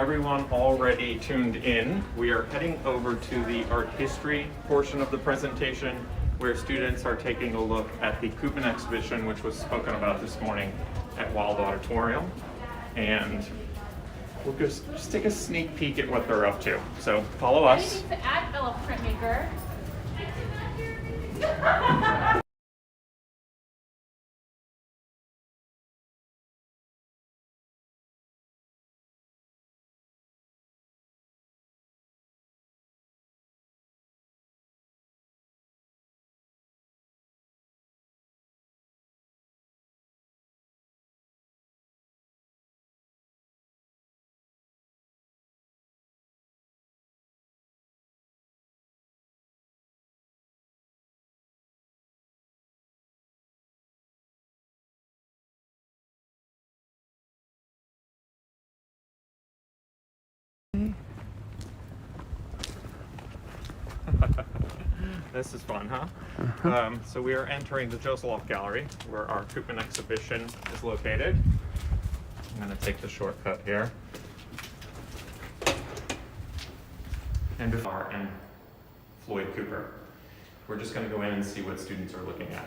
everyone already tuned in, we are heading over to the art history portion of the presentation where students are taking a look at the Koopman exhibition, which was spoken about this morning at Wild Auditorium. And we'll just take a sneak peek at what they're up to. So follow us. Anything to add, fellow printmaker? This is fun, huh? So we are entering the Josoloff Gallery, where our Koopman exhibition is located. I'm going to take the shortcut here. And Floyd Cooper. We're just going to go in and see what students are looking at.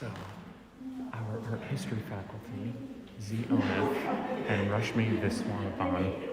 So, our art history faculty, Z. Onif and Rashmi Viswanathan.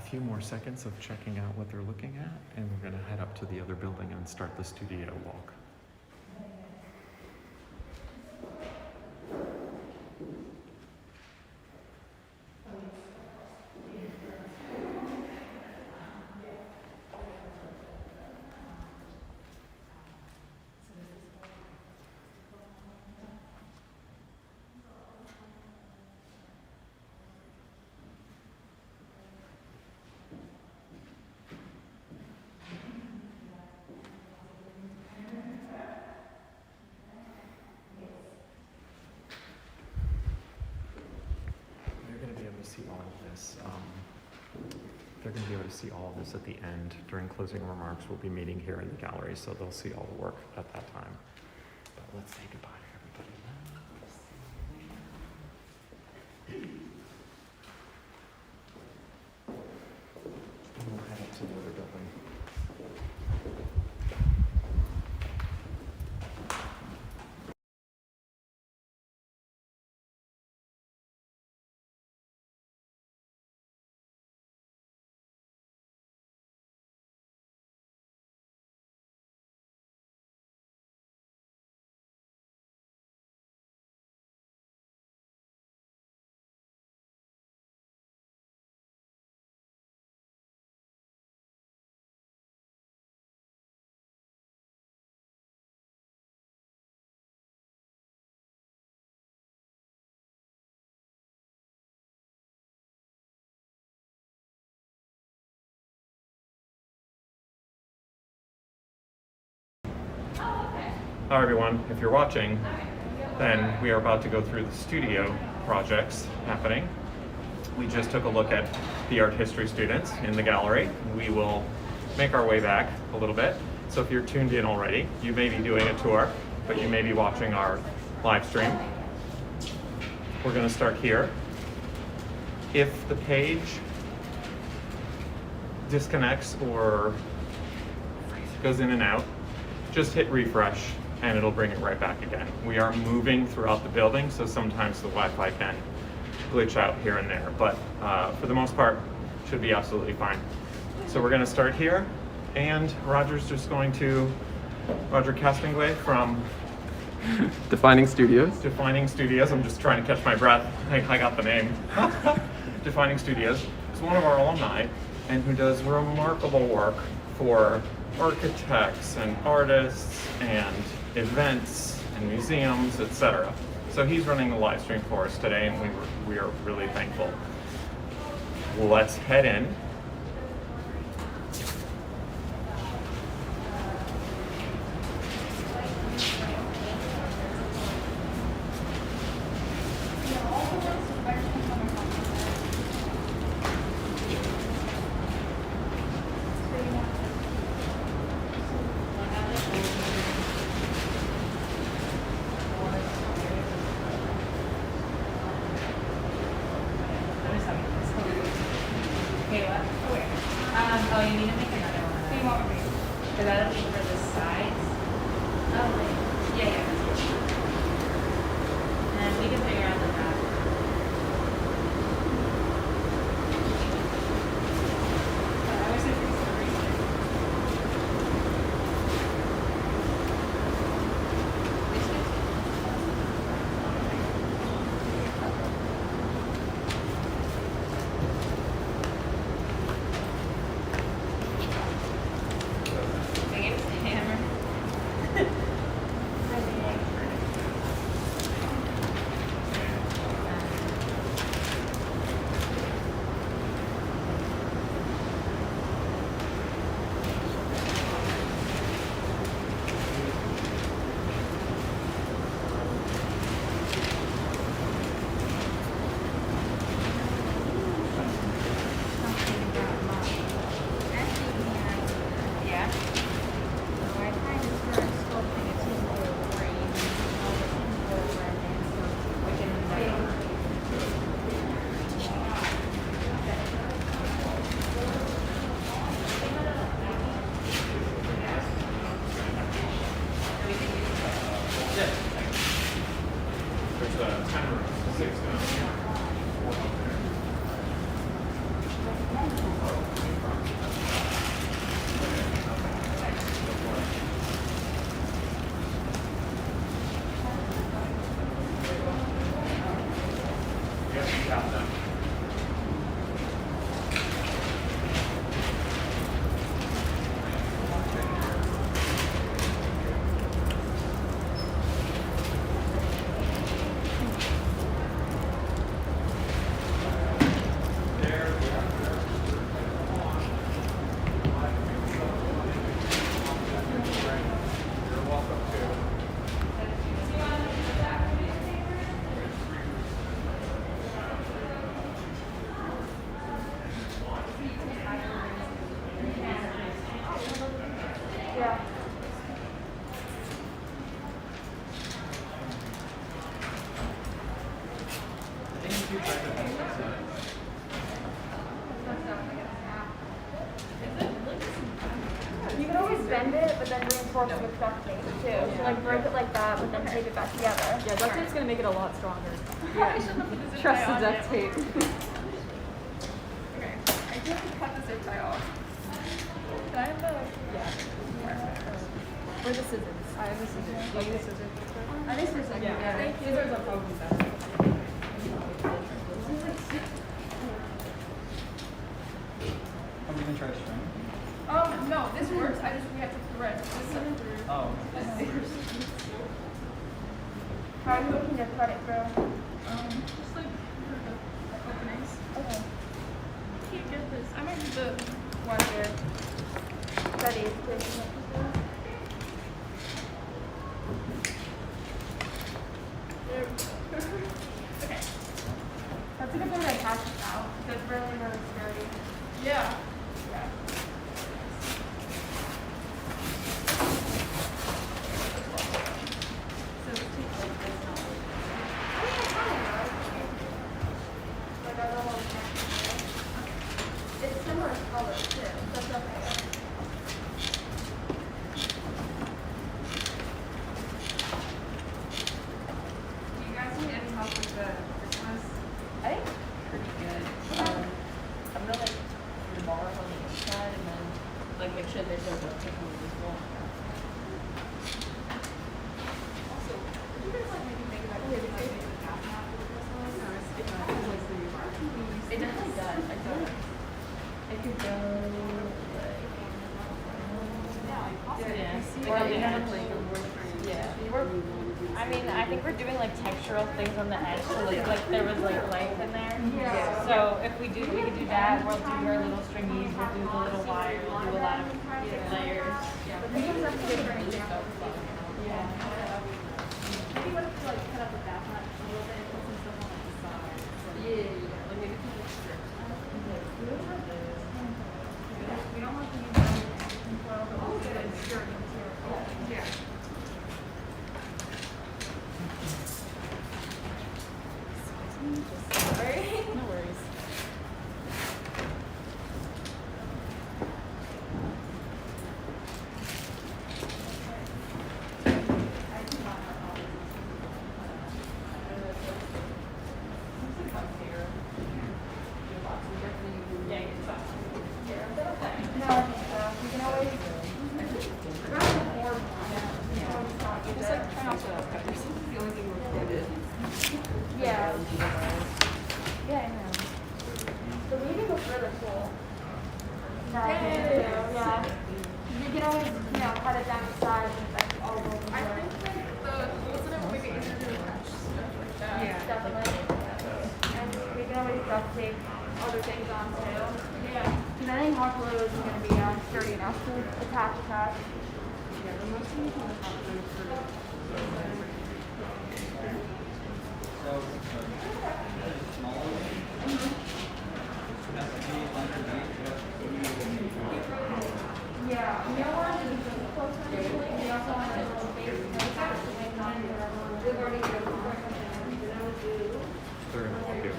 few more seconds of checking out what they're looking at, and we're going to head up to the other building and start the studio walk. See all of this. They're going to be able to see all of this at the end. During closing remarks, we'll be meeting here in the gallery, so they'll see all the work at that time. But let's say goodbye to everybody now. And we'll head up to the other building. Hi everyone, if you're watching, then we are about to go through the studio projects happening. We just took a look at the art history students in the gallery. We will make our way back a little bit. So if you're tuned in already, you may be doing a tour, but you may be watching our live stream. We're going to start here. If the page disconnects or goes in and out, just hit refresh and it'll bring it right back again. We are moving throughout the building, so sometimes the Wi-Fi can glitch out here and there, but for the most part, should be absolutely fine. So we're gonna start here, and Roger Castonguay from Defining Studios. Defining Studios. I'm just trying to catch my breath. I got the name. Defining Studios is one of our alumni and who does remarkable work for architects and artists and events and museums, etc. So he's running the live stream for us today, and we are really thankful. Let's head in. Oh, you need to make another one. Do you want me? Because that'll be for the sides. Oh, wait. Yeah. And then we can figure out the back. I wish I could see I gave us a hammer. reinforced with duct tape too. So like break it like that, but then tape it back together. Yeah, duct tape's gonna make it a lot stronger. Probably shouldn't have put the zip Trust tie the on duct yet. tape. Okay, I do have to cut the zip tie off. Can I have the? Or the scissors. I have the scissors. Like the scissors. I think scissors. Yeah. Thank you. Scissors are probably better. Are we gonna try to string? No, this works. We have to thread this through. Oh. How are you looking to cut it, bro? Just like openings. Okay. Can't get this. I might need the One here. Ready, please. Okay. That's a good thing to attach it now. It's really, really sturdy. Yeah. So it's tape like this now. Like I don't want to It's similar color too. That's okay. Do you guys need any help with the Christmas? I think pretty good. I'm gonna like remark on the inside and then like make sure there's no duct tape on this wall. Also, would you guys like maybe think about maybe like maybe the bath mat for the Christmas? Or is it kind of like the remark? It definitely does. I feel like it could go like Yeah, like possibly. yeah. You see Or it we in have the like plate. yeah. I mean, I think we're doing like textural things on the edge, so like there was like life in there. Yeah. So if we could do that. We'll do our little stringies. We'll do the little wire. We'll do a lot of layers. But this is a different example. Yeah. Maybe what if we like cut up the bath mat a little bit and put some stuff on like the side? Yeah. Like maybe put a strip. We don't have to use anything well, but we'll get it sturdy material. Yeah. No worries. Yeah, it's fine. No, I think so. You can always. I got the board. Just like try not to cut yourself. The only thing recorded. Yeah. Yeah, I know. The weaving looks really cool. No, I think so, yeah. You can always, cut it down the sides and like all over. I think like the wasn't it maybe easier to attach stuff like that? Yeah. Definitely. And we can always duct tape other things on too. Yeah. And I think hot glue isn't going to be sturdy enough to attach. So, smaller one? Has to be underneath Yeah, you know what? We also want a little base. We've already done They're gonna help you.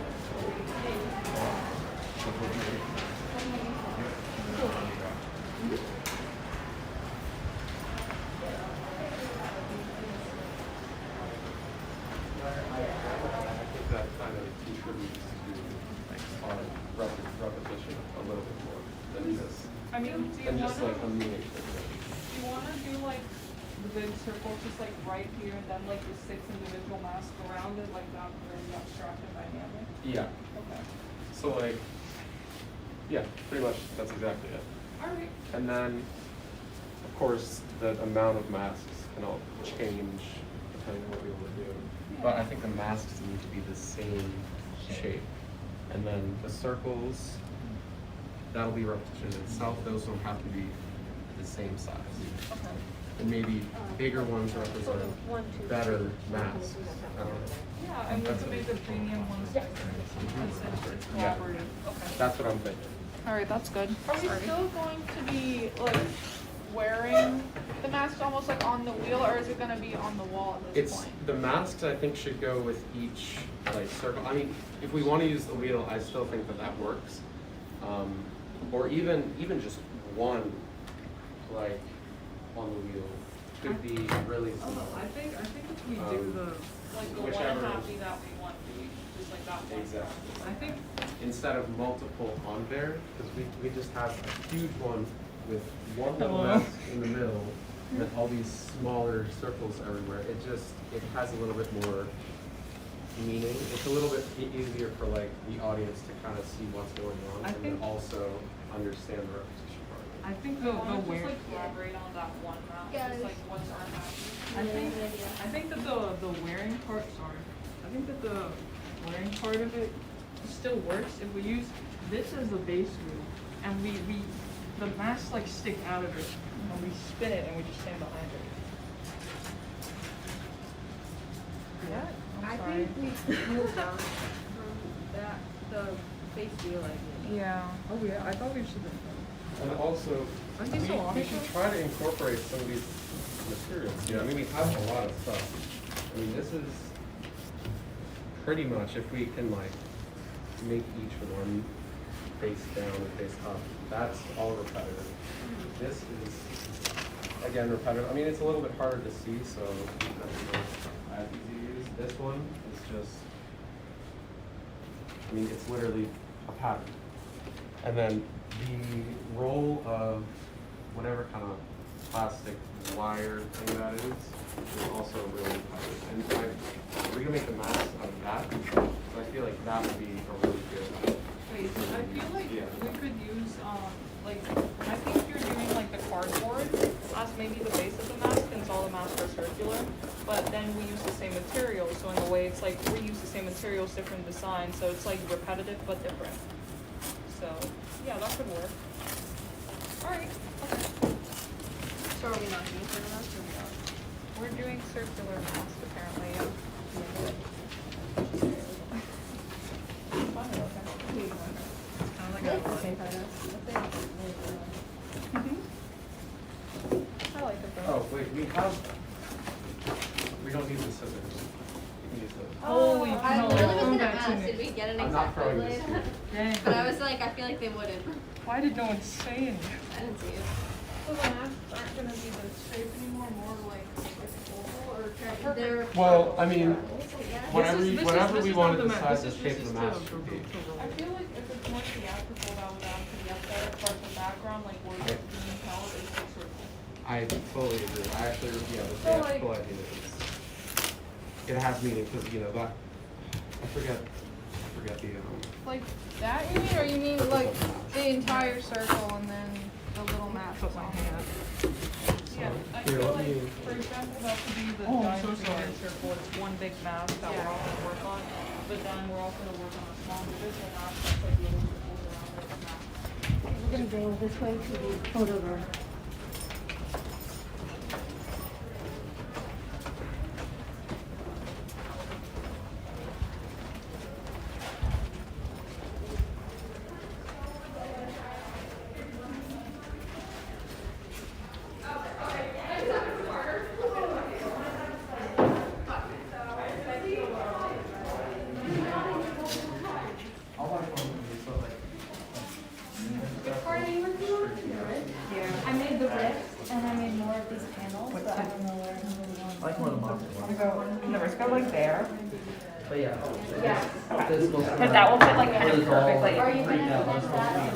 I think that kind of contributes to our repetition a little bit more than just, I mean, do you than just wanna, like a miniature. do you wanna do like the big circle just like right here and then like the 6 individual masks around it, like not very abstract and dynamic? Yeah, Okay. so like, yeah, pretty much that's exactly it. Alright. And then, of course, the amount of masks can all change depending on what we want to do. But I think the masks need to be the same shape. And then the circles, that'll be repetition itself. Those will have to be the same size. Okay. And maybe bigger ones represent better masks. I don't know. Yeah, and we can make the premium ones like it's Yeah. collaborative. Okay. That's what I'm thinking. Alright, that's good. Are we still going to be like wearing the mask almost like on the wheel, or is it gonna be on the wall at this It's, point? the masks I think should go with each like circle. I mean, if we want to use the wheel, I still think that that works. Or even just one like on the wheel could be really Oh, small. I think if we do the, like the whichever- 1.5 that we want to be, just like that one. Exactly. I think, Instead of multiple on there, because we just have a huge one with one little Hello. mask in the middle, and then all these smaller circles everywhere. It has a little bit more meaning. It's a little bit easier for like the audience to kind of see what's going on, I and then think- also understand the repetition part. I think We the wanna just wearing, like collaborate on that one map, Yeah, just like there's- what's our map. I think that the wearing part, sorry, I think that the wearing part of it still works if we use this as the base view, and the masks like stick out of it, and we spin it and we just stand behind it. Yeah, I I'm sorry. think we moved on from that, the face view idea. Yeah. Oh yeah, I thought we should have. And also, Aren't they so we awesome? should try to incorporate some of these materials. Yeah, I mean, we have a lot of stuff. I mean, this is pretty much, if we can like make each one face down and face up, that's all repetitive. This is, again, repetitive. I mean, it's a little bit harder to see, so that's not as easy to use. This one is just, I mean, it's literally a pattern. And then the roll of whatever kind of plastic wire thing that is also really repetitive. And we're gonna make the mask out of that, so I feel like that would be a really good. Wait, I feel like Yeah. we could use, like, I think you're doing like the cardboard as maybe the base of the mask, since all the masks are circular, but then we use the same materials, so in a way it's like we use the same materials, different designs, so it's like repetitive but different. So, yeah, that could work. Alright, okay. So are we not doing circle masks or we are? We're doing circular masks apparently, yeah. I like it though. Oh, wait, we don't need the scissors. We can use those. Holy I cow. literally was Throw gonna that to ask, me. did we get an I'm not exact throwing this blade? to you. Dang. But I was like, I feel like they wouldn't. Why did no one say anything? I didn't see it. So the masks aren't gonna be the shape anymore, more like oval or They're. Well, I mean, Yeah. whatever, This is whenever we not want the to ma- decide this the is- shape this of the is mask should be. I feel like if it's more theatrical, that would add to the aesthetic, but the background, like where Okay. it's being held, is the circle. I totally agree. I actually, yeah, the So, like- theatrical idea is, it has meaning, because, you know, that, I forget the, Like that you mean, or you mean like the entire circle and then the little map? Put my hand. Yeah, I Here, feel let like, me- for example, that could be the Oh, I'm giant so sorry. figure circle, it's one big mask that we're all gonna work on, but then we're also gonna work on a small individual mask that's like little circles around the mask. We're gonna go this way to the photo room. I made the rift and I made more of these panels, but I don't know where I'm going. Like one of the boxes. The wrist go like there. But yeah. Yeah. Because that will fit like kind of perfectly. Are you gonna adjust that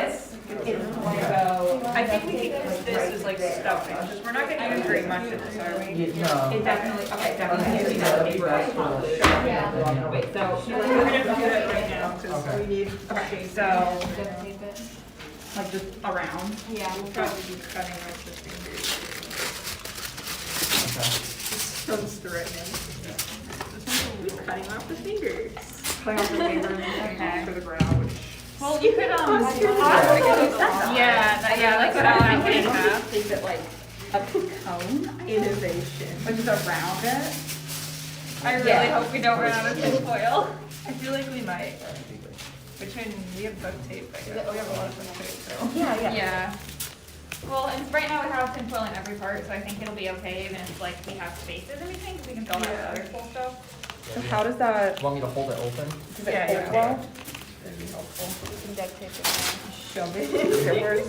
This is going to go, I think we can use this as like stuffing, because we're not gonna use very much of this, are we? No. It definitely, okay, definitely using that paper. Yeah. Wait, so we're gonna do that right now, because Okay. we need, okay, so, Duct tape it? like just around. Yeah. We'll probably be cutting off the fingers. So threatening. We're cutting off the fingers. Cutting off the fingers for the brow, which. Well, you could yeah, that's what I was thinking. Think that like a cone innovation, which is around it. I really hope we don't run out of tinfoil. I feel like we might. Between, we have duct tape, I guess. We have a lot of duct tape, so. Yeah. Well, and right now we have tinfoil in every part, so I think it'll be okay, even if like we have spaces in between, because we can fill out Yeah. other cool stuff. So how does that? Want me to hold it open? Does it hold well? That'd be helpful. You can duct tape it down. Shove it. Where's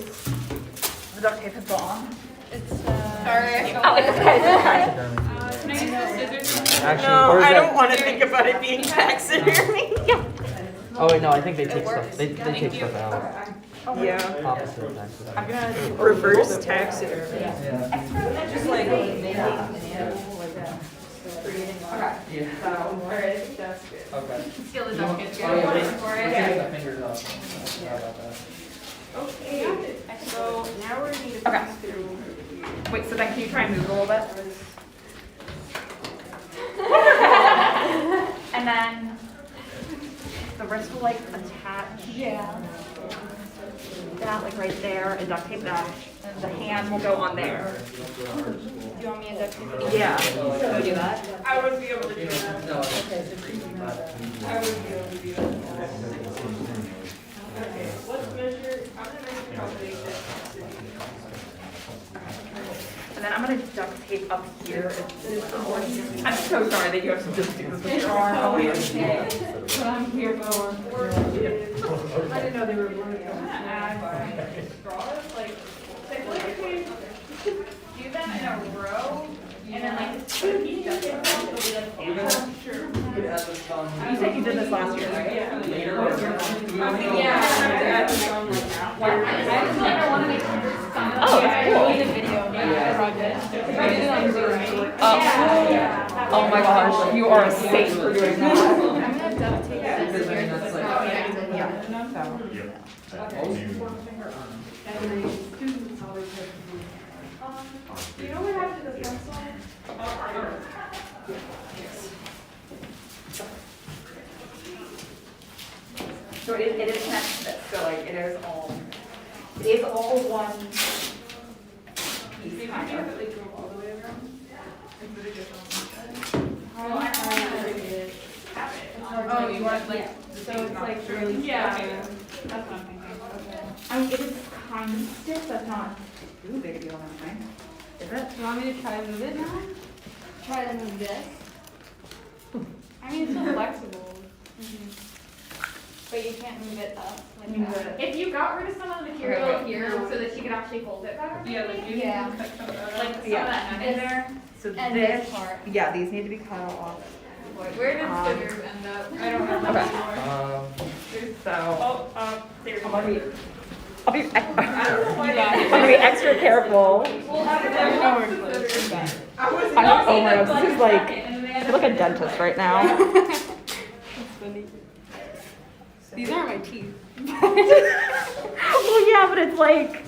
the duct tape is gone. Sorry. Oh, it's okay. Can I use the scissors? Actually, No, or is I that- don't want to think about it being taxidermy. Oh wait, no, I think they take stuff. They take stuff out. Yeah. Opposite of taxidermy. Reverse taxidermy. Yeah. Just like. Okay. Steal the dumpster. Oh, yeah, the fingers up. Yeah, about that. Okay, so now we need to Okay. pass through. Wait, so then can you try and move a little bit? And then the wrist will like attach. Yeah. That like right there and duct tape that. And the hand will go on there. Do you want me to duct tape it? Yeah. So do that. I would be able to do that. No, I would be able to do that. Okay, let's measure, I'm gonna measure how big that And then I'm gonna duct tape up here. I'm so sorry that you have to just do this with your arm. Oh, yeah. But I'm here for. I didn't know they were blue. Straws, like, do them in a row, and then like just put each duct tape on, so it'll be like handle. Sure. You said you did this last year, right? Yeah. Yeah. I want to make sure this is on. Oh, that's cool. I need a video project. I did it on Zoom. Oh my gosh, you are a saint for doing that. I'm gonna duct tape this here. Do you know what happened to the pencil? So it is connected to this, so like it is all one piece kind of. Like go all the way around? Oh, I don't know how to it. Oh, you want like, So it's like really. Yeah. Okay. That's what I'm thinking. Okay. I mean, it is kind of stiff, that's not too big a deal, I don't think. Is it? You want me to try to move it now? Try to move this? I mean, it's so flexible. But you can't move it up like that. If you got rid of some of the material here so that she could actually hold it better. Yeah, like you Yeah. can cut some of that Like out. some of that end in there. So And this, this part. yeah, these need to be cut off. Where did scissors end up? I don't know. Okay. So, There's I'll be, I don't know why. I'm gonna be extra careful. We'll have it down. I was I'm almost, this is like, I feel like a dentist right now. These aren't my teeth. Well, yeah, but it's like,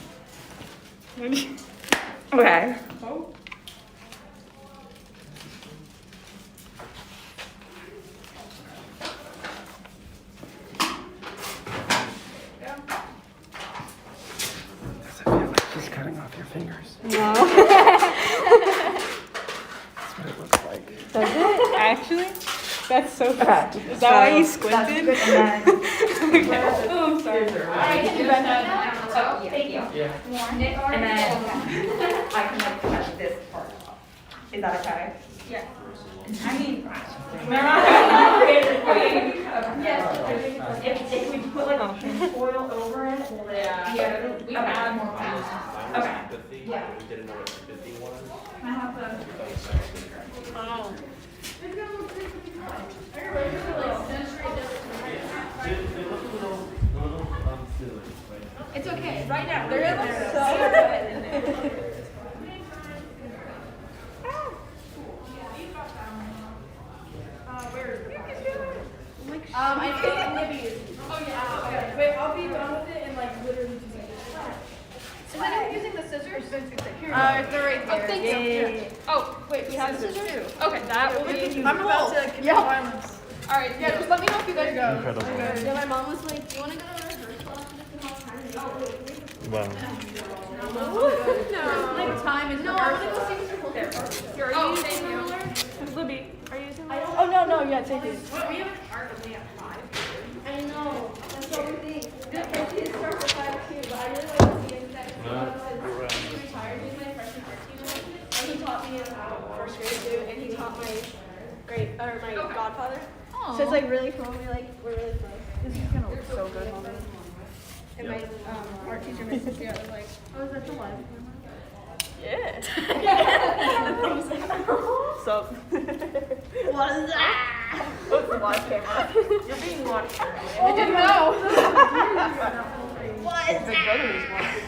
okay. She's cutting off your fingers. No. That's what it looks like. Does it? Actually? That's so Okay. Is that why you So, squinted? that's good, and then- Oh, I'm sorry. Alright, you bend that down. Oh, thank you. Yeah. And then I can like cut this part off. Is that okay? Yeah. I mean. Yes. If we put like foil over it, will it? Yeah, we can add more files. Okay. Yeah. Can I have the? Oh. It's okay. Right now, they're so good. I think maybe. Oh yeah. Okay. Wait, I'll be done with it in like literally 2 seconds. Is anyone using the scissors? They're right there. Oh, thank you. Oh, wait, we have scissors too. Okay, that will be. I'm about to commit violence. All right, yeah, just let me know if you guys go. Incredible. Yeah, my mom was like, "Do you want to go to rehearsal after this?" Wow. No. Like time is. No, I'm gonna go see Mr. Holder. Oh, thank you. Libby, are you using my? Oh no, yeah, take it. We have an art only at 5. I know. That's what we think. The kids start at 5 too, but I really like to see it that he retired. He's my freshman art teacher, and he taught me in first grade too, and he taught my godfather. So it's like really cool. We're really close. This is gonna look so good on And my art teacher, my sister, was like, "Oh, is that the live camera?" Yeah. So. What is that? What's the live camera? You're being watched. I didn't know. What is Big that? brother is watching.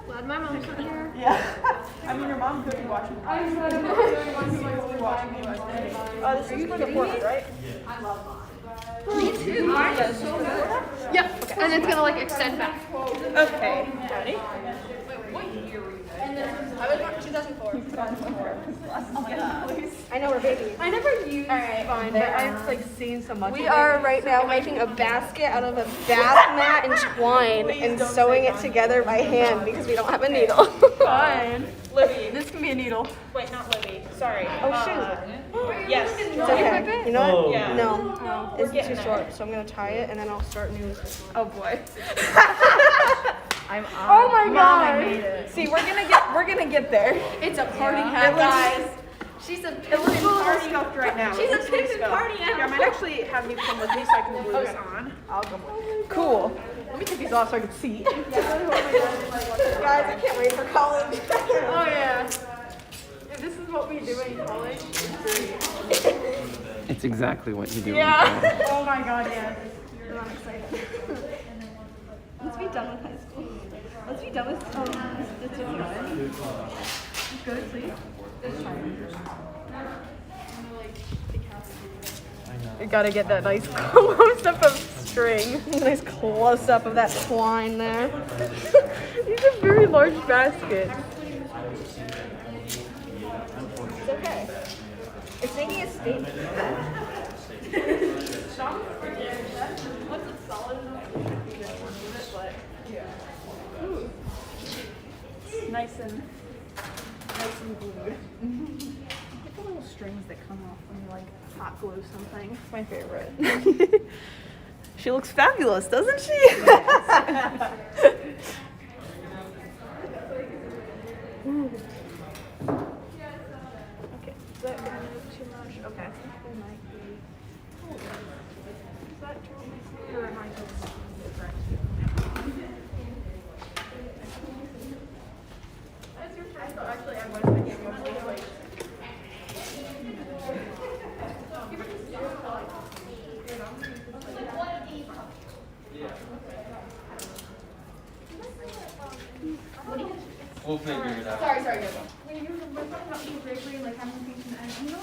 Glad my mom's not here. Yeah. I mean, your mom could be watching. I'm glad I'm not Watching you. Oh, this is for the Portland, right? Me too. Mine is so good. Yep. Okay. And it's gonna like extend back. Okay. Ready? I was born 2004. I know we're babies. I never used Vine, but I've like seen so much. We are right now making a basket out of a bath mat and twine and sewing it together by hand because we don't have a needle. Fine. Libby, this can be a needle. Wait, not Libby. Sorry. Oh shoot. Yes. It's okay. You know what? Yeah. No. It's too short, so I'm gonna tie it and then I'll start new with this one. Oh boy. Oh my god. See, we're gonna get there. It's a party hat, guys. She's a It looks a little scuffed right now. She's It a looks pretty pimpin' scuffed. party animal. Yeah, I might actually have you come with me so I can glue this on. I'll come with you. Cool. Let me take these off so I can see. Guys, I can't wait for college. Oh yeah. If this is what we do in college, it's great. It's exactly what you do. Yeah. Oh my god, yeah. I'm excited. Let's be done with high school. Let's be done with this is good, please. You gotta get that nice close up of string. Nice close up of that twine there. These are very large baskets. It's okay. It's making a statement. Nice and glued. Like the little strings that come off when you like hot glue something. It's my favorite. She looks fabulous, doesn't she? Okay, is that gonna move too much? Okay, I think we might be. Is that true? Or am I just different? Actually, I was thinking of like. We'll figure it out. Sorry, go. When you were talking about the drapery, like having patient and you know,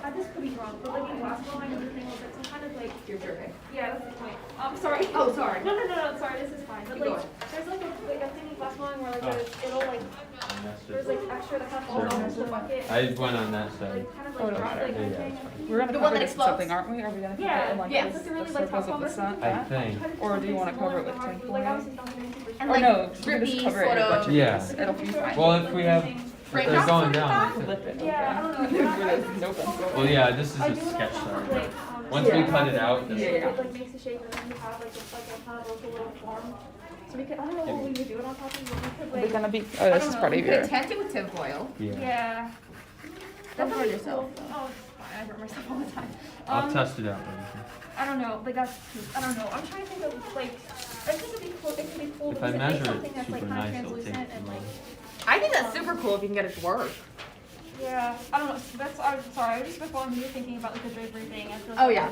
like this could be wrong, but like in basketball, I know the thing was that some kind of like you're dripping. Yeah, that's the point. Sorry. Oh, sorry. No, sorry. This is fine. But like, there's like a thing in basketball where like it'll like there's like extra that kind of falls off the bucket. I went on that side. Like kind of like drop like thing. We're gonna The one cover that this with something, explodes? aren't we? Are we gonna keep it Yeah, in like yeah. this, It's like a really the like circles top of the sun? I think. Or do you wanna cover it with tinfoil? Like obviously something super And Or like no, we can drippy just cover it sort in a bunch of. of Yeah. this. It'll be fine. Well, if we have, if they're going down. Flip it. Yeah, I don't know. With no pencil. Well, yeah, this is I a do know sketch that, side. like, Once we cut it out, this Yeah, yeah. It like makes the shape and then you have like a kind of like a little form. So we could, I don't know what we would do it on top of it. We could They're like, gonna be, oh, this is part of You your. could tint it with tinfoil. Yeah. yeah. Don't burn yourself. Oh, it's fine. I burn myself all the time. I'll test it out. I don't know. Like that's, I don't know. I'm trying to think of like, I think it'd be cool. It could be cool If I because it makes measure something it that's like super kind of nice, it'll take translucent too and long. like. I think that's super cool if you can get it to work. Yeah, I don't know. That's I'm sorry. I was just before you were thinking about like the drapery thing. I feel like Oh, yeah.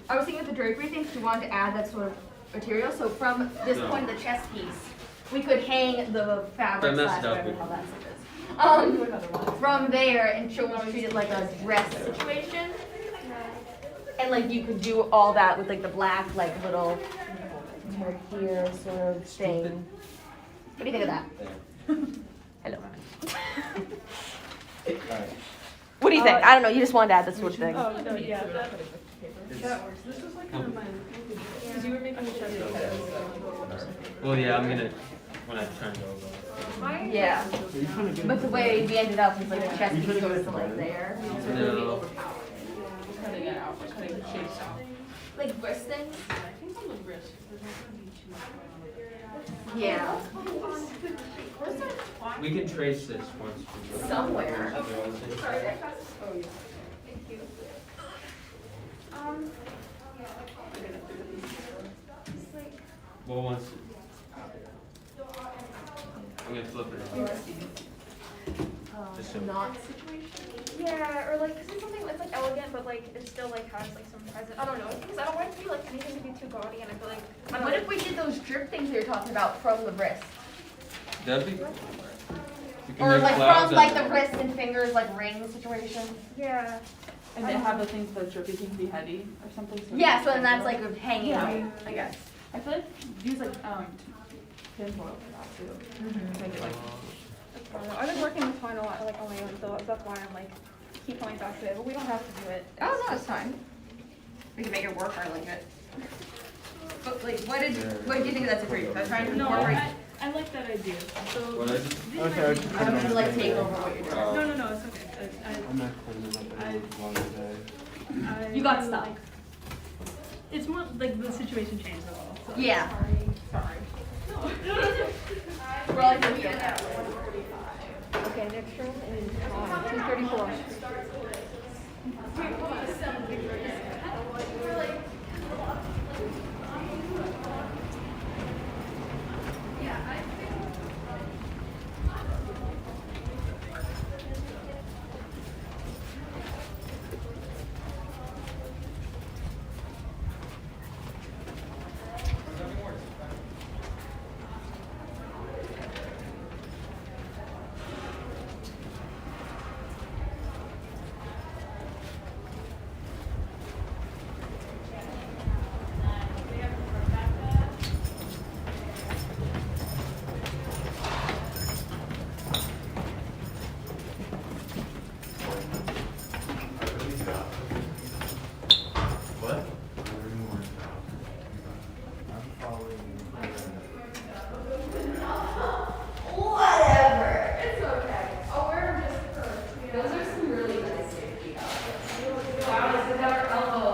I was thinking with the drapery thing, 'cause we wanted to add that sort of material. So from this No. point of the chest piece, we could hang the fabric I messed slash up whatever with- all that stuff is. From there and show us treat it like a dress situation. And like you could do all that with like the black like little hair here sort of thing. What do you think of that? Hello. What do you think? I don't know. You just wanted to add this sort of thing. Oh, no, yeah, that works. This was like kind of my, because you were making the chest Well, yeah, I'm gonna, when I turn it over. Yeah. But the way we ended up was like the chest piece goes to like there. So it would be No. overpowered. Cutting it out, we're cutting the shapes out. Like wrist things? I think on the wrist, there's not gonna be too much. Yeah. We can trace this once. we- Somewhere. Sorry. Oh, yeah. Thank you. Just like, Well, once, I mean, flip it. Just so- Not situation? Yeah, or like, cause it's something that's like elegant, but like it still like has like some present. I don't know. Because I don't want it to be like anything to be too gaudy, and I feel like I don't What know. if we did those drip things you were talking about from the wrist? That'd be. You can Or make like clouds from like out the of it. wrist and fingers, like ring situation? Yeah. And they have the things that drippy can be heavy or something. Yeah, so then that's like hanging out, Yeah. I guess. I feel like use like tinfoil for that too. Make it like. I don't know. I've been working with twine a lot, like on my own, so that's why I'm like keep coming back to it. But we don't have to do it. Oh, no, it's fine. We can make it work our limit. But like, what do you think that's for you? I was trying to incorporate. I like that idea. So What I just. Okay, I'm gonna like take over what you're doing. no, it's okay. I'm not cleaning up any long day. You got stuck. It's more like the situation changed a little. So. Yeah. Sorry. We're like, we get that. Okay, next room is 234. What? Whatever. It's okay. I'll wear them just for. Those are some really nice safety outfits. Wow, this is our elbow.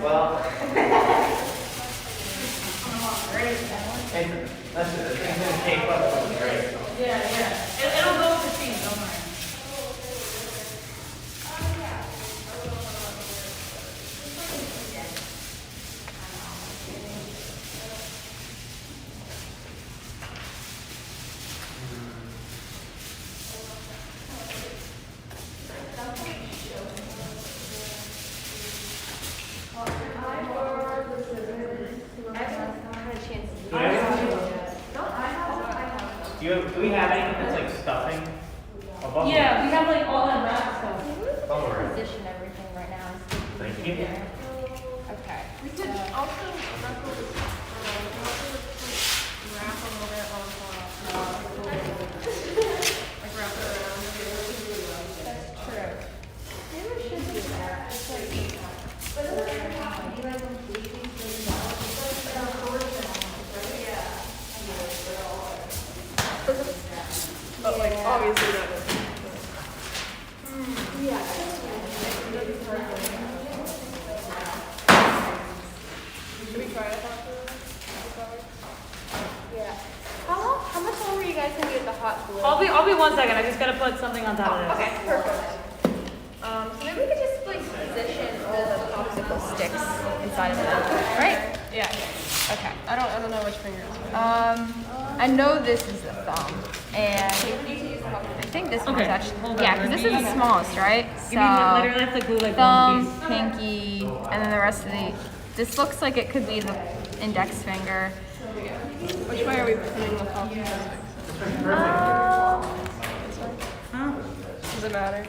Well, and that's the thing, it's gonna tape up, right? It'll go with the scene, don't worry. Do we have anything that's like stuffing above? Yeah, we have like all that wrap stuff. Don't worry. Position everything right now. Thank you. Okay. We could also wrap a little bit of, like wrap it around. That's true. Maybe we should do that. It's like, But like obviously that is. Should we try it after? Yeah. How much longer are you guys gonna be at the hot glue? I'll be 1 second. I just gotta put something on top of this. Okay, perfect. so maybe we could just like position the popsicle sticks inside of it, right? Yeah. Okay. I don't know which finger is which. I know this is the thumb, and I think this one's Okay, actually, hold yeah, on, because this let is me- the smallest, right? You mean So, literally have to glue like one thumb, piece? pinky, and then the rest of the, this looks like it could be the index finger. Which way are we putting the popsicle sticks? Does it matter?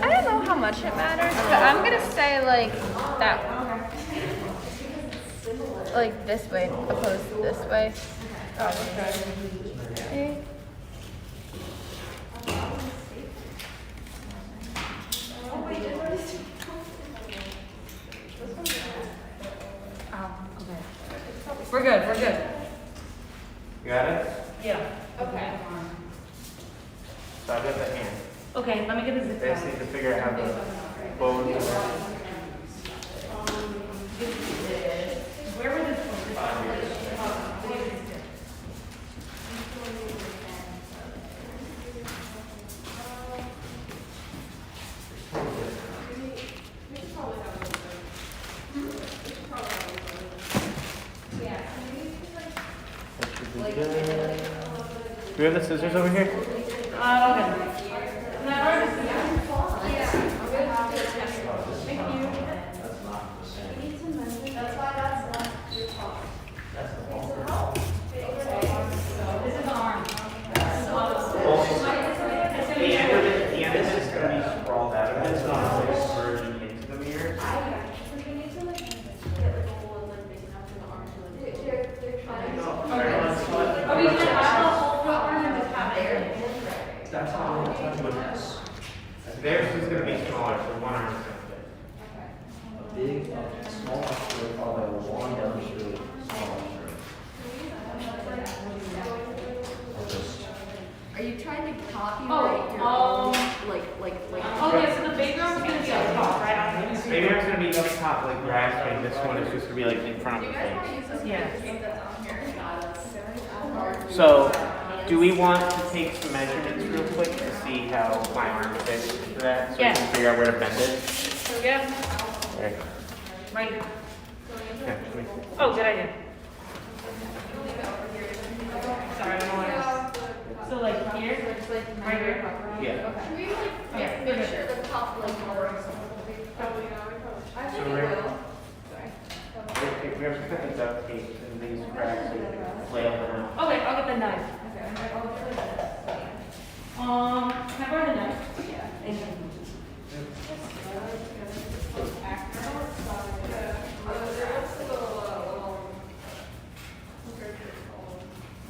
I don't know how much it matters, but I'm gonna say like that, like this way opposed to this way. Oh, okay. Okay. We're good, we're good. You got it? Yeah. Okay. So I've got the hand. Okay, let me get the zip They just tie. need to figure out how the bone is. Where were this That should be good. we have the scissors over here? The end of it is going to be sprawled out a bit, so it's not merging into the mirror. Are we gonna have a whole front arm and just have theirs? That's how theirs is going to be smaller, so one arm is going to fit. Big, small stroke, followed by a long down stroke, small stroke. Are you trying to copyright Oh, your own, like? Okay, so the big room's gonna be up top, right? Maybe it's going to be up top like grass, and this one is just going to be like in front of the face. Yeah. So, do we want to take some measurements real quick to see how my arm fits into that? So we Yeah. can figure out where to bend it? Yeah. Okay. Right. Yeah, should we- Oh, good idea. Sorry, I don't want to. So like here, right here. Yeah. Can we like, Yeah, make good. sure the top like more? I think it will. We have to cut the duct tape and these cracks so we can flail them out. Okay, I'll get the knife. Can I borrow the knife? Yeah. Thank you.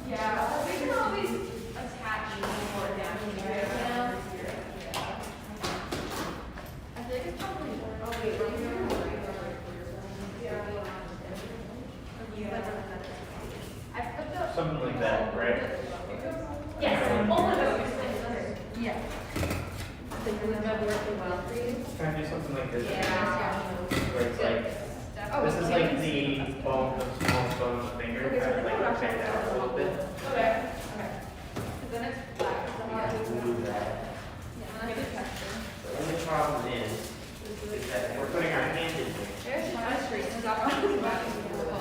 Yeah, we can always attach more down here, you know? I think it's probably, oh wait, right here. I put the, Something like that, right? Yes, all of those. yeah. Would that work well for you? Try to do something like this. Yeah. Where it's like, this is like the bone, the small bone of the finger, kind of like bend out a little bit. Okay, okay. Then it's flat. Move that. Yeah, that's the texture. The only problem is that we're putting our hand in there. There's my street, is that one?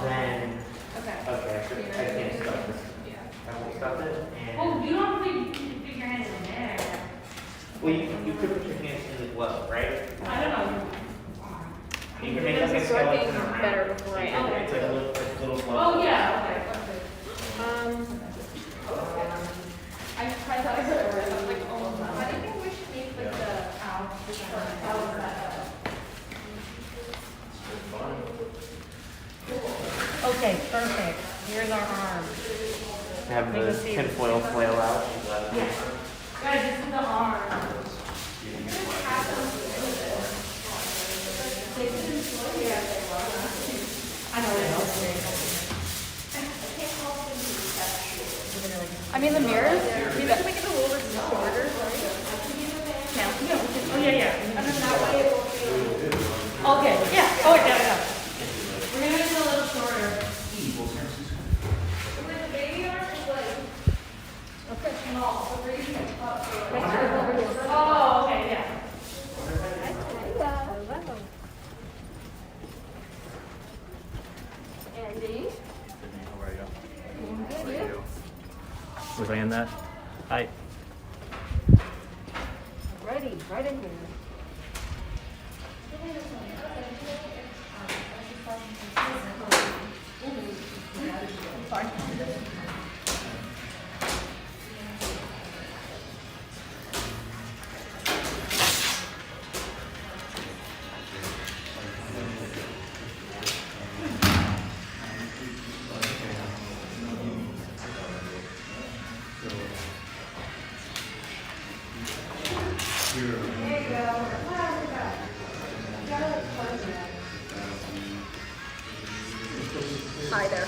Then, Okay. okay, I can't stop this. Yeah. I won't stop it, Oh, and, you don't have to put your hands in there. well, you could put your hands in the glove, right? I don't know. You can make like a skeleton around. better before I end it. It's like a little glove. Oh, yeah, okay. I tried that before, and I was like, oh no. I think we should make like the, Okay, perfect. Here's our arm. Have Make the us see. tinfoil flail out. Guys, this is the arm. I know it helps me. I mean, the mirrors, We have to make it a little bit shorter, right? Oh, yeah, yeah. and then that way it will feel. Okay, yeah. Oh, yeah. We're gonna make it a little shorter. With the baby arm, it's like, small, so raising it up. Oh, okay, yeah. Andy? Was I in that? Hi. Ready, right in here. hi there.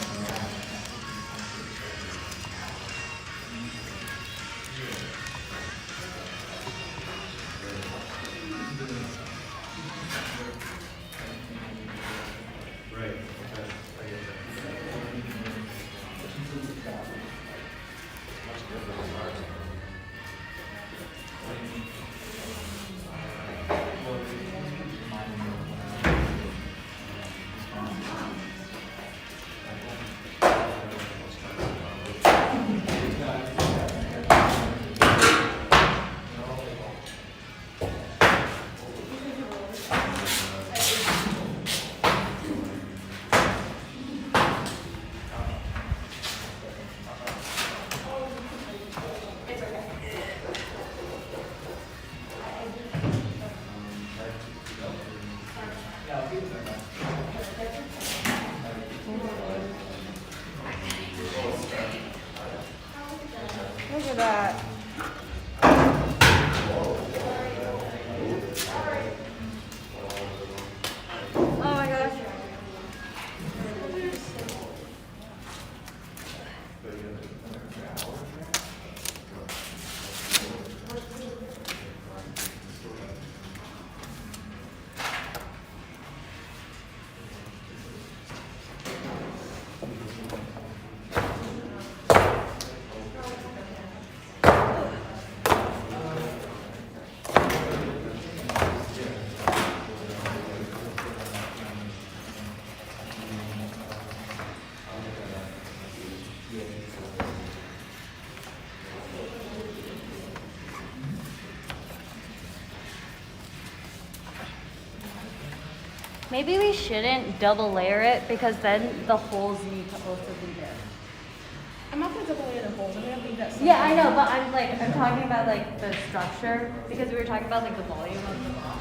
that. Oh my gosh. Maybe we shouldn't double layer it because then the holes need to also be there. I'm not gonna double layer the holes. I'm gonna leave that. Yeah, I know, but I'm talking about like the structure because we were talking about like the volume of the box.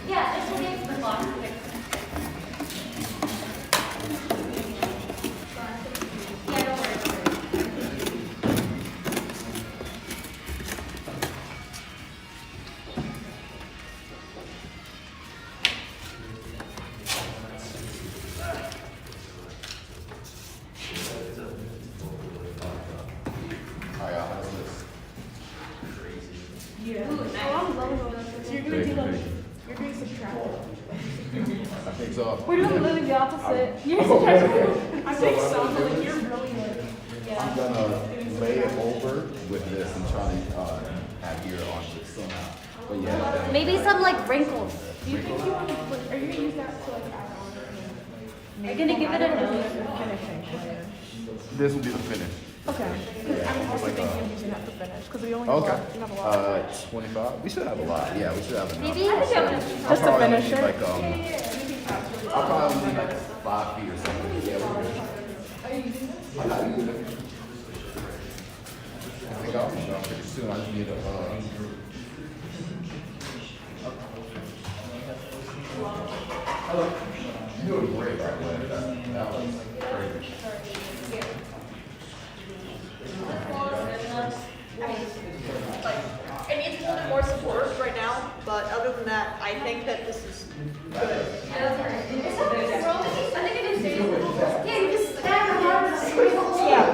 Yeah, this will make the box thicker. Yeah, don't worry, don't worry. You're doing subtract. I think so. We're doing literally the opposite. You're subtracting. I think so, but like you're really like. I'm gonna lay it over with this and try to adhere onto it somehow. But yeah. Maybe some like wrinkles. Do you think you want to put, are you gonna use that to like add on? You're gonna give it a nose. Finishing. This will be the finish. Okay. Because I'm also thinking of using that to finish because we only have, Okay. we have a lot. 25. We should have a lot. Yeah, we should have enough. Maybe I'll Just to probably finish need, it? like I'll probably need like 5 feet or something. Yeah, we're good. I think I'll be done pretty soon. I just need a. You're doing great, by the way. That was crazy. It needs a little bit more support right now, but other than that, I think that this is good. I think it is. Yeah, you just stab it hard. Yeah.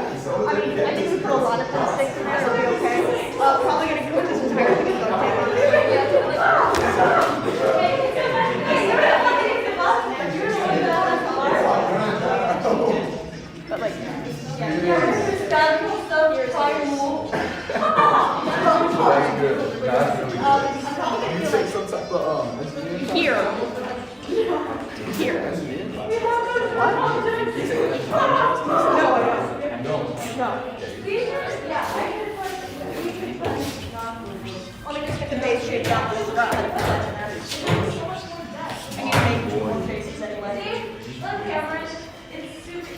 I mean, I think we put a lot of plastic in there, it'll be okay. Probably gonna coat this entire thing with duct tape. But like, That's good. That's really good. You take some type of here. Here. What? No, I don't. No. Let me just get the base shape down to the front. I need to make more faces anyway. Look, Cameron. It's super.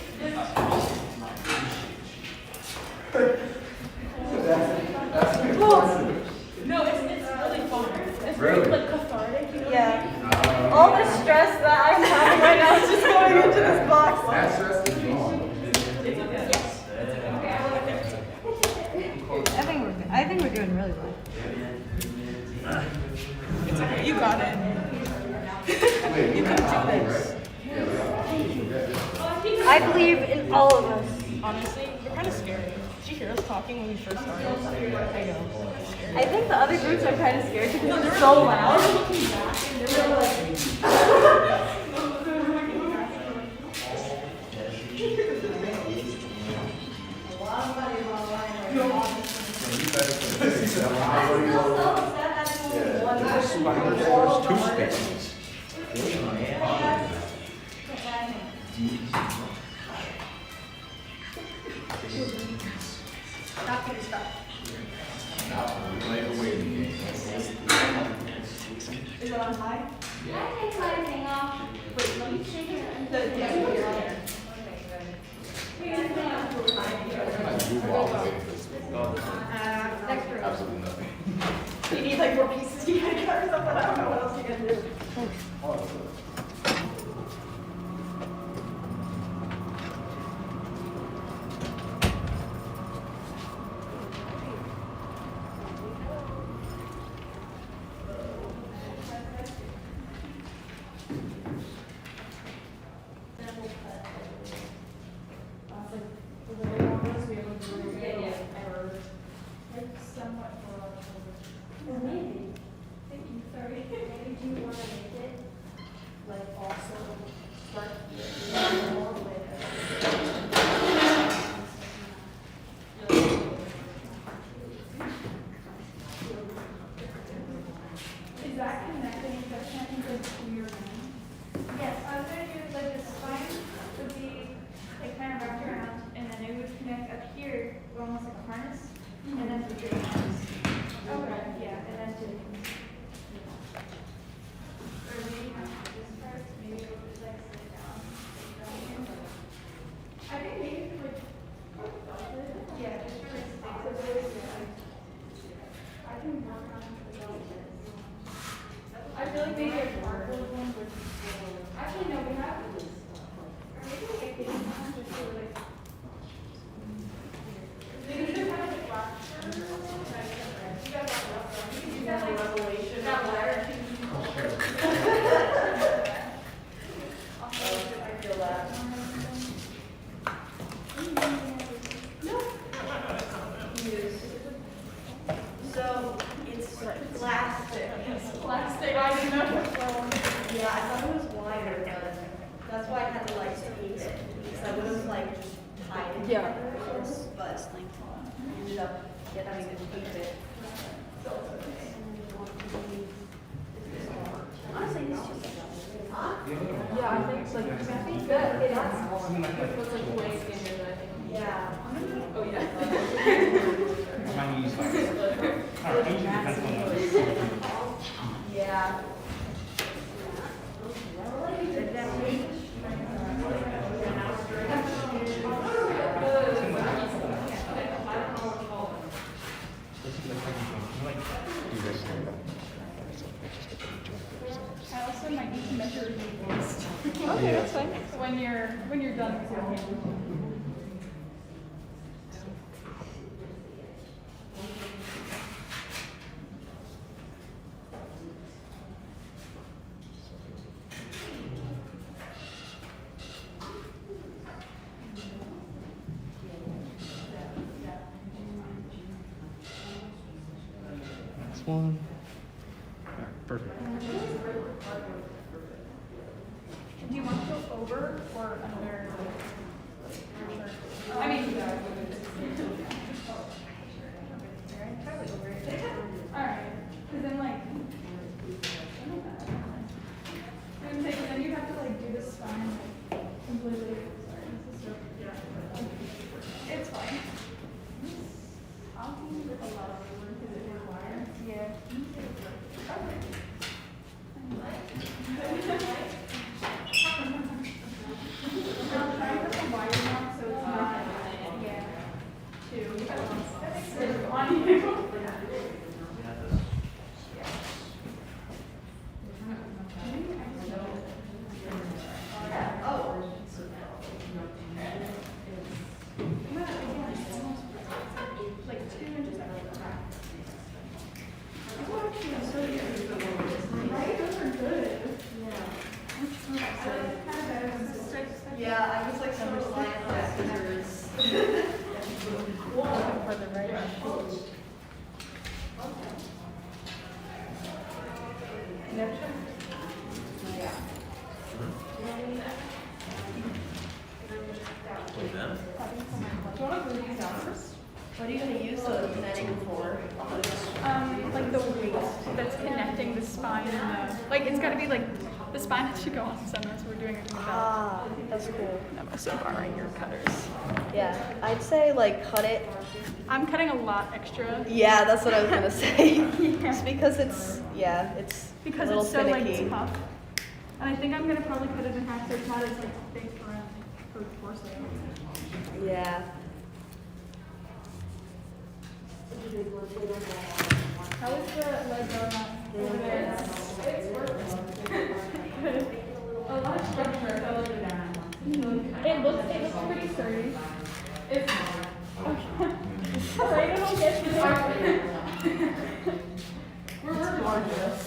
No, it's really fun. It's Really? very like cathartic, you know? Yeah. All the stress that I'm having right now is just going into this box. That stress is gone. I think we're doing really well. It's okay, you got it. You can do this. I believe in all of us. Honestly, we're kind of scary. Did you hear us talking when we first started? I know. I think the other groups are kind of scared because it's so loud. There's 2 spaces. Is it on high? I take my thing off. Wait, let me shake it. Absolutely nothing. You need like more pieces to get it or something. I don't know what else you're gonna do. that connecting to your ring? Yes, I was gonna do like the spine would be like kind of wrapped around, and then it would connect up here, almost like a harness, and then to the arms. Okay. Yeah, and then to the knees. Or maybe not this part, maybe it would just like sit down. I think maybe for like, yeah, just for like sticks. I can work on the velvet. I feel like maybe a cardboard one would. Actually, no, we have. Or maybe like a kitchen one just for like. Maybe just kind of like black. You got like revelation. That letter. I feel that. So it's plastic. It's plastic. I didn't know. Yeah, I thought it was wire, but that's why I had to like tape it, because I would have like just tied it Yeah. together, but I ended up having to tape it. Honestly, it's just Yeah, I think it's like, I think that it was like way skinnier than I think. yeah. Oh, yeah. Mine use like, usually depends on the. Yeah. I also might need to measure your waist. Okay, that's fine. When you're done with your hand. Next one. Perfect. Do you want to go over or under? I mean, alright, because then like, then you have to like do the spine like completely. Sorry, this is so. It's fine. I'll do with a lot of work because it requires. Yeah. I'm trying to put the wire now so it's not, yeah, two. That makes sense on you. Like 2 inches out of the back. Oh, actually, I'm so good. Right? Those are good. Yeah, I was like so reliant on scissors. For the right. Do you want to glue these down first? What are you gonna use the netting for? Like the weight that's connecting the spine and the, like it's gotta be like, the spine has to go on center, so we're doing it in the belt. Ah, that's cool. I'm also borrowing your cutters. Yeah, I'd say like cut it. I'm cutting a lot extra. Yeah, that's what I was gonna say. It's because it's, yeah, it's a Because little it's so finicky. like tough. And I think I'm gonna probably cut it in half so it's not as like big for torso. Yeah. How is the leg going on over there? It's working. A lot of structure. It looks pretty sturdy. It's afraid it'll get you. We're gorgeous.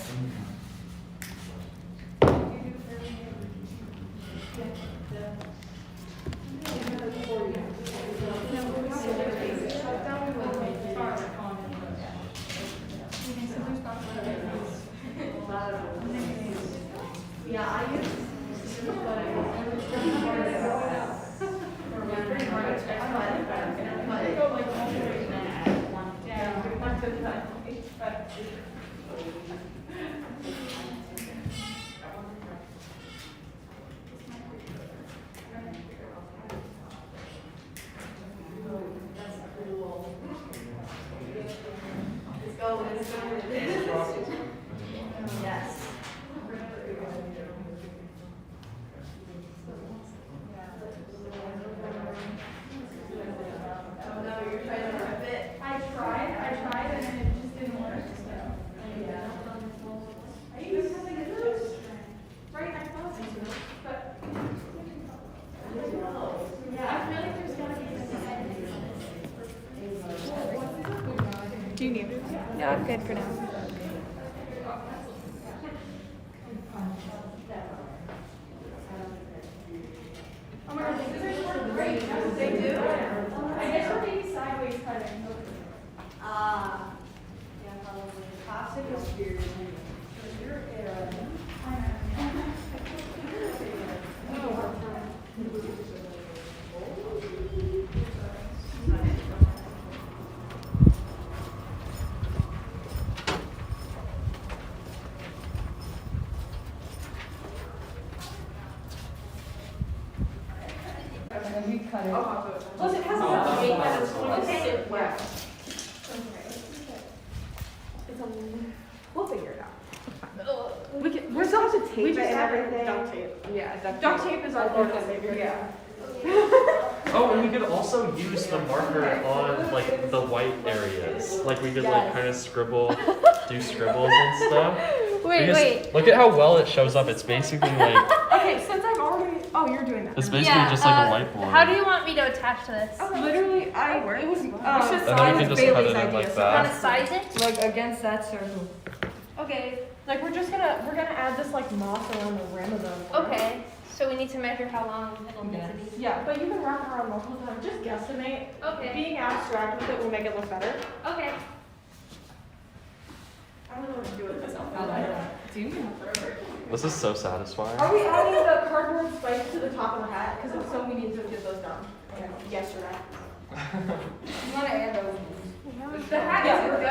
look good for now. Oh my god, these scissors work great. They do? I guess we're maybe sideways cutting. Yeah, probably. Classic experience. Plus it has enough weight that it's going to sit well. We'll figure it out. We're still have to tape it and everything. Duct tape. Yeah, duct tape is our local savior. Yeah. Oh, and we could also use the marker on like the white areas. Like we could like kind of scribble, do scribbles and stuff. Wait. Look at how well it shows up. It's basically like Okay, since I've already. Oh, you're doing that. it's basically just like a whiteboard. How do you want me to attach to this? Literally, it was. And then we can just cut it in like Want to that. size it? Like against that circle. Okay. Like we're gonna add this like moss around the rim of the. Okay. So we need to measure how long it'll need to be. Yeah, but you can wrap it around multiple times. Just guesstimate. Okay. Being abstract with it will make it look better. Okay. I don't know what to do with this outfit. This is so satisfying. Are we adding the cardboard spikes to the top of the hat? Because if so, we need to get those done. Yesterday. You want to add those? The hat is good.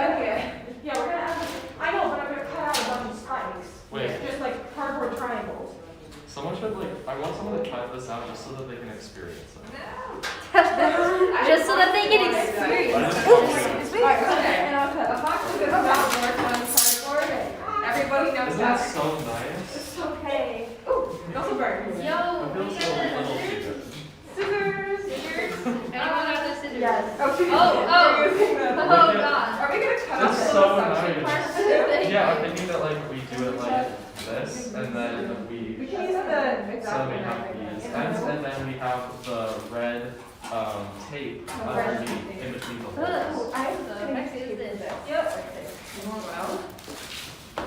Yeah, we're gonna add the, I know, but I'm gonna cut out a bunch of spikes. Wait. Just like cardboard triangles. Someone should like. I want someone to try this out just so that they can experience it. Just so that they can experience. And I'll cut a box of cardboard. Everybody knows Isn't that so nice? It's okay. Ooh, also burn. Yo, I feel we so got the little scissors. Scissors. Anyone got the scissors? Yes. Oh. Using them. Oh Look at- god. Are we gonna cut off It's some so of the suction nice. parts too? Yeah, I'm thinking that like we do it like this, and then We we. can use the So we have these ends, and then we have the red tape underneath in between the holes. I The heck is this? Yep.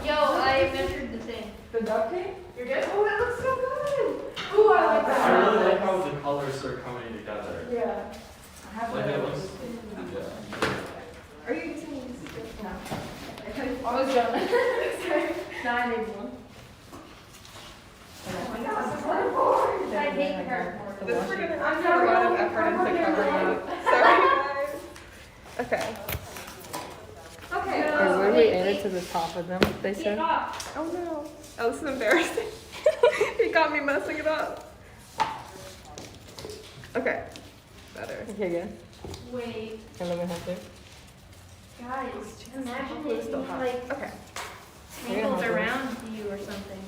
Yo, I measured the thing. The duct tape? You're good? Oh, it looks so good. Ooh, I like that. I really like how the colors are coming together. Yeah. I have Like one it of looks. those. Yeah. Are you using these? No. I was done. Sorry. No, I made one. Oh my gosh, the cardboard. I hate cardboard. This we're gonna. I'm gonna put a lot of effort into covering up. Sorry, guys. Okay. Okay. Where we added to the top of them, they said? Oh no. Oh, this is embarrassing. He got me messing it up. Okay. Better. Okay, good. Wait, And then we have to. guys, imagine if you like Okay. tangled around you or something.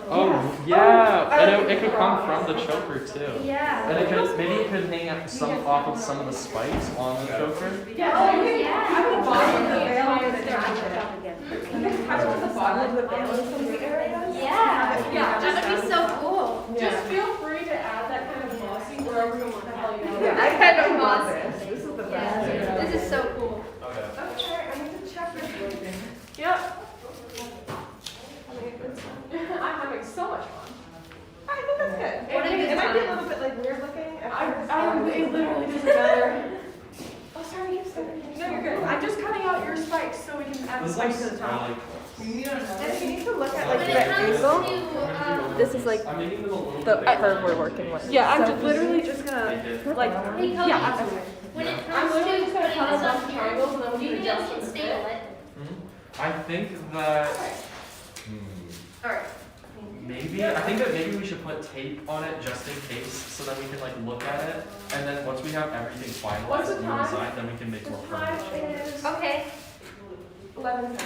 Oh yeah, and it could come from the choker too. Yeah. And it could maybe it could hang out some off of some of the spikes on the choker. Yeah. Oh, yeah. I would bottom of the veil and then you can have it at the bottom of the veil in some of the areas. Yeah. Yeah, That would be so cool. Just feel free to add that kind of mossy wherever the hell you know. Yeah, I kind of love mossy. this. This is the best. Yeah. This is so cool. Okay. Okay, I need to check this thing. Yep. I'm having so much fun. I think that's good. What is It might be a fun? little bit like weird looking. It literally doesn't matter. Oh, sorry, you said. No, you're good. I'm just cutting out your spikes so we can add the This spikes looks to the top. really cool. And if you need to look at When like it the comes angle, to, this is like I'm making them a little the bit bigger. curve we're working with. Yeah, I'm just literally just They gonna did. like. Hey, Cody, Yeah, absolutely. when it I'm comes to literally putting just this gonna cut a bunch up of here, triangles and then we do can you know adjust we can it. staple it? I think that Alright. maybe I think that maybe we should put tape on it just in case, so that we can like look at it, and then once we have everything What's finalized the and time? designed, then we can make more The time permanent changes. is Okay. 11:10.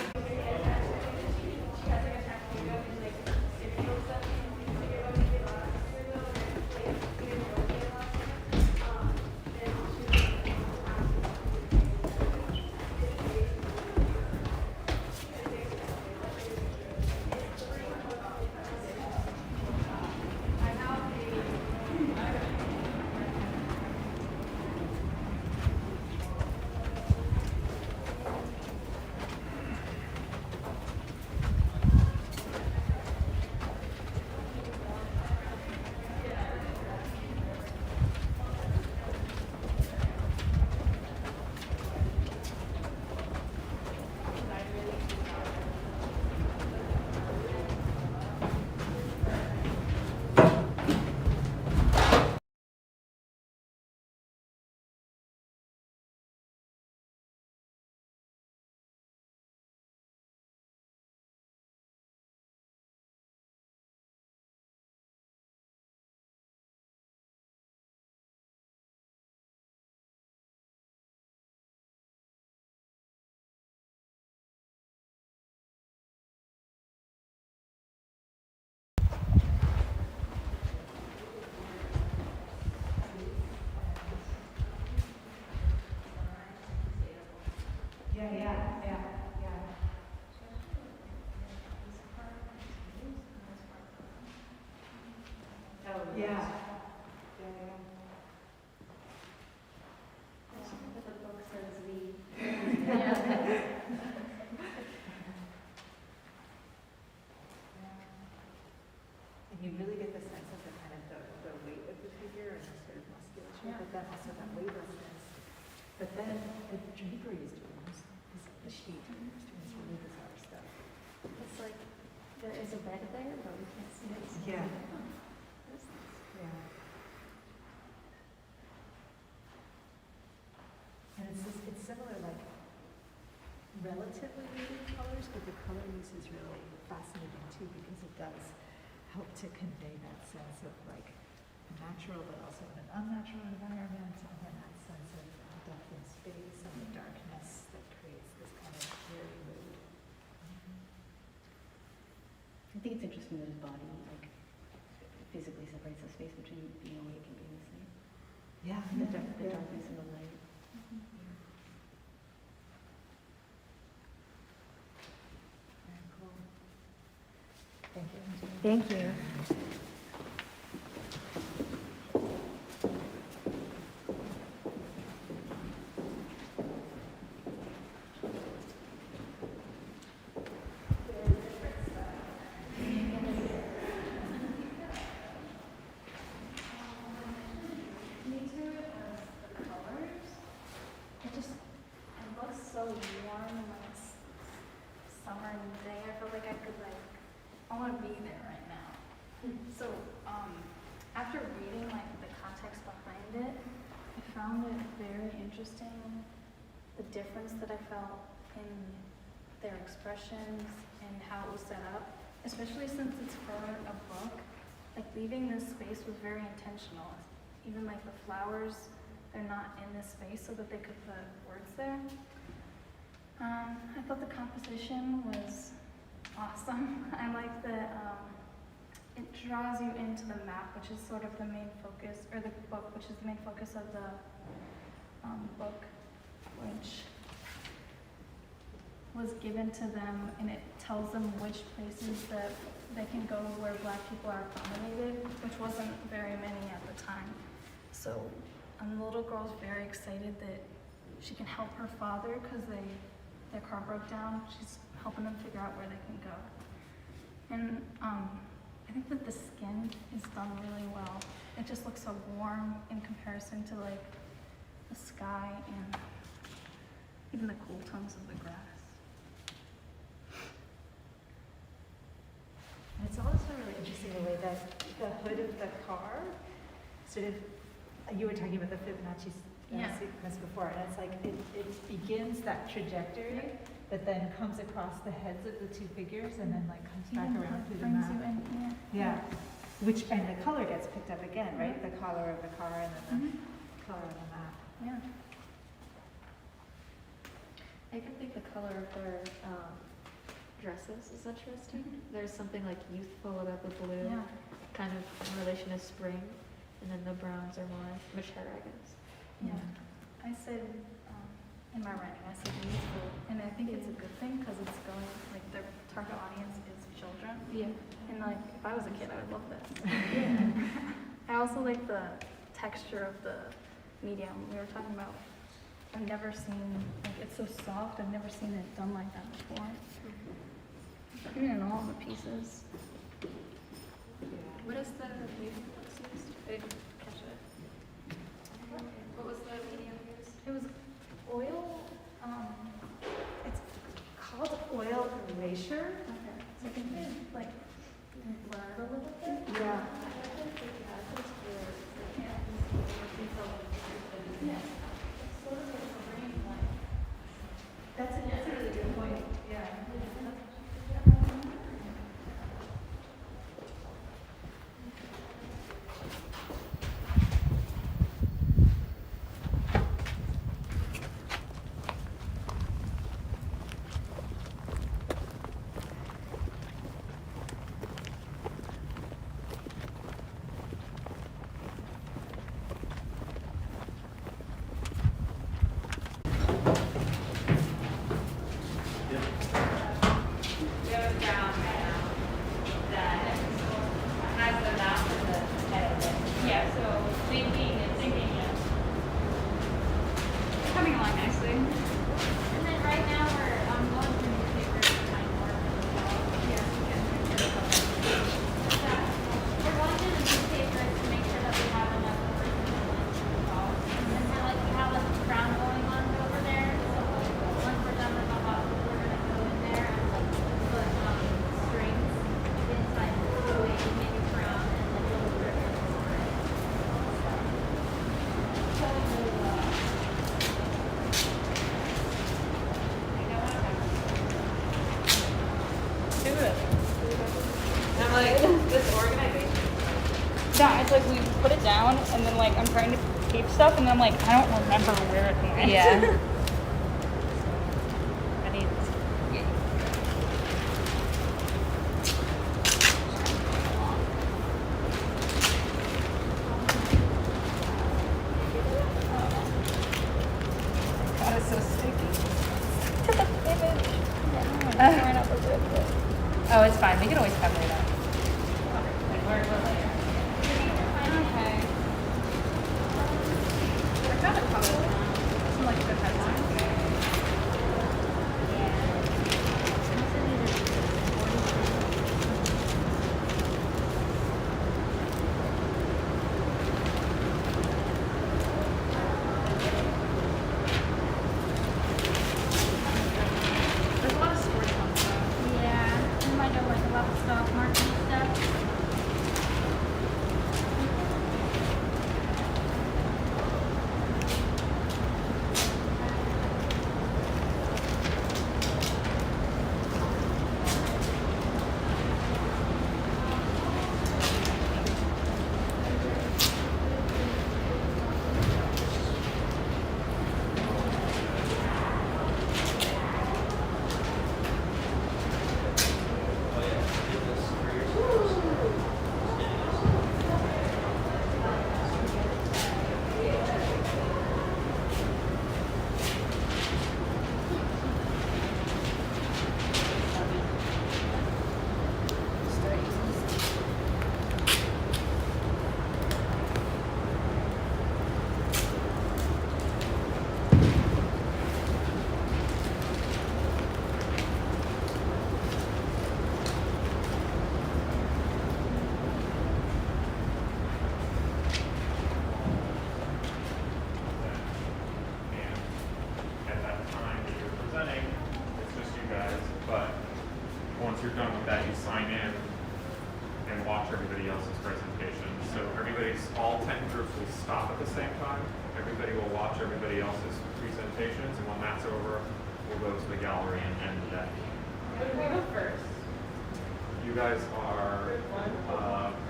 Yeah. The book says we. And you really get the sense of the kind of the weight of the figure and the sort of musculature, but then also that weightlessness. But then the drapery is doing this, the sheet is doing this really bizarre stuff. It's like there is a bed there, but we can't see it. Yeah. What is this? Yeah. And it's similar, like relatively muted colors, but the color use is really fascinating too because it does help to convey that sense of like natural, but also in an unnatural environment, and then that sense of depth in space and the darkness that creates this kind of eerie mood. I think it's interesting that his body, like, physically separates the space between being awake and being asleep. Yeah, The darkness and the light. Very cool. Thank you. Thank you. Me too, the colors. It looks so warm and like summer day. I feel like I want to be there right now. So, after reading like the context behind it, I found it very interesting, the difference that I felt in their expressions and how it was set up, especially since it's for a book. Like leaving this space was very intentional. Even like the flowers, they're not in this space so that they could put words there. I thought the composition was awesome. I like that it draws you into the map, which is sort of the main focus, or the book, which is the main focus of the book, which was given to them, and it tells them which places that they can go where Black people are accommodated, which wasn't very many at the time. So the little girl's very excited that she can help her father because their car broke down. She's helping them figure out where they can go. And I think that the skin is done really well. It just looks so warm in comparison to like the sky and even the cool tones of the grass. And it's also really interesting the way that the hood of the car sort of, you were talking about the Fibonacci sequence before, and it's like it begins that trajectory, but then comes across the heads of the two figures and then like comes back around through the Brings map. you in, Yeah, which, and the color gets picked up again, right? The color of the car and then the color of the map. yeah. I even think the color of their dresses is interesting. There's something like youth followed up with blue, Yeah. kind of in relation to spring, and then the browns are more mature, I guess. Yeah, I said, in my writing, I said youthful, and I think it's a good thing because it's going, like, their target audience is children. Yeah. And like, if I was a kid, I would love this. I also like the texture of the medium we were talking about. I've never seen, like, it's so soft, I've never seen it done like that before. Even in all the pieces. What is the medium used? I didn't catch it. What was the medium used? It was oil, it's called oil erasure. So I think it like blurred a little bit. Yeah. Yeah. It's sort of like a green light. That's a really good point, yeah. And I'm like, this organization. Yeah, it's like we put it down and then like I'm trying to tape stuff and then I'm like, I don't remember where it went. Yeah. I need. God, it's so sticky. Oh, it's fine. We can always cover it up. Okay. I found a couple. Some like good headlines. There's a lot of sports ones though. Yeah, we might have like a lot of stock market stuff. And at that time that you're presenting, it's just you guys, but once you're done with that, you sign in and watch everybody else's presentation. So all 10 groups will stop at the same time. Everybody will watch everybody else's presentations, and when that's over, we'll go to the gallery and end the day. Who do we go first? You guys are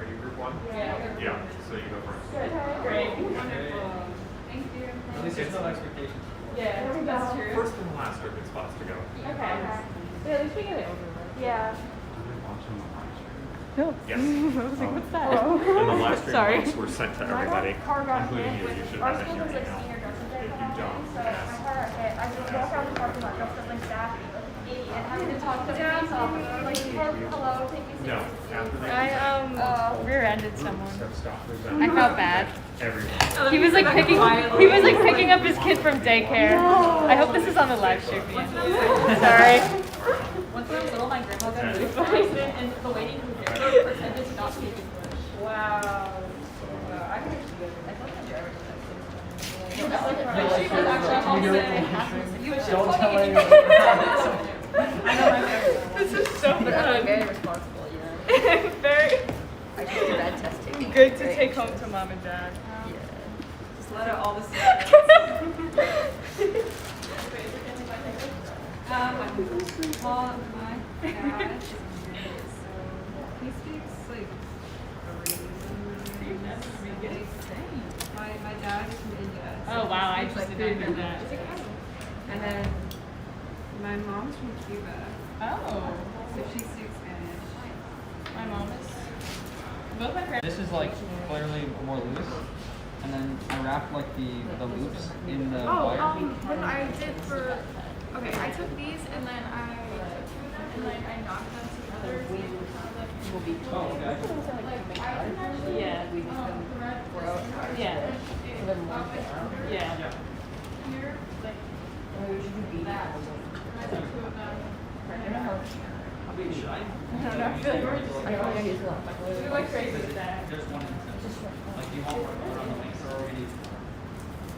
you group one? Yeah. Yeah, so you go first. Great. Wonderful. Thank you. At least there's no expectations. Yeah, that's true. First and last are good spots to go. Okay. Yeah, at least we get it over with. Yeah. Yes. I was like, what's that? And the live stream Sorry. links were sent to everybody, Car got including hit you. You with, should our have it in school your was like email. senior dressing day If you for don't, Halloween, so my car got hit. I just walked out of the parking lot dressed up like Daffy, like an idiot, having to talk to the police officer, like, hello, take me No, seriously. after they I rear-ended someone. have stopped I presenting. felt bad. Everyone. He was like picking up his kid from daycare. I hope this is on the live stream. Sorry. Once when I was little, my grandma got moved by accident, and the lady who there pretended to not speak English. Wow. I can actually do it. I feel like my driver does that too. Like, she was actually home you was just talking I know my parents. This is so fun. But I'm very responsible, you know. Very I just did that testing. good to take home to mom and dad. Yeah. Just let out all the secrets. Well, my dad is Indian, so he speaks like my dad is from India. So Oh wow, I he just speaks, did not food know that. And then my mom's from Cuba, Oh, so she speaks Spanish. my mom is. Both my parents. This is like clearly more loose, and then I wrapped like the loops in the wire. When I did for, okay, I took these and then I took two of them and like I knocked them together. So they were kind of like, Oh, okay. like I didn't actually, Yeah. Yeah. Yeah. here, like that. And I took two of them. I mean, should I? I don't know, I feel like we're just, we went crazy with that. There's one instance. Like you want one on the links or already.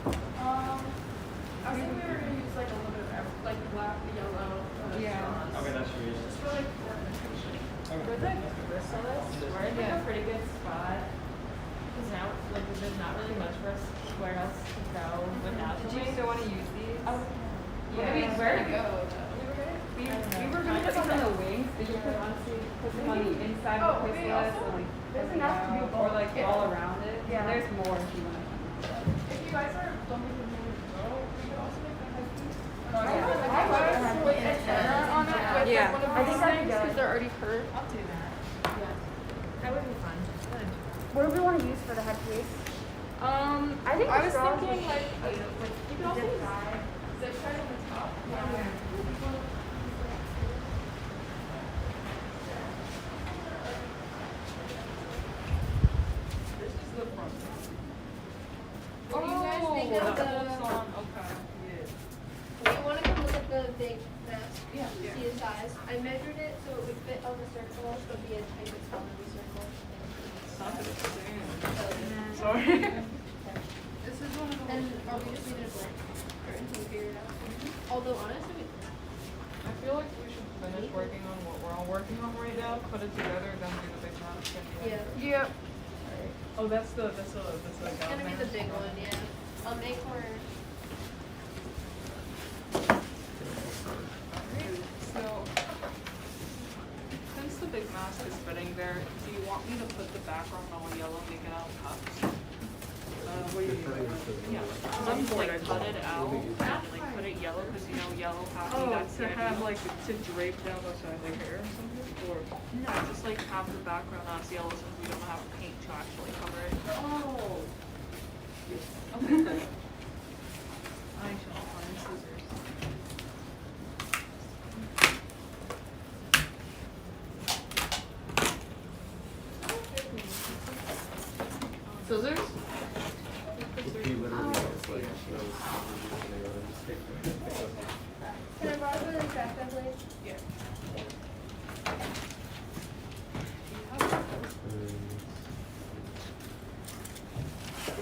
I was thinking we were gonna use like a little bit of like black, yellow. Yeah. Okay, that's your reason. Just for like ornamentation. Okay. With the chrysalis, we're in like a pretty good spot. Cause now, like, there's not really much for us, where else to go without the wings. Do you still wanna use these? Oh. Yeah. I mean, where to go though? We were gonna put them on the wings, but you could honestly put them on the inside the chrysalis and like There's enough to do or both. like all around it. Yeah. There's more if you want. If you guys are done with the movie, we could also make a headpiece. With antenna on it, with Yeah. like one of these things, because they're already curved. I'll do that. That would be fun. Good. What do we want to use for the headpiece? I think I the was straws thinking would like, be you could also use zip tie on the top. This is the front. What do you guys think of That the? holds on, okay. Do you want to come look at the big mask? Yeah. See the size. I measured it so it would fit on the circle, so it'd be a tiny bit smaller than the circle. Not that it's the same. Sorry. This is one of the. And are we just leaving it blank? Or until we figure it out? Although honestly, I feel like we should finish working on what we're all working on right now, put it together, then do the big mask. yeah. Oh, that's the It's gonna be the big one, yeah. I'll make more. So, since the big mask is fitting there, do you want me to put the background all yellow, make it out cups? What do you mean? Yeah, because I'm like cut it out and like put it yellow, because you know yellow happy, that's to have like to drape down the side of the hair or something, or no, just like have the background as yellow since we don't have paint to actually cover it. Oh. Okay. I shall find scissors. Scissors? He literally just like shows everything on just take it. Can I borrow the X-Acto blade? Yeah.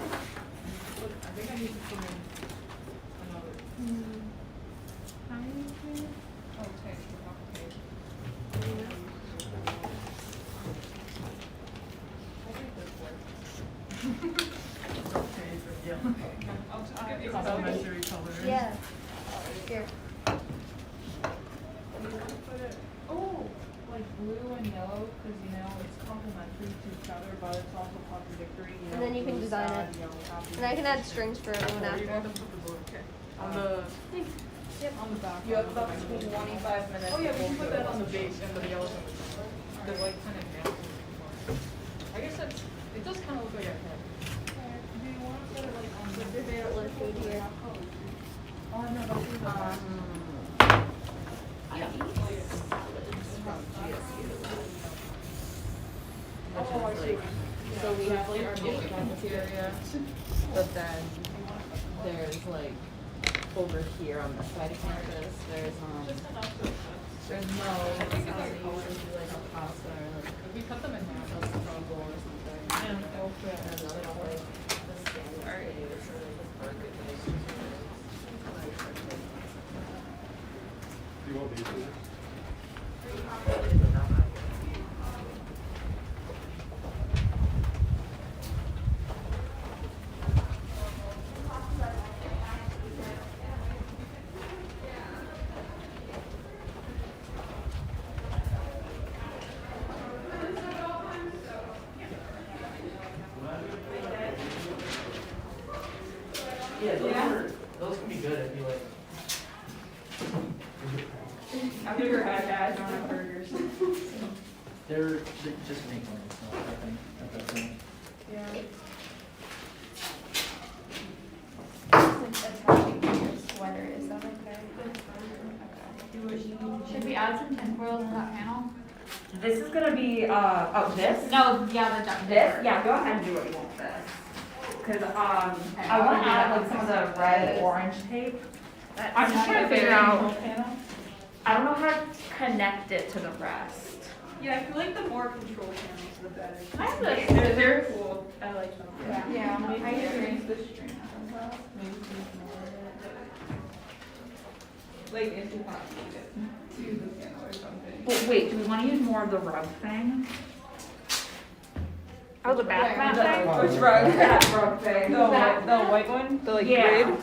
I think I need to put in another. Oh, tape, not tape. I think this works. I'll get you complementary colors. Yeah. Here. Oh, like blue and yellow, because you know it's complementary to each other, but it's also contradictory. You And know, then you can blue design sad, it. yellow happy. And I can add strings for everyone Where do you want after. them to put the blue? Okay. On the. Yep. On the back. You have about 25 minutes. Oh yeah, we can put that on the base and the yellows on the top. The like kind of natural. I guess that's. It does kind of look like a head. Do you want to put it like on the? Your favorite little food here. Oh no, that's the back. Yeah. Oh, I see. So we have like our main cafeteria, but then there's like over here on the side of campus, there's there's no, I think it's they like usually do like a pasta or like We cut them in half. a struggle or something. Yeah. Okay. And another like the standard days or like the burger days. Do you want these? Yeah, those can be good if you like. I've never had that. I don't have burgers. They're just make one. It's not nothing. Nothing. Yeah. Since attaching to your sweater, is that okay? Should we add some tinfoil to that panel? This is gonna be, this? No, yeah, the duck. This? Yeah, go ahead and do what you want with this. Cause, I wanna add like some of the red, orange tape. I'm just trying to figure out, I don't know how to connect it to the rest. Yeah, I feel like the more control panels, the better. I have this. They're cool. I like them. Yeah, Maybe I agree. raise the string as well. Maybe like if you want to the panel or something. But wait, do we wanna use more of the rug thing? Oh, the back Yeah, mat thing? Which rug? That rug thing. The white one? The like Yeah. grid?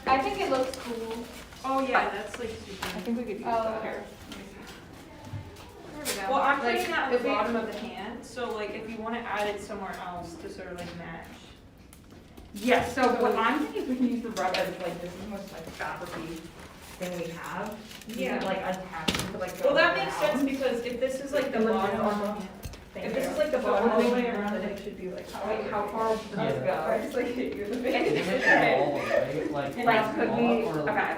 I think it looks cool. Oh yeah, that's like super. I think we could use Oh, that. okay. Well, I'm Like, putting that at the if we- bottom of the hand, so like if you wanna add it somewhere else to sort of like match. Yes, so what I'm thinking is we can use the rub as like this is the most like fabricy thing we have. You Yeah. could, like attach it to like. Well, go that makes around. sense because if this is like the bottom, if this is like the bottom all the way around, then it should be like how far does Yeah. this go? I just like hit you in the Is face. it all, right? Like could we, all or like, okay.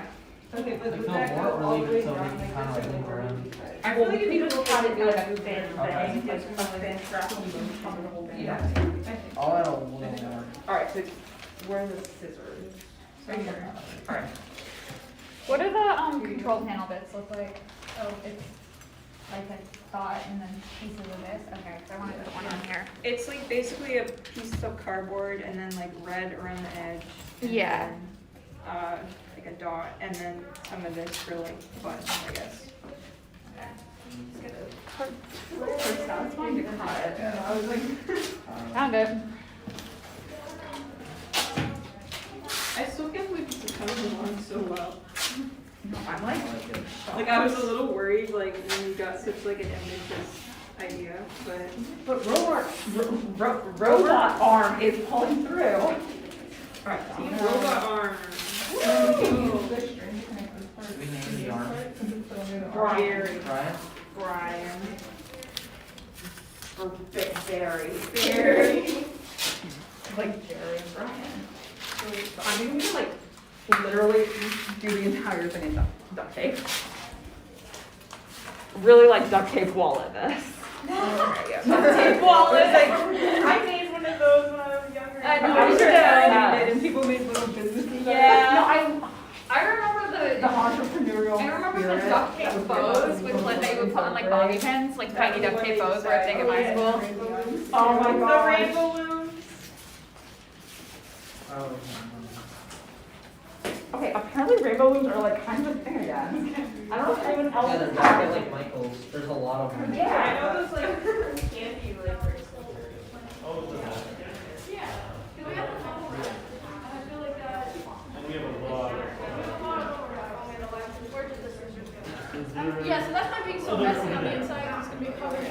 Okay, but like would fill that more go or all leave the way it so down we can like kind this of or move like- around? I feel like if you just had to do like a thin Okay. thing, just a thin strap on the whole thing. Yeah. I'll add a little more. Alright, so where are the scissors? Right here. Alright. What do the control panel bits look like? Oh, it's like a dot and then pieces of this. Okay, so I want to put one on here. It's like basically a piece of cardboard and then like red around the edge. and Yeah. then, like a dot and then some of this for like buttons, I guess. I was like. Found it. I still can't believe this is coming along so well. I'm like, Like I was a little worried like when you got such like an ambitious idea, but robot arm is pulling through. Alright, so you know. robot arm. Do we name the arm? Brian. Brian? Brian. Or Barry. Barry. Like Jerry and Brian. I mean, we can like literally do the entire thing in duct tape. Really like duct tape wallet this. Duct tape wallet. I made one of those when I was younger. I know, I'm you sure did. everybody did, and people made little businesses. No, I remember the entrepreneurial. I remember spirit the duct tape that was bows given with like that you would put on like bobby pins, like tiny duct tape bows were a thing in my school. Oh my god. The rainbow balloons. Oh, Okay, apparently rainbow balloons are like kind of a thing again. I don't know if anyone else yeah, they're has definitely it. like Michael's. There's a lot of them. Yeah, I know those like candy like. Yeah, so that's not being so messy on the inside. It's gonna be covered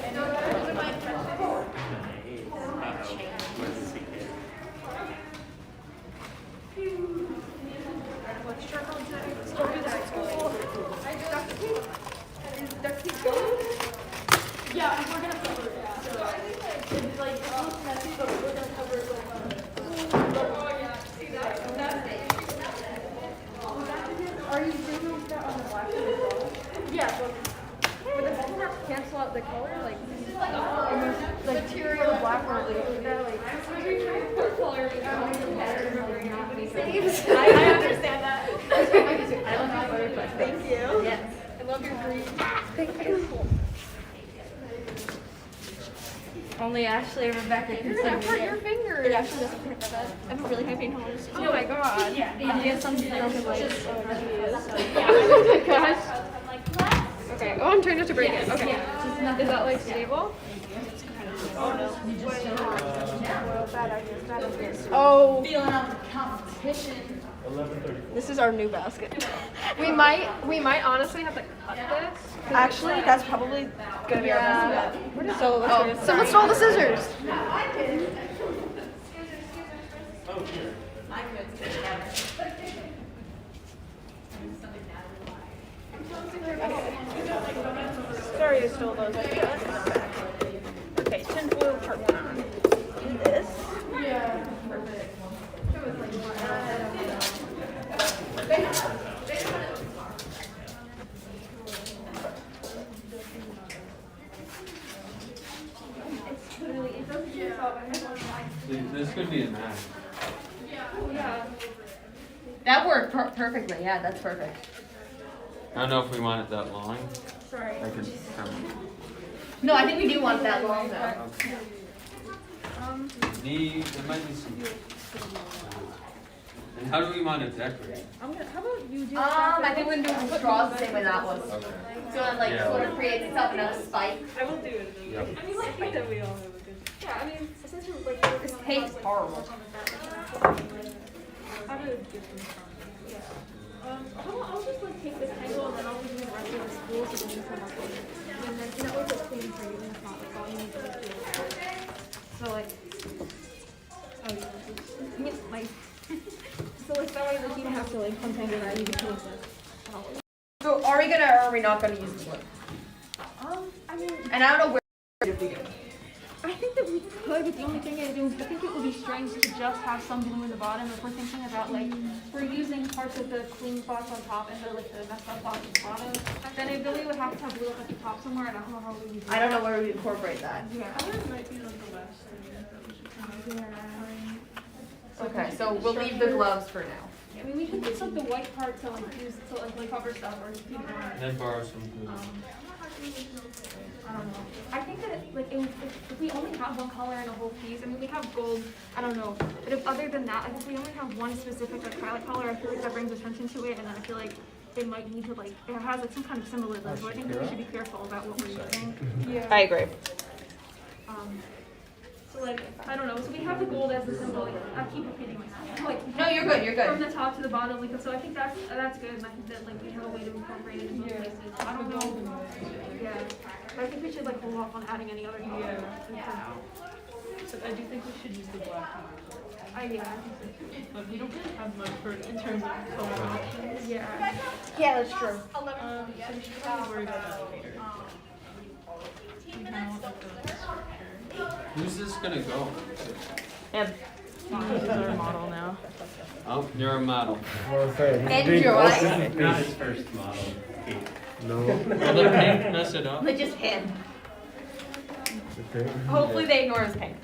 Yeah, we're gonna cover it, yeah. So I think that it's like, it looks messy, but we're gonna cover it with, oh, yeah, see that? Are you doing that on the black as well? Yeah, but would the bubble wrap cancel out the color, like, this is like a material black or like, that, like, we're trying to put color in I understand that. I love your butterflies. Thank you. Yes. I love your green. Thank you. Only Ashley and Rebecca can You're gonna see hurt me. your fingers. It actually doesn't hurt that bad. I have a really high pain tolerance. Oh my god. Yeah. Do you have something that I could like? Oh my gosh. Okay. Oh, I'm trying not to break it. Okay. Is that like stable? Oh. Feeling out the competition. 11:34. This is our new basket. We might honestly have to cut this. Actually, that's probably gonna be our best bet. So let's So let's roll the scissors. Oh, here. Sorry I stole those ideas. Okay, tinfoil part one. Do this. Yeah. This could be a match. That worked perfectly, yeah, that's perfect. I don't know if we want it that long. Sorry. I could come. No, I think we do want that long though. There might be some. And how do we want to decorate? How about you do? I think we can do straws the same way that was. Okay. So it like Yeah. sort of creates itself in a spike. I will do it. Yep. I mean, like, I think that we all have a good. Yeah, I mean, since we're like working This on tape's horrible. I would give them some. I'll just like take this angle and then I'll do the rest of the school so then you come up with it. and then that was a clean for you and it's not like all you need to do. So like, oh yeah, yes, like, so like that way like you don't have to like untangle that, you can close it. So are we gonna or are we not gonna use this one? I mean, And I don't know where to begin. I think that we could, but the only thing is, I think it would be strange to just have some glue in the bottom if we're thinking about like, we're using parts of the clean spots on top and the like the messed up spots at the bottom. Then it really would have to have glue up at the top somewhere, and I don't know how we would do I don't know where we incorporate that. Yeah. Okay, so we'll leave the gloves for now. I mean, we could use like the white part to like use to like cover stuff or keep it on. And then borrow some glue. I don't know. I think that like if we only have one color in a whole piece, I mean we have gold. I don't know. But if other than that, like if we only have one specific acrylic color, I feel like that brings attention to it, and then I feel like they might need to like it has like some kind of symbolism. So I think that we should be careful about what we're using. Yeah. I agree. So like I don't know. So we have the gold as the symbol. Like, I keep repeating myself. Like, No, you're good, you're good. From the top to the bottom, like so. I think that's good, and I think that like we have a way to incorporate it in other places. I don't know. Yeah. But I think we should like hold off on adding any other color for now. But I do think we should use the black one. Yeah, I think so too. But we don't have much for in terms of color options. Yeah. Yeah, that's true. So we should probably worry about that later. Who's this gonna go? Him. This is our model now. Oh, you're a model. Enjoy. Not his first model. No. Will the pink mess it up? But just him. Hopefully they ignore his paint.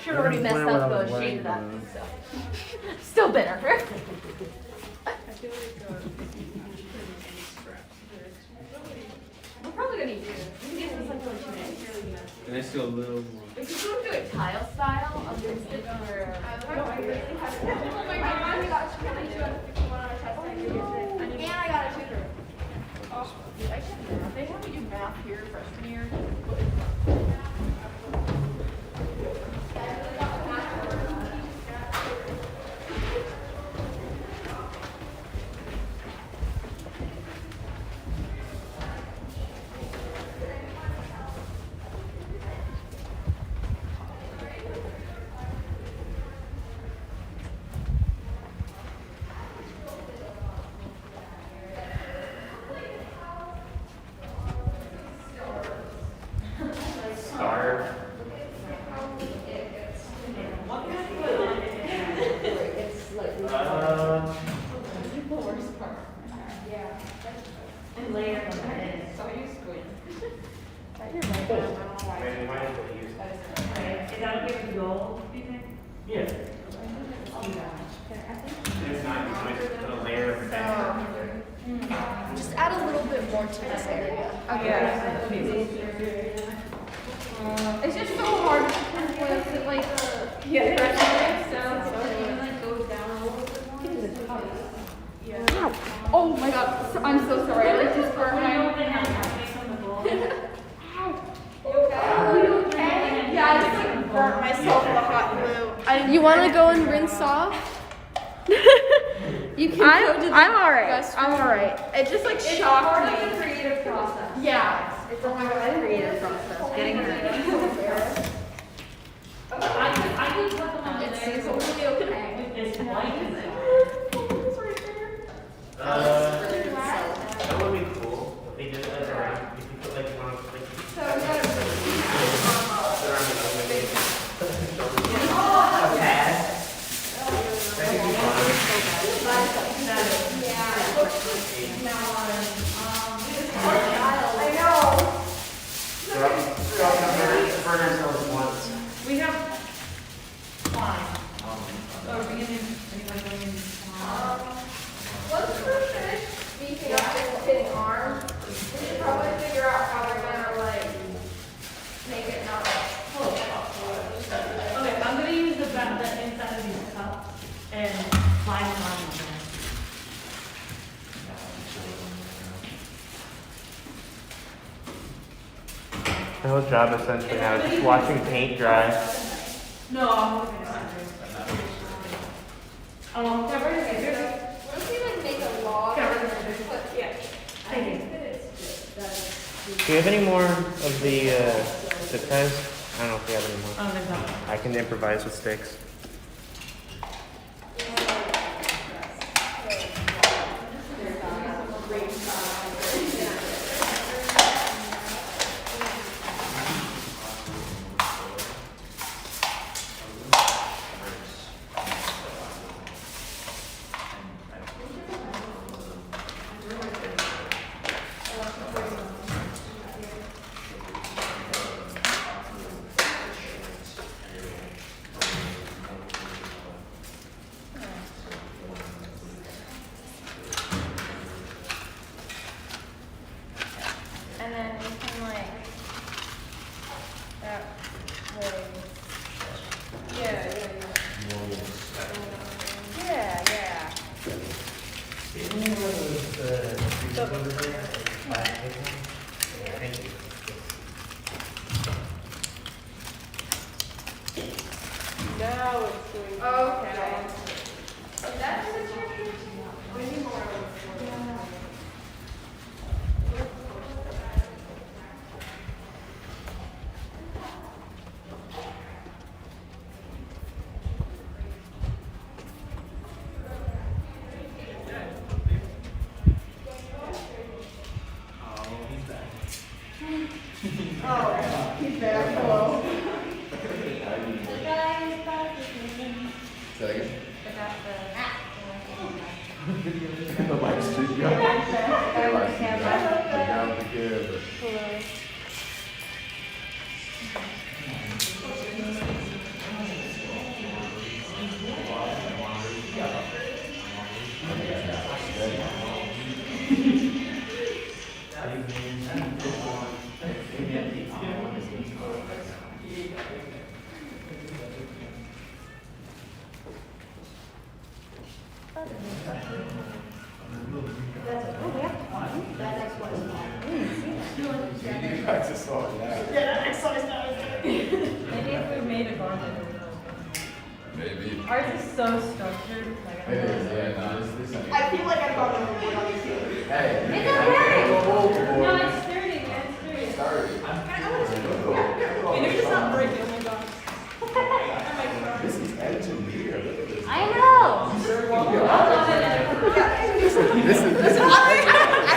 Should already messed up the shade of that, so. Still bitter. I feel like We're probably gonna use it. We can get this like really nice. Can I see a little more? If you go to a tile style, I'm gonna sit where. Oh my god, I got you. And I got a tutor. Oh, they have you do math here freshman year. Star. And later. So you squint. Maybe might as well use it. Is that okay with gold, do you think? Yeah. It's not, you might just put a layer of that. Just add a little bit more to this area. It's just so hard to pinpoint it, like like goes down a little bit more. Yeah. Oh my god, I'm so sorry. I like just burnt my own Yeah, I just like burnt myself with a hot glue. You want to go and rinse off? You can. I'm alright. I'm alright. It just like shocked me. It's part of the creative process. Yeah. It's a part of the creative process. Getting it. I can put them on It's there. totally okay. It's white. That would be cool. If they did that around, if you put like one of like. So we gotta around the other way. I know. Burn ourselves once. We have fine. Are we gonna, anybody going in? Once we're finished beefing up this hitting arm, we should probably figure out how we're gonna like make it not like. Okay, I'm gonna use the inside of these cups and slide them on there. My whole job essentially now is just watching paint dry. No, I'm looking at What if we like make a log? yeah. I think that it's just that. Do you have any more of the Pez? I don't know if we have any more. Oh, there's not. I can improvise with sticks. And then we can like that way. Yeah. Now it's doing. Okay. That's what you're we need more. Oh, he's there. Hello. Say again? The The lights too young. The lights too young. The young together. You guys just saw that. Maybe if we made a garden, it would help. Maybe. Ours is so structured. Like, I It don't is, know. yeah, no, this ain't. I feel like I brought overboard on this. Hey. It's okay. No, it's sturdy, man. It's sturdy. And if it's not breaking, oh my gosh. This is engineered. Look at this. I know. Listen, I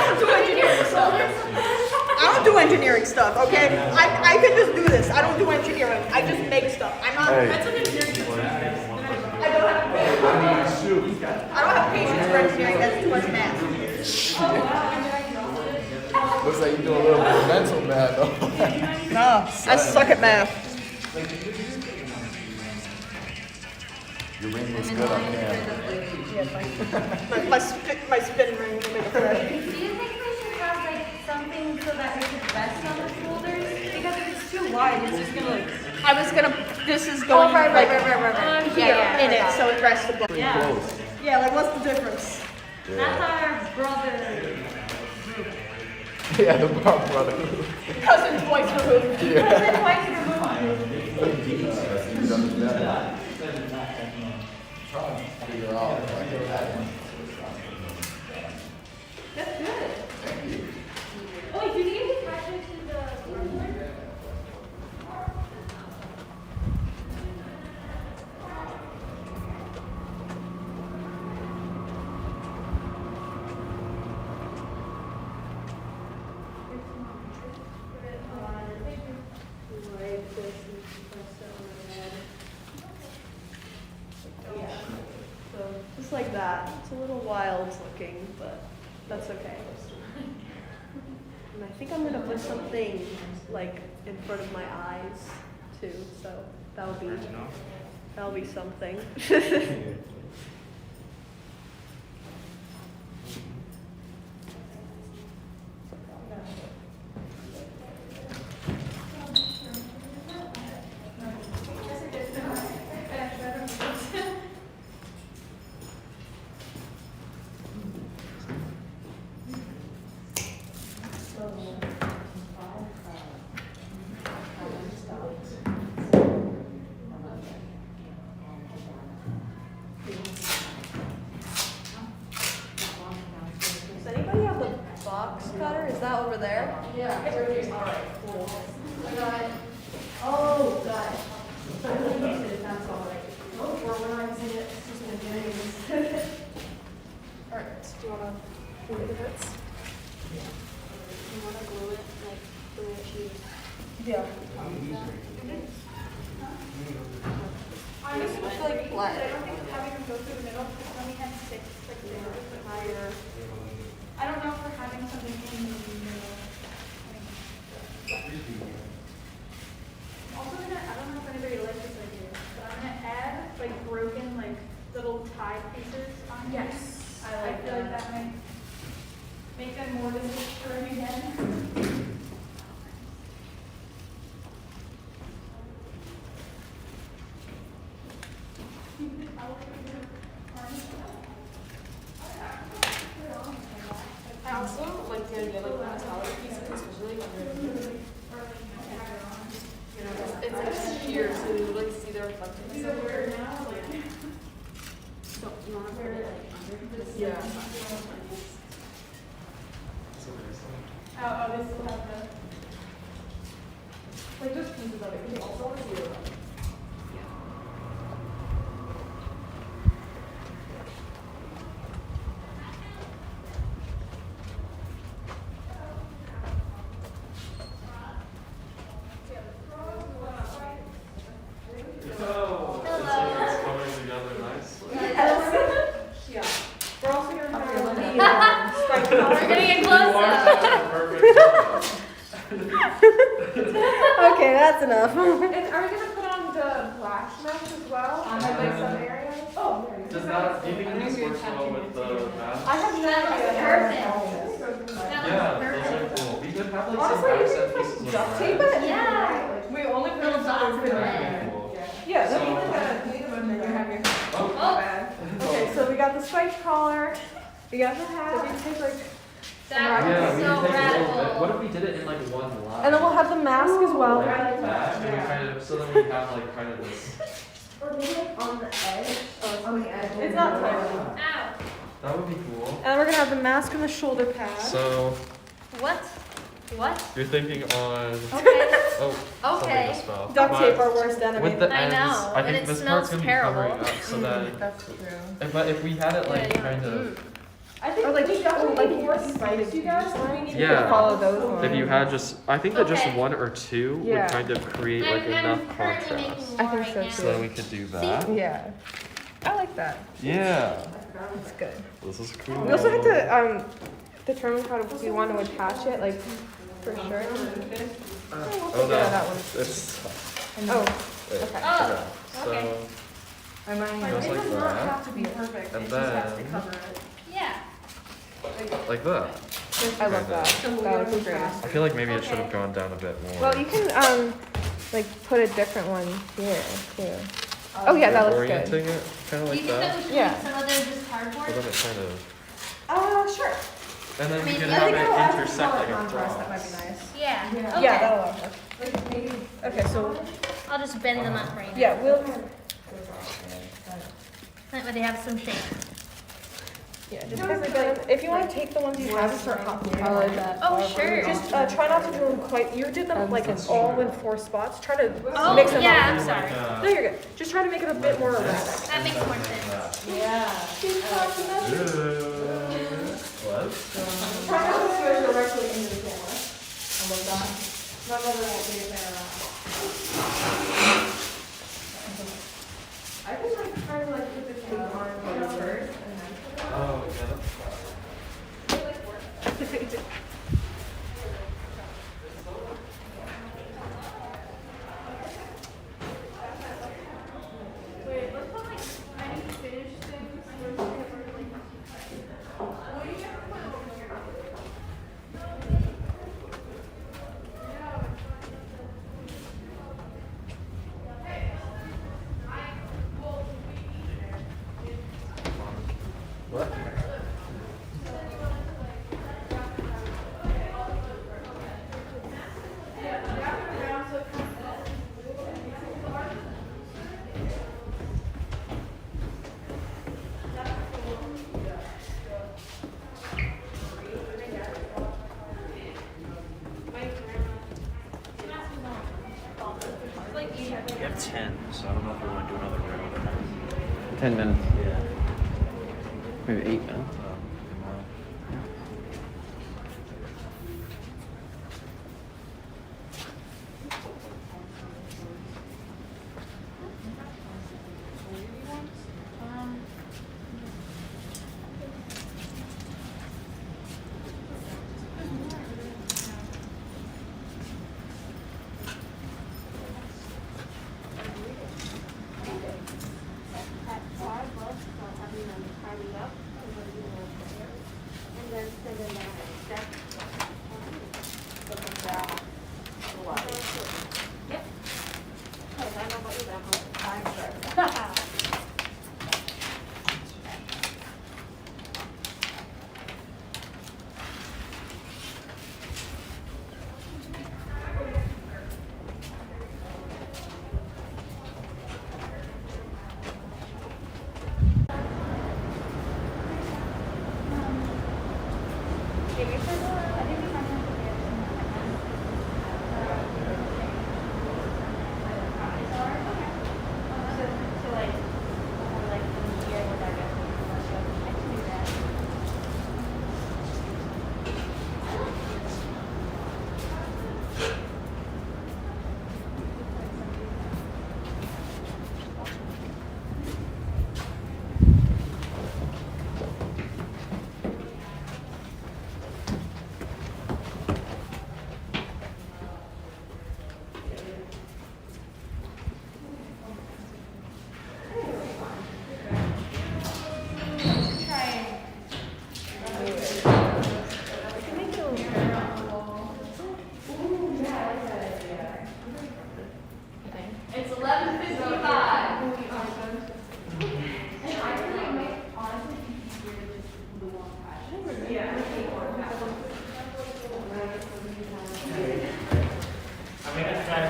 don't do engineering stuff. I don't do engineering stuff, okay? I could just do this. I don't do engineering. I just make stuff. I'm not. Hey. That's an engineering. I don't have patience for engineering. That's too much math. Looks like you're doing a little bit of mental math though. No, I suck at math. Your ring looks good on camera. My spin ring will make a crash. Do you think we should have like something so that we could rest on the shoulders? Because if it's too wide, it's just gonna like. I was gonna. This is going right. here in it, so it rests the book. Yeah. Yeah, like what's the difference? That's our brother. Yeah, the bar brother. Cousin twice removed. Cousin twice removed. Trying to figure out if I can add one. That's good. Thank you. Oh, did you get the pressure to the cardboard? Just like that. It's a little wild looking, but that's okay. And I think I'm gonna put something like in front of my eyes too, so that'll be something. Yeah. I just feel like blood. I don't think having them go through the middle, because when we had 6 like there was higher. I don't know if we're having something in the middle. Also I don't know if anybody likes this idea, but I'm gonna add like broken like little tie pieces on here. Yes. I feel like that might make them more disturbing again. I also like the idea like the metallic pieces, especially when they're it's like sheer, so you like see the reflection somewhere. So you want to put it like under this? Yeah. Oh, this will have the. Like just pieces of it, because you also want to see the Yeah. We're also gonna have We're gonna get close up. Okay, that's enough. And are we gonna put on the black mesh as well? On like some areas? Oh, Does that, do you think this works well with the mask? I have no That idea. looks perfect. Yeah, those are cool. We could have like Honestly, some you accent can pieces like of duct red. tape it? Yeah. We only put Little it dots on of the red. Cool. Yeah, So- that'd be like a native and then you have your. Oh. Okay, so we got the spiked collar, we got the hat, we take like, That's Yeah, we so can take a little bit. radical. What if we did it in like one line? and then we'll have the mask as well. Like that, and we kind of, so then we have like kind of this. Or maybe like on the edge. Oh, on the edge. It's not tight. Ow. That would be cool. And then we're gonna have the mask and the shoulder pad. So, What? What? you're thinking on, Okay. oh, something Okay. just fell. Duct But tape our worst enemy. with the I ends, know, I and think it this smells part's gonna be terrible. covering up, so then, That's true. but if we had it like Yeah, kind of, I think we definitely need more spikes, you guys. We need Yeah. to follow those ones. if you had just, I think that just Okay. one or two Yeah. would kind of create like enough I'm currently making contrast. more I think right so, now. So then we could do that. Yeah. I like that. Yeah. It's good. This is cool. We also have to determine how we want to attach it, like for sure. Oh, Yeah, no. that one. It's, Oh, wait, okay. Oh, so, okay. I might. Goes It like does not that. have to be perfect. And It just has to then- cover it. Yeah. like that. I love that. That would be great. I feel like maybe it should have gone down a bit more. Well, you can like put a different one here too. Oh yeah, that looks Orienting good. it, kind of Do like you think that that. we should Yeah. use some other just But cardboard? then it kind of, Sure. and then we mean, could I have think it it'll add some intersect color like a contrast. That might cross. be nice. Yeah. Okay. Yeah, that'll work. Okay, so I'll just bend them up right now. yeah, we'll. That way they have some shape. Yeah, just because if you want to take the ones you have and start copying them, Oh, sure. just try not to do them quite. You did them like all in 4 spots. Try to Oh, mix them yeah, up. I'm sorry. No, you're good. Just try to make it a bit more erratic. That makes more sense. Yeah. What? Try not to swear directly into the camera. I love that. My mother won't be a fan of that. I can like try to like put the tape on first and then. Oh, yeah, that's Wait, let's put like any finished things. We're just gonna put like. What do you ever put over here? What? We have 10, so I don't know if we want to do another round or not. 10 minutes. Yeah. Maybe 8 now.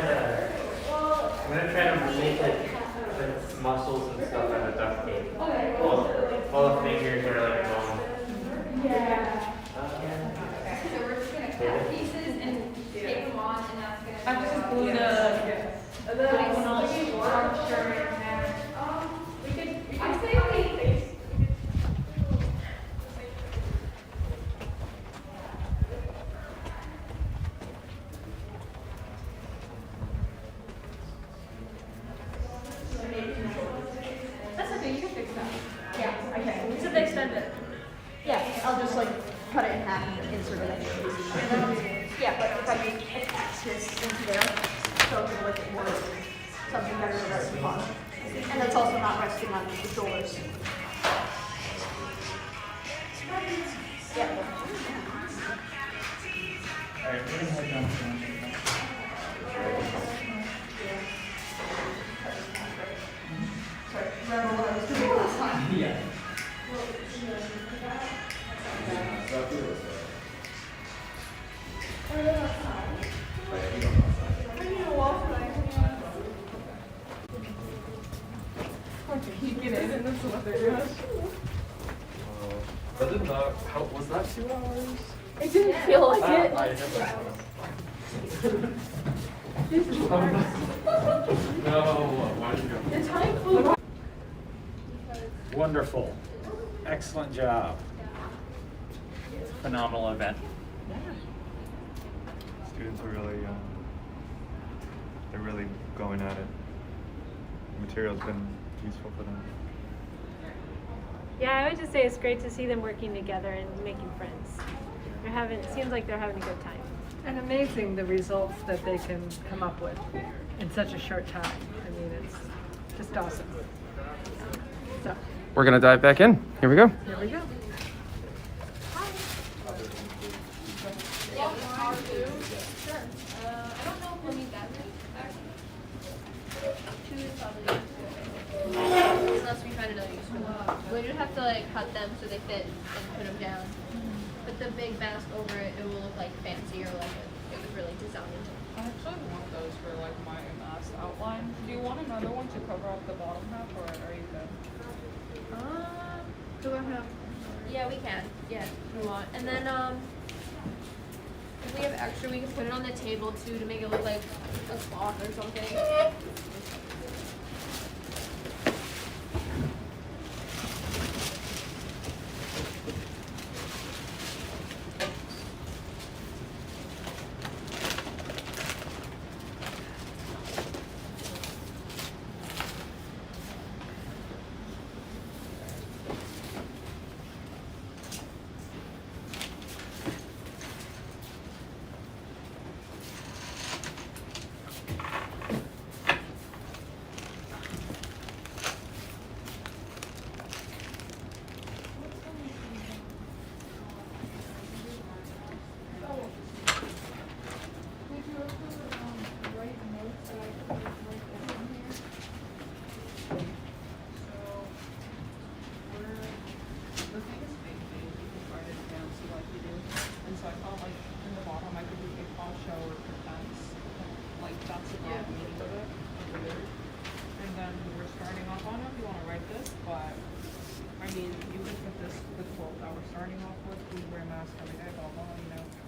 to make it the muscles and stuff out of duct tape. All the fingers are like gone. Yeah. So we're just gonna cut pieces and tape them on, and that's gonna. I just glue the one on the shirt in there. I say we. That's okay, you can fix that. Yeah. Okay, you said they extend it. Yeah, I'll just like cut it in half and insert it in. Yeah, but if I attach this into there, so it'll make it more something better to rest upon. And that's also not resting on the shoulders. Yeah. Alright, we're gonna head down to Remember what I was doing last time? Yeah. That did not, how, was that 2 hours? It didn't feel like it. I No, why did you go? The time flew. Wonderful. Excellent job. Phenomenal event. Students are really, they're really going at it. The material's been useful for them. Yeah, I would just say it's great to see them working together and making friends. It seems like they're having a good time. And amazing the results that they can come up with in such a short time. I mean, it's just awesome. So, We're gonna dive back in. Here we go. here we go. I don't know if we'll need that many, actually. 2 is probably good. Unless we find another use for them. We just have to like cut them so they fit and put them down. But the big mask over it, it will look like fancy or like it was really designed. I actually want those for like my mask outline. Do you want another one to cover up the bottom half, or are you good? Do I have? Yeah, we can. Yeah, if we want. And then if we have extra, we can put it on the table too to make it look like a cloth or something.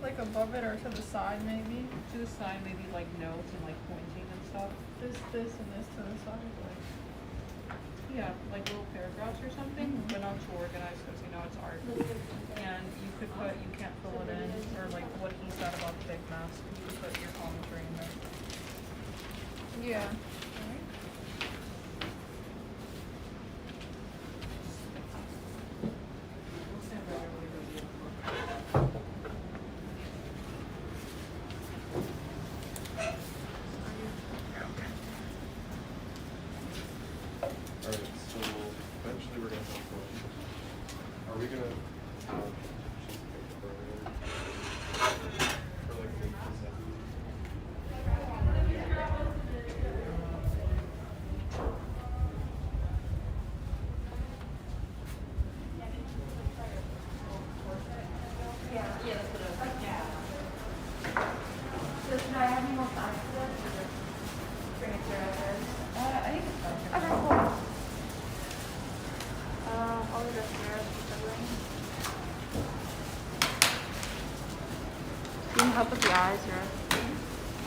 Like above it or to the side maybe? To the side, maybe like notes and like pointing and stuff. This, and this to the side, like. Yeah, like little paragraphs or something, but not too organized because you know it's art. And you could put, you can't fill it in, or like what he said about the big mask, you could put your commentary in there. Yeah. Are we gonna have for like the help with the eyes or?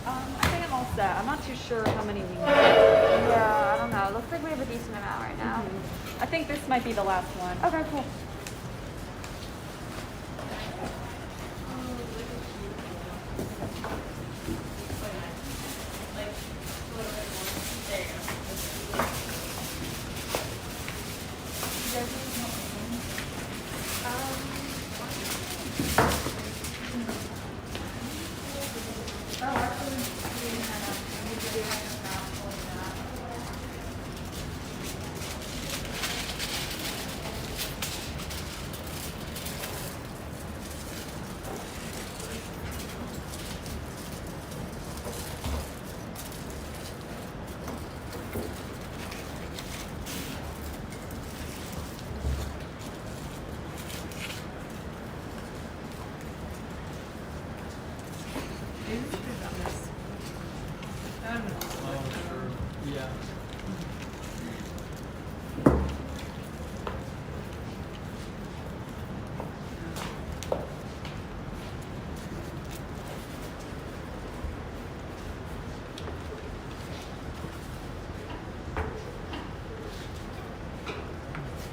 I think I'm all set. I'm not too sure how many we need. Yeah, I don't know. It looks like we have a decent amount right now. I think this might be the last one. Okay, cool. Yeah.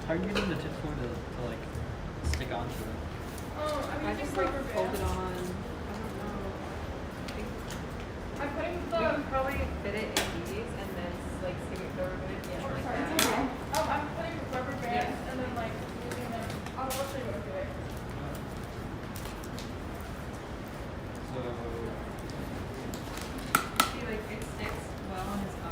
How are you using the tip for to like stick onto it? I just like fold it on. I'm putting the probably fit it in these and then like see what the ribbon is. Yeah, like that. I'm putting rubber bands and then like using them. I'll show you what to do it. So See, like it sticks well on its own.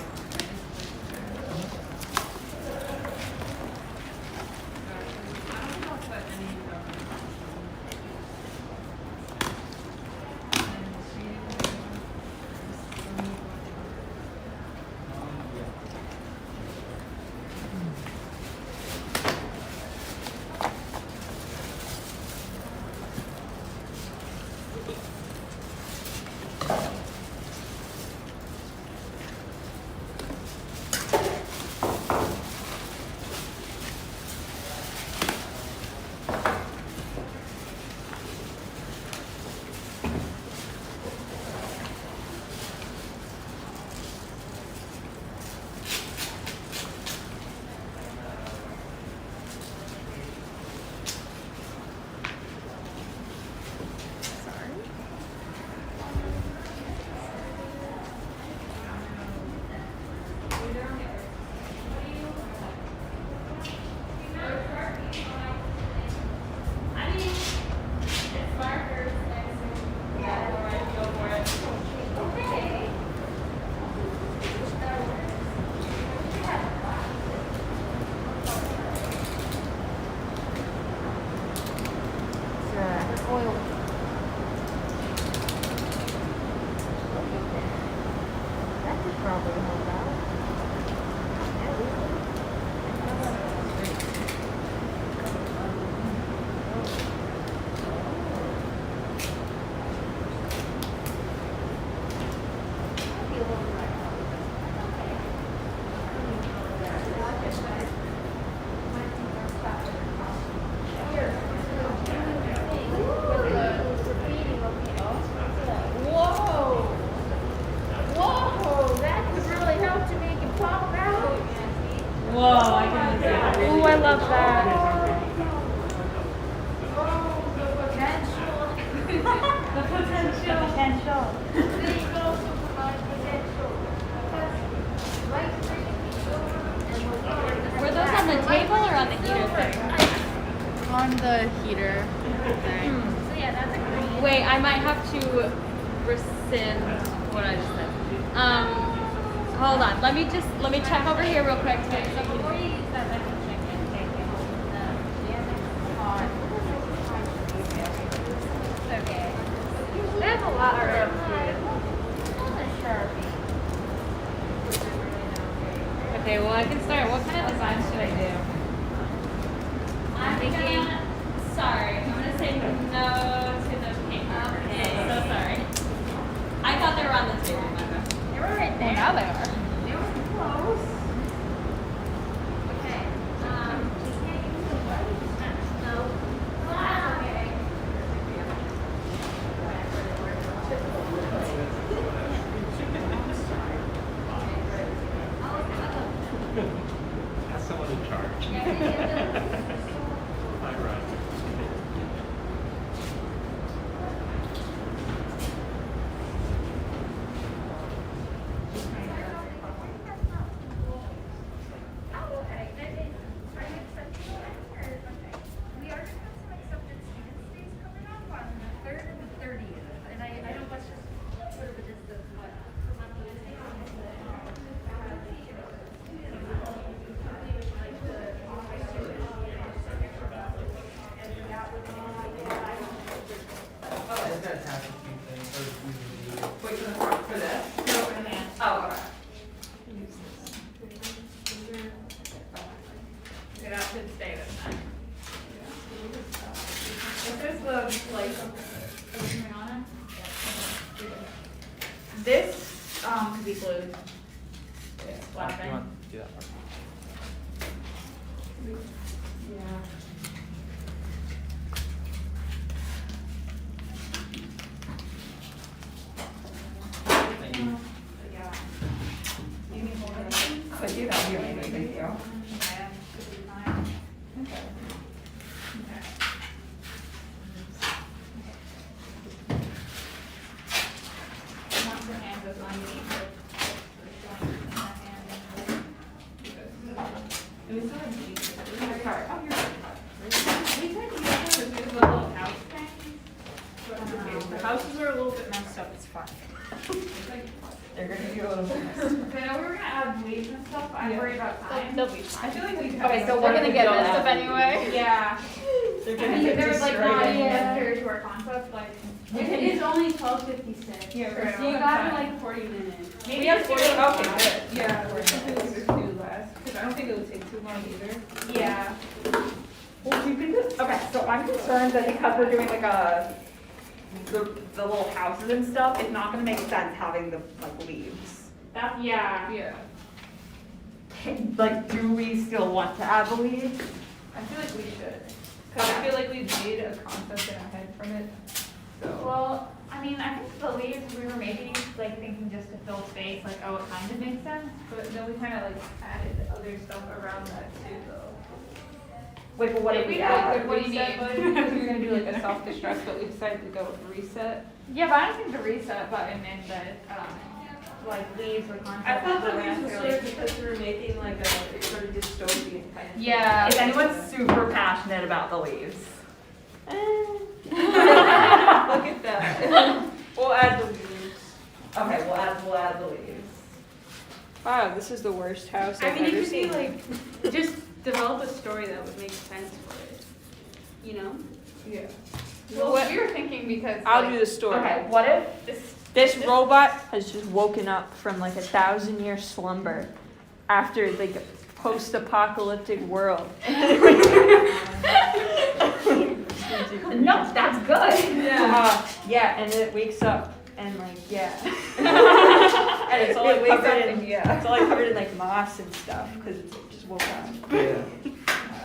Were those on the table or on the heater thing? On the heater thing. So yeah, that's a green. Wait, I might have to rescind what I just said. Hold on. Let me check over here real quick. So before you use that, let me check it. Okay. They have a lot of Okay, well I can start. What kind of design should I do? I'm thinking. Sorry, I'm gonna say no to the paper. Okay. So sorry. I thought they were on the table. They were right there. Well, now they are. They were close. Okay. No. Okay. Could be glued. You Laughing. want to do that part? Yeah. Thank you. Could you? That would be amazing, thank you. The houses are a little bit messed up, it's fine. They're gonna be a little bit messy. I know we were gonna add leaves and stuff, but I'm worried about time. They'll be fine. I feel like we. Okay, so we're gonna get messed up anyway. Yeah. They're I gonna mean, get there was like not destroyed. even fair to our concept, like. It is only 12:56. Yeah, we're So you got me like 40 minutes. We have 40, okay, good. Yeah, we're gonna do less, because I don't think it would take too long either. Yeah. Well, you can just, okay, so I'm concerned that because we're doing like the little houses and stuff, it's not gonna make sense having the like leaves. That's, yeah. Yeah. Like, do we still want to add the leaves? I feel like we should. Because I feel like we've made a concept in our head from it. So. Well, I mean, I think the leaves we were maybe like thinking just to fill space, like, oh, it kind of makes sense. But then we kind of like added other stuff around that too, though. Wait, but what if we we do add? like a reset button? Because we were gonna do like a self-destruct, but we decided to go with reset. Yeah, but I don't think the reset button and the, like, leaves or concept. I thought were the leaves was necessarily- sort of because we were making like a sort of dystopian kind of. Yeah. Is anyone super passionate about the leaves? Look at that. We'll add the leaves. Okay, we'll add the leaves. Wow, this is the worst house I I've mean, it ever could be seen. like, just develop a story that would make sense for it, you know? Yeah. Well, What- we were thinking because. I'll like- do the story. Okay, what if This robot has just woken up from like 1,000-year slumber after like a post-apocalyptic world. No, that's good. Yeah, and it wakes up and like and it's all like covered in it's all like covered in like moss and stuff because it's like, just woke up. Yeah.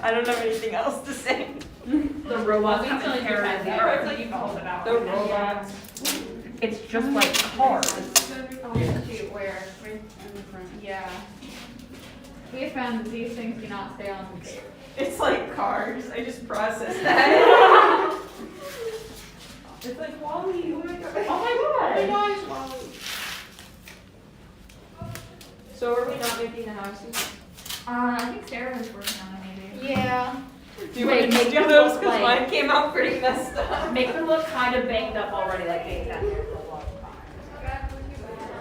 I don't have anything else to say. The robots We have can to like carry do the that. earth, like you can hold it out. The robots. It's just like cars. Where? Right in the front. Yeah. We have found that these things do not stay on the table. It's like cars. I just processed that. It's like Wall-E. Oh my gosh, Wall-E. So are we not making the houses? I think Sarah was working on it maybe. Yeah. Do you Wait, want to make do them those? look Because like- mine came out pretty messed up. Make them look kind of banged up already, like they've been here for a long time.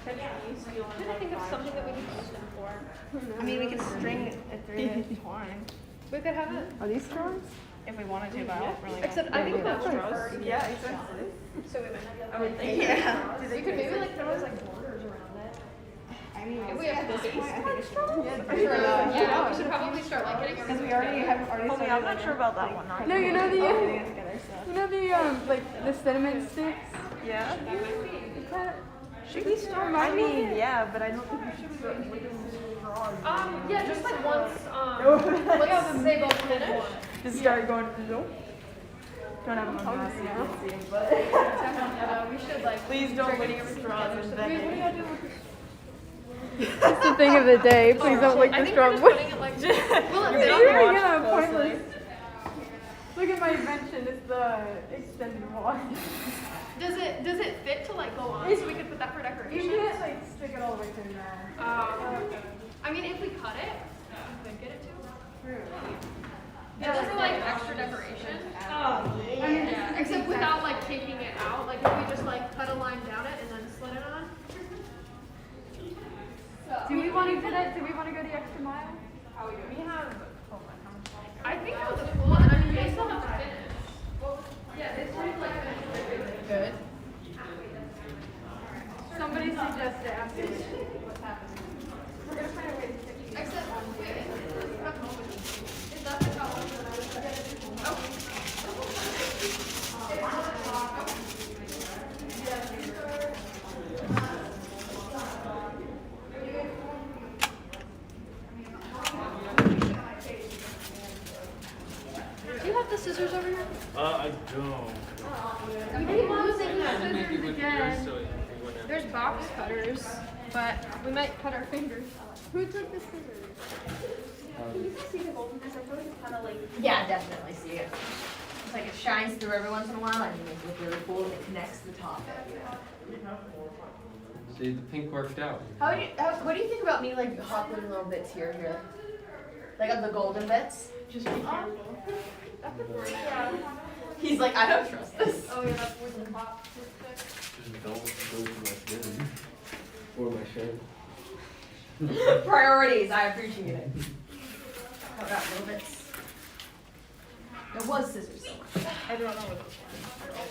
I think of something that we could use them for. I mean, we can string it through the twine. We could have it. Are these straws? If we wanted to, but I don't really. Except I think that's straws. Yeah, exactly. So we might not be able to. I would think. Yeah. We could maybe like throw like borders around it. I mean, If we have the space. Yeah, Yeah, we should probably start like getting. Because we already have started. I'm not sure about that one. No, you know the like the cinnamon sticks. Yeah. Should we start? I mean, yeah, but I don't think we should start. Yeah, just like once, let's say both finish. Just start going. Nope. Don't have them on now. We should like. Please don't lick the straws and then. That's the thing of the day. Please don't lick the straw. Will it fit? Yeah, pointless. Look at my invention. It's the extended wand. Does it fit to like go on so we could put that for You decoration? can't like stick it all the way through now. I mean, if we cut it, we could get it too. True. Just for like extra decoration. Oh, Yeah, except without like taking it out. Like if we just like cut a line down it and then slid it on. Do we want to do that? Do we want to go the extra mile? We have. I think it was a cool, and I mean they still have to finish. Yeah, they still have to like finish. Good. Somebody suggested after what's happening. We're gonna find a way to fix it. Except, wait, is that the color? Oh. box cutters, but we might cut our fingers. Who took the scissors? Can you see the golden piece? I feel like it's kind of like. Yeah, definitely see it. It's like it shines through every once in a while and it makes it look really cool and it connects the top. See, the pink worked out. What do you think about me like hot gluing little bits here? Like of the golden bits? Just be careful. Yeah. He's like, I don't trust this. Oh yeah, that's where the top is Just don't go to my skin. Or my shirt. Priorities, I appreciate it. Cut out little bits. It was scissors so much. I don't know what those are. They're all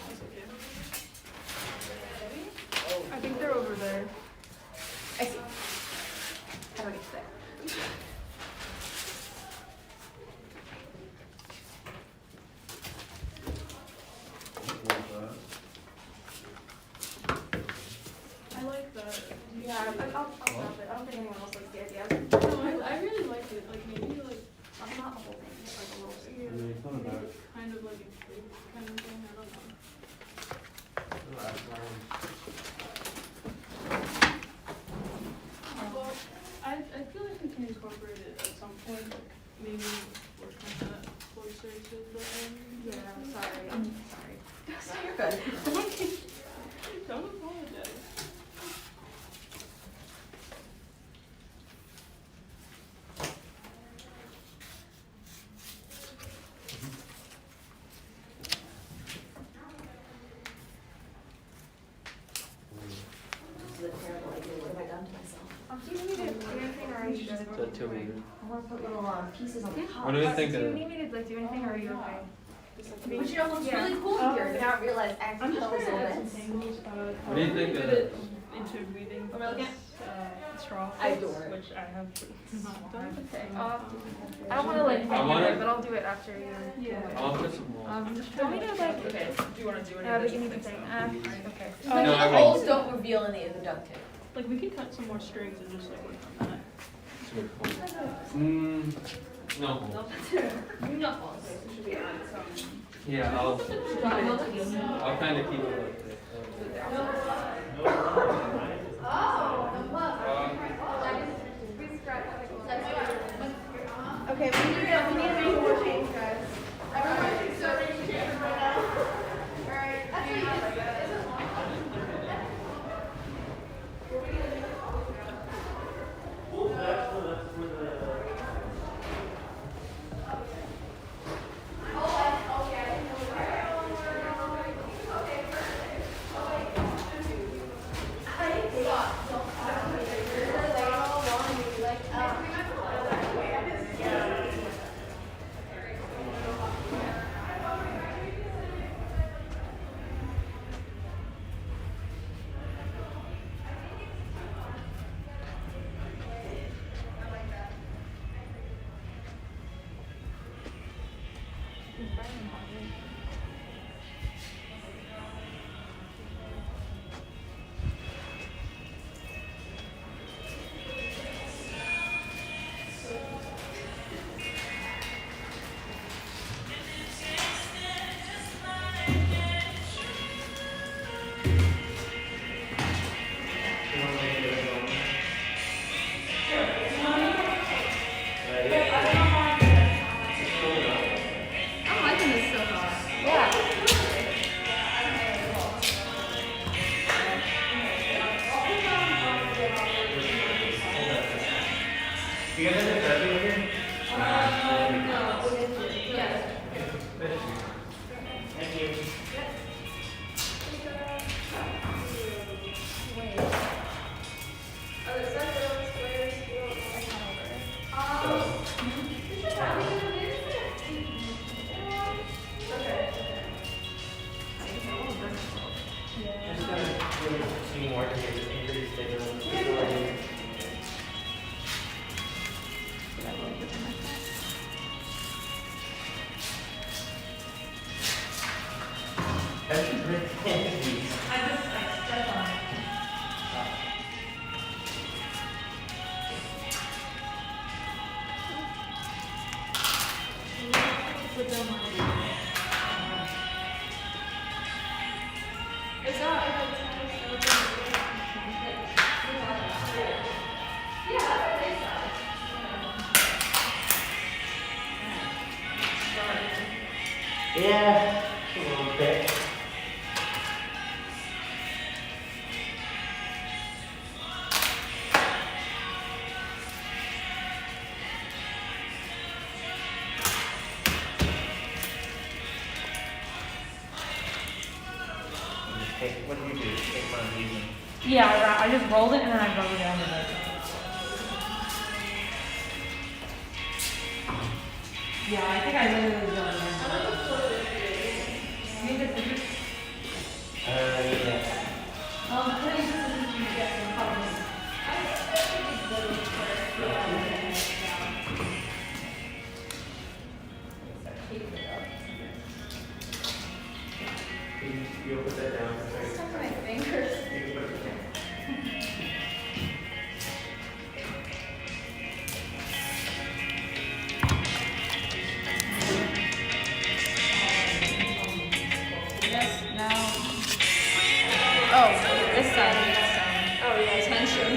I think they're over there. I see. How do I get to there? I like that. Yeah, I'll stop it. I don't think anyone else likes the idea. No, I really like it. Like maybe like Not the whole thing, just like a little. I mean, it's not about kind of like a shape kind of thing. I don't know. Well, I feel like we can incorporate it at some point. Like maybe we're kind of closer to the end. Yeah, I'm sorry. I'm sorry. So you're good. Don't apologize. This is a terrible idea. What have I done to myself? Do you need to do anything, or are you just? Is that too weird? I want to put little pieces on the top. What do you think Do you of? need me to like do anything, or are you okay? But you know what's Yeah. really cool here? Now I realize I I'm just actually trying to those add some bits. tangles. What do you think of it into weaving What am I looking this, straw I quilts, adore it. which I have not done. Okay. I don't want to like I want do it. it, but I'll do it after you. Yeah. I'll put some more. I'm just Do you want me trying to like? Okay, do you want to do any Yeah, of but this? you need to think. Okay. Just No, make sure I the won't. holes don't reveal any of the duct tape. Like we can cut some more strings and just like work on that. It's a good point. No. Knuckles. Yeah, I'll kind of keep it like this. Okay, we need to make more change, guys. Everyone should start raising your hand right now. Alright, that's what you I'm liking this so far. Yeah. You guys have a therapy here? Thank you. Just gonna do a few more here, just introduce the That's a great thing. I stepped on it. Is that Yeah, I just rolled it and then I rubbed it on the knife. Yeah, I think I literally done it. You need the scissors? Yeah. Please, you get some problems. You'll put that down. Stuck in my fingers. You can put it down. Yes, now. Oh, this side needs some attention.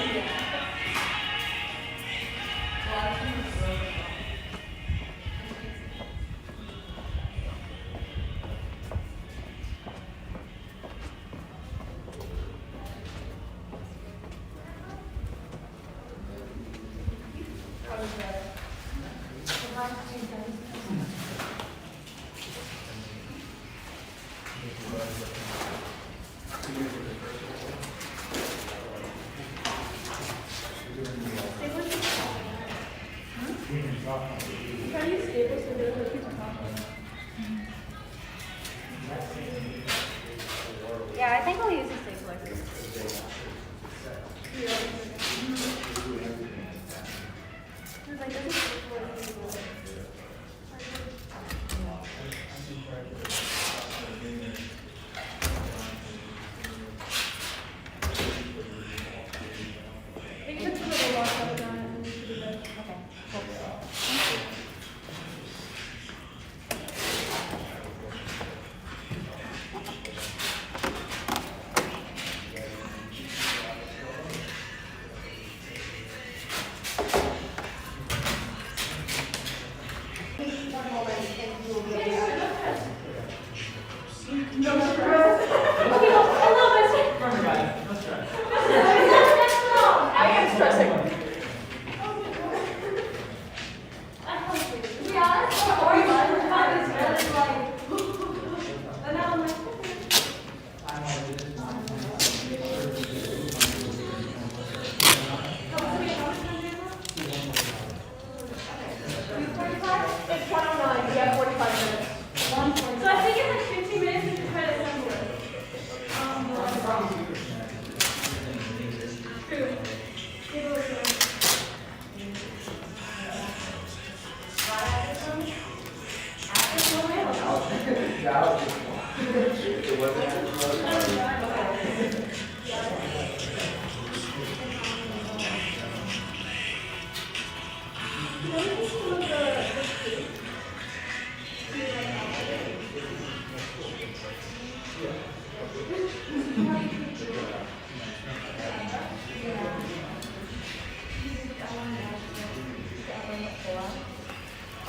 Yeah, I think I'll use a stapler.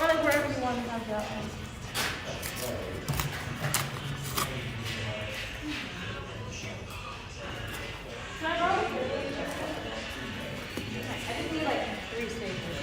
Or like wherever you want to have that one. Can I borrow it? I just need like 3 staples.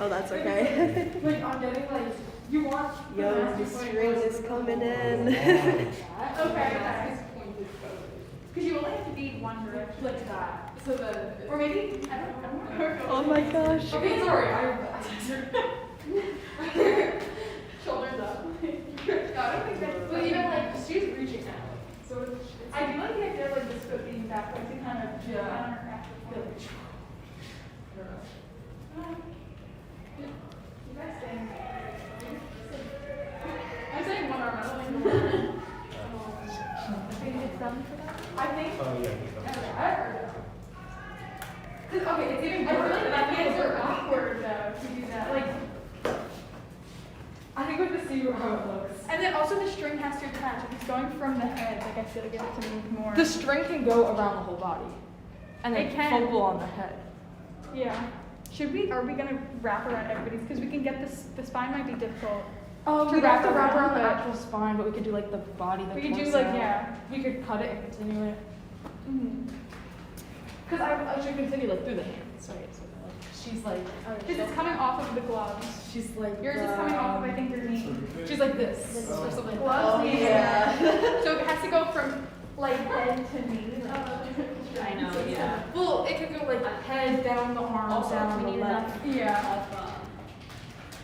Oh, that's okay. Like I'm getting like you want. Yo, the string is coming in. Okay. Because you only have to be one direction. Like that. So the or maybe I don't know. Oh my gosh. Okay, sorry. Shoulders up. No, I don't think that. But even like she's reaching now. So I do like the idea of like this foot being backwards and kind of on her craft. You guys saying? I'm saying one arm. I don't like the one. I think it's done for that. I think. Oh, yeah. I heard that. Okay, it's even more like that hands are awkward though to do that. Like, I think we have to see how it looks. And then also the string has to attach. If it's going from the head, like I feel like it has to move more. The string can go around the whole body. And then It can. focal on the head. Yeah. Are we gonna wrap around everybody's? Because we can get this. The spine might be difficult. Oh, to we have to wrap wrap around the but actual spine, but we could do like the body, the we could do torso. like we could cut it and continue it. Because I should continue like through the hands, right? So like she's like. Because it's coming off of the gloves. She's like. Yours is coming off of I think your knee. She's like this or something. Oh, yeah. So it has to go from like head to knee. I know, yeah. Well, it could go like head down the arms Also, down we the need leg. enough Yeah. of,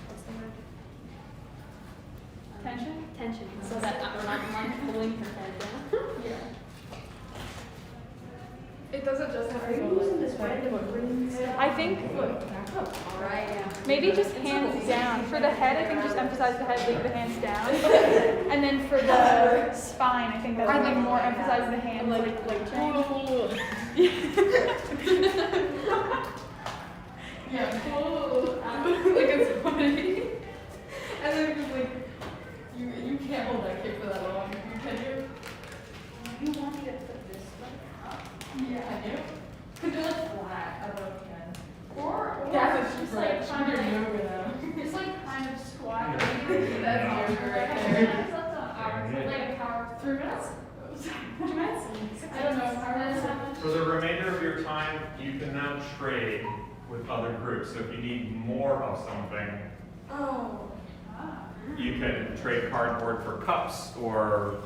what's the word? Tension? Tension, so that we're not like pulling her head down. Yeah. It doesn't just have to go like I think maybe just hands down. For the head, I think just emphasize the head, leave the hands down. And then for the spine, I think that would be more emphasize the hands like yeah. Like it's funny. And then just like you can't hold that kick for that long, can you? You want me to put this one up? Yeah, I do. Cause you're like flat. I don't know if you can. Or it's just like kind of yoga now. It's like kind of squat. That's yoga right there. Like a power 3 minutes. 2 minutes? I don't know. Power minutes. For the remainder of your time, you can now trade with other groups. So if you need more of something, you can trade cardboard for cups or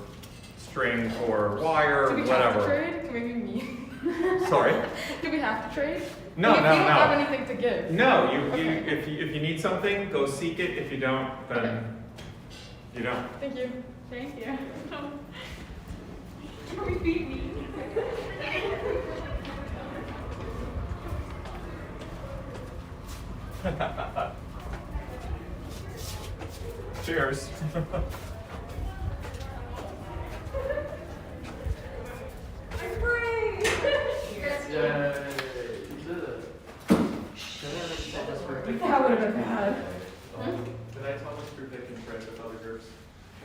string for wire, Do we whatever. have to trade? Can we be mean? Sorry? Do we have to trade? No, we no, don't no. have anything to give. No, Okay. if you need something, go seek it. If you don't, then you don't. Thank you. Thank you. Can we be mean? Cheers. I'm free! Yay! You did it. That would have been bad. Did I tell this group they can trade with other groups?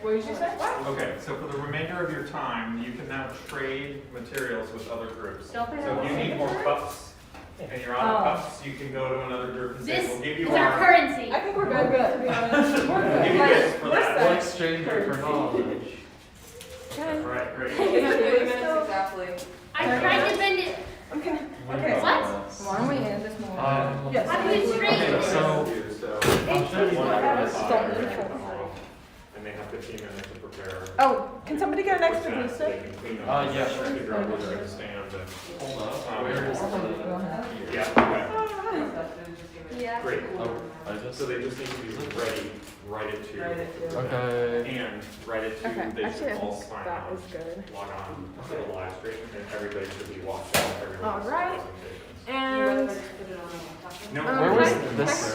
What did you say? Okay, so for the remainder of your time, you can now trade materials with other groups. Don't So forget if you need more cups and you're out of cups, you can go to another group and say, This we'll give you is our currency. I think we're good, to be honest. We're We'll give you good. this for that. One stranger for knowledge. All right, great. Exactly. I tried to bend it. Okay. What? Why don't we end this more? Yes. How do you straighten Okay, it? so I'll show you one whatever. of Don't the leave it. and they have 15 minutes to prepare. Oh, can somebody get an extra So pizza? they can clean up. Yeah, sure. Figure out where to stand and. hold up. Um, Where is the? Yeah, Yeah. okay, great. Oh, I just. So they just need to be ready, write it to. Okay. And write it to, Okay, they actually, should I all think sign that on, is good. log on to the live stream, and everybody should be watching everyone's All right. presentations. And No, Where was this?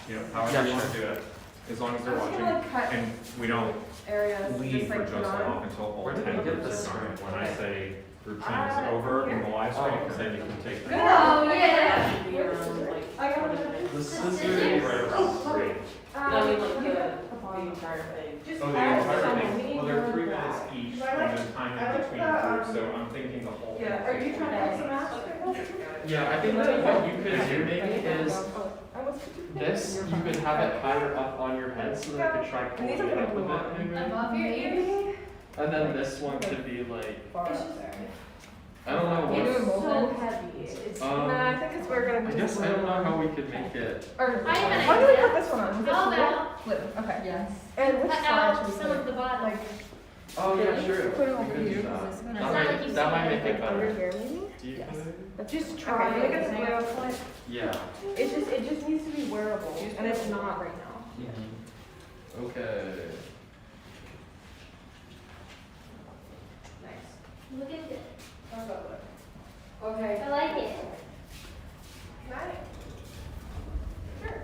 You know, however you want to do it, as long as they're watching, and we don't Areas. leave for just off until all Where did 10 we get groups this are from? on. When I say group time is over in the live stream, then you can take the. Oh, yeah. I got it. The Right scissors. around 3. Oh, the entire thing. Well, they're 3 minutes each, and there's time in between groups, so I'm thinking the whole. Yeah, are you trying to add some mask? Yeah, I think that what you could do maybe is this, you could have it higher up on your head so that it could try pulling it up a bit maybe. Above your ears. And then this one could be like, I don't know You're doing what's. both ends? It's, Nah, I think it's we're gonna I just. guess I don't know how we could make it. Or, I have an why do we idea. put this one on? Is this Oh, blue? well. Blue, okay. Yes. And which Cut side out should we some put? of the bottom. Like, Oh yeah, really? sure. Put it We over could do here, that. 'cause it's gonna- That It's not might, like you that see might it make it like under better. here maybe? Do you Yes. think? Let's just Okay, try look it. at this blue. Yeah. It just needs to be wearable, and it's not right now. Mhm. Okay. Nice. Look at this. Okay. I like it. Nice. Sure.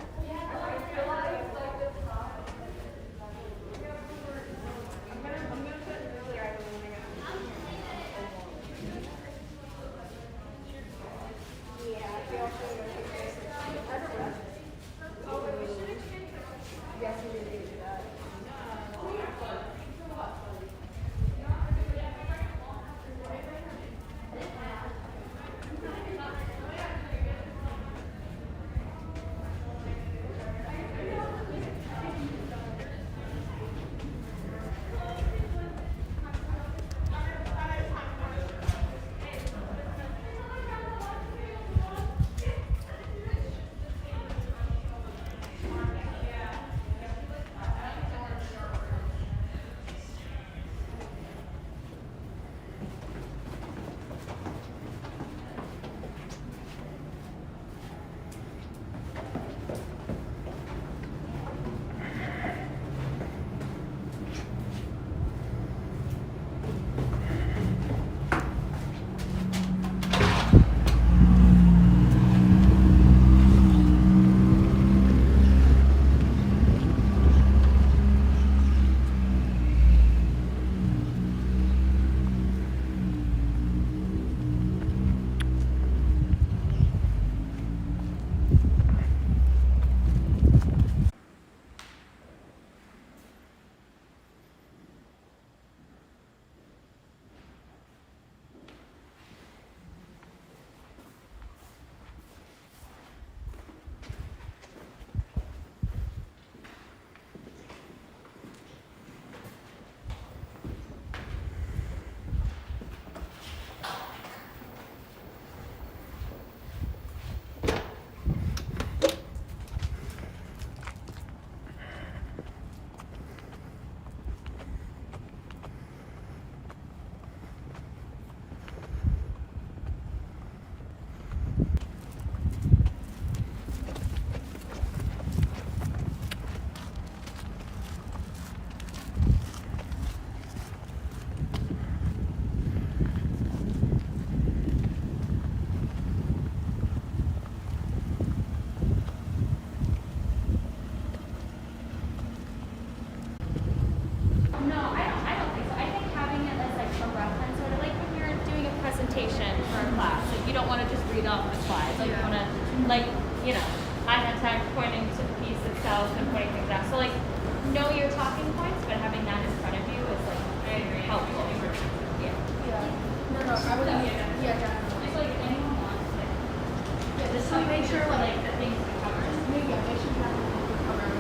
No, I don't think so. I think having it as like a reference, sort of like when you're doing a presentation for a class, like you don't want to just read off the slides. Like you want to, like, you know, eye contact, pointing to the piece itself and pointing things out. So like, know your talking points, but having that in front of you is like helpful. Yeah. No, I would, yeah, definitely. Just like if anyone wants, like, just to make sure like the things we cover. Yeah, make sure you have it covered.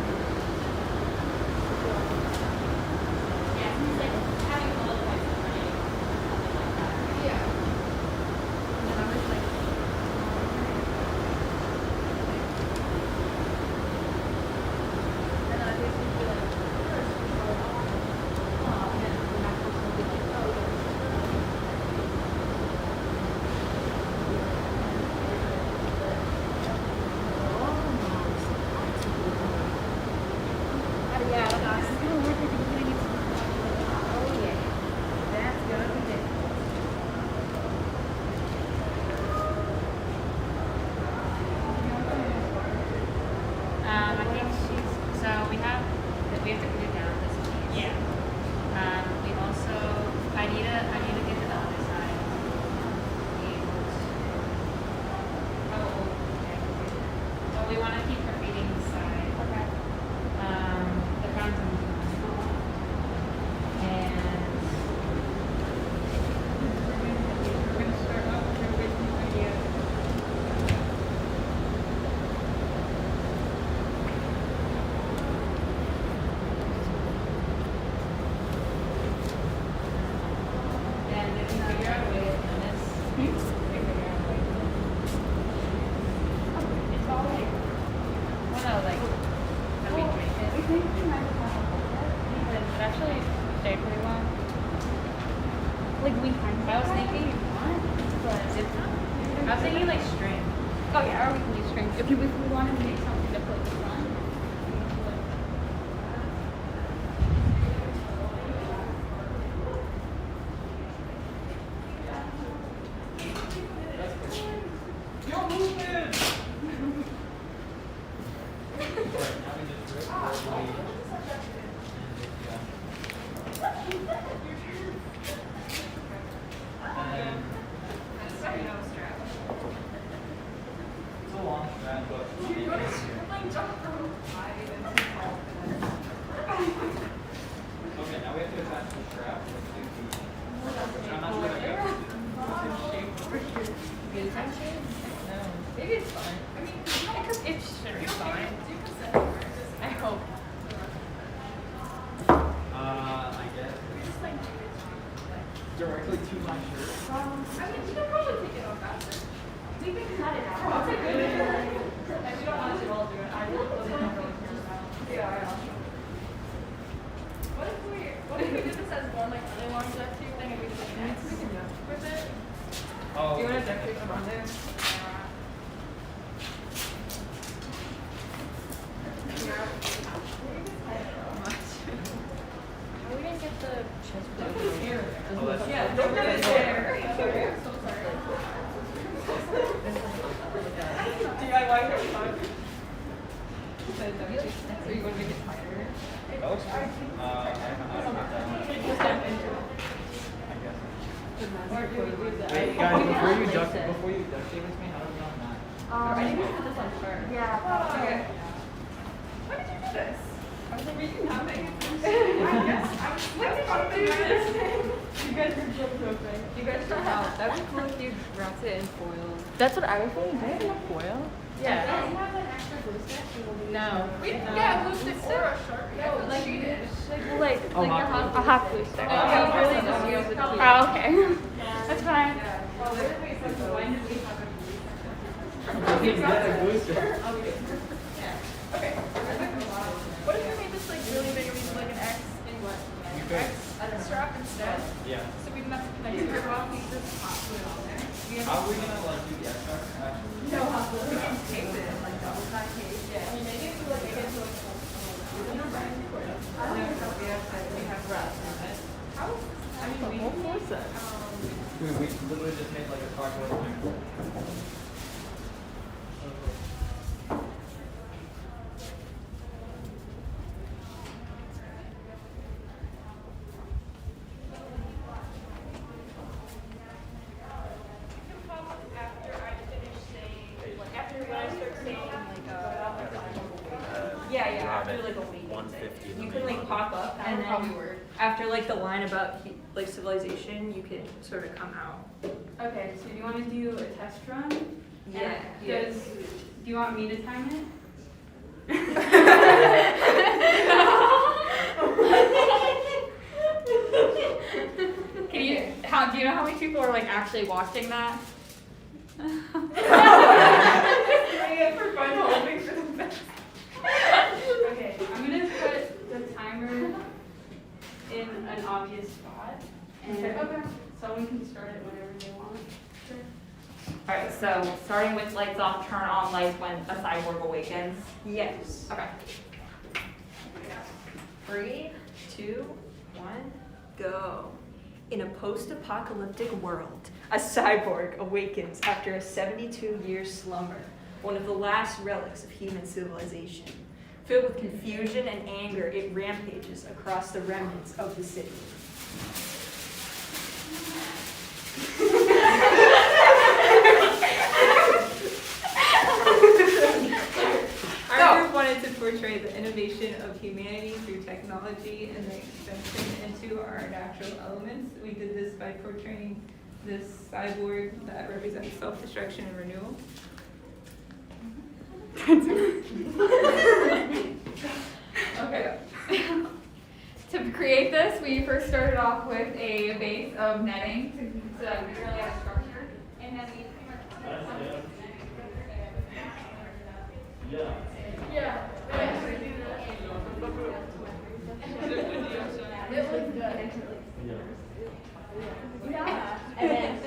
Yeah, it's like having bullet points in front of you. Yeah. And then I was like, and then I basically feel like, first, and then the next person will be like, oh, yeah, that's gonna work if you're putting it. Oh yeah, that's gonna be difficult. I think so we have to put it down this piece. Yeah. We also, I need to get to the other side. Well, we want to keep repeating the side. Okay. The front and we're going to start off with the original idea. think you might have had a little bit. It actually stayed pretty long. Like we kind of. I was thinking not, but I was thinking like string. Oh yeah, or we can use string. If we wanted to make something to put in front. No movement! It's a long strap, but okay, now we have to attach the strap which I'm not sure that Maybe it's fine. I mean, it should be fine. I hope. I guess directly to my shirt. I mean, you can probably take it off faster. We can cut it out. It's a good idea. If you don't want us to all do it, I will. Yeah. What if we did this as one like really long duct tape thing and we did like an X with it? Oh. Do you want to duct tape them on there? We didn't get the chest Yeah, don't put it there. So sorry. DIY hair fun. Are you going to make it tighter? That looks good. I don't know that. Wait, guys, before you duct tape with me, how do we on that? I think we should put this on first. Yeah. Okay. Why did you do this? I was like, we didn't have it. I guess I was do this. You guys are guilt tripping. You guys don't have. That'd be cool if you wrapped it in foil. That's what I was thinking. Do I have enough foil? Yeah. Does it have an extra glue stick? No. Yeah, glue stick or a Sharpie. Yeah, like you did. Like a hot glue stick. Oh, yeah, really just just use use it. it. Oh, okay. That's fine. Okay. What if we made this like really big and we did like an X in what? X as a strap instead? Yeah. So we didn't have to connect it to rock, we just hot glue it on there. How are we gonna like do the extra? Actually? No hot glue. We can tape it and like double tie tape. Yeah. I mean, maybe if we like make it into like we have rust on it. How? I mean, we Dude, we literally just made like a cardboard thing. Yeah, after like a week. 150. You can like pop up and then after like the line about like civilization, you can sort of come out. Okay, so do you want to do a test run? Yeah. Do you want me to time it? Do you know how many people are like actually watching that? Okay, I'm gonna put the timer in an obvious spot, and someone can start it whenever they want. Alright, so starting with lights off, turn on lights when a cyborg awakens. Yes. Okay. 3, 2, 1, go. In a post-apocalyptic world, a cyborg awakens after a 72-year slumber, one of the last relics of human civilization. Filled with confusion and anger, it rampages across the remnants of the city. Our group wanted to portray the innovation of humanity through technology and the extension into our natural elements. We did this by portraying this cyborg that represents self-destruction and renewal. Okay. To create this, we first started off with a base of netting to really have structure, and then we pretty much. Yeah. Yeah. And then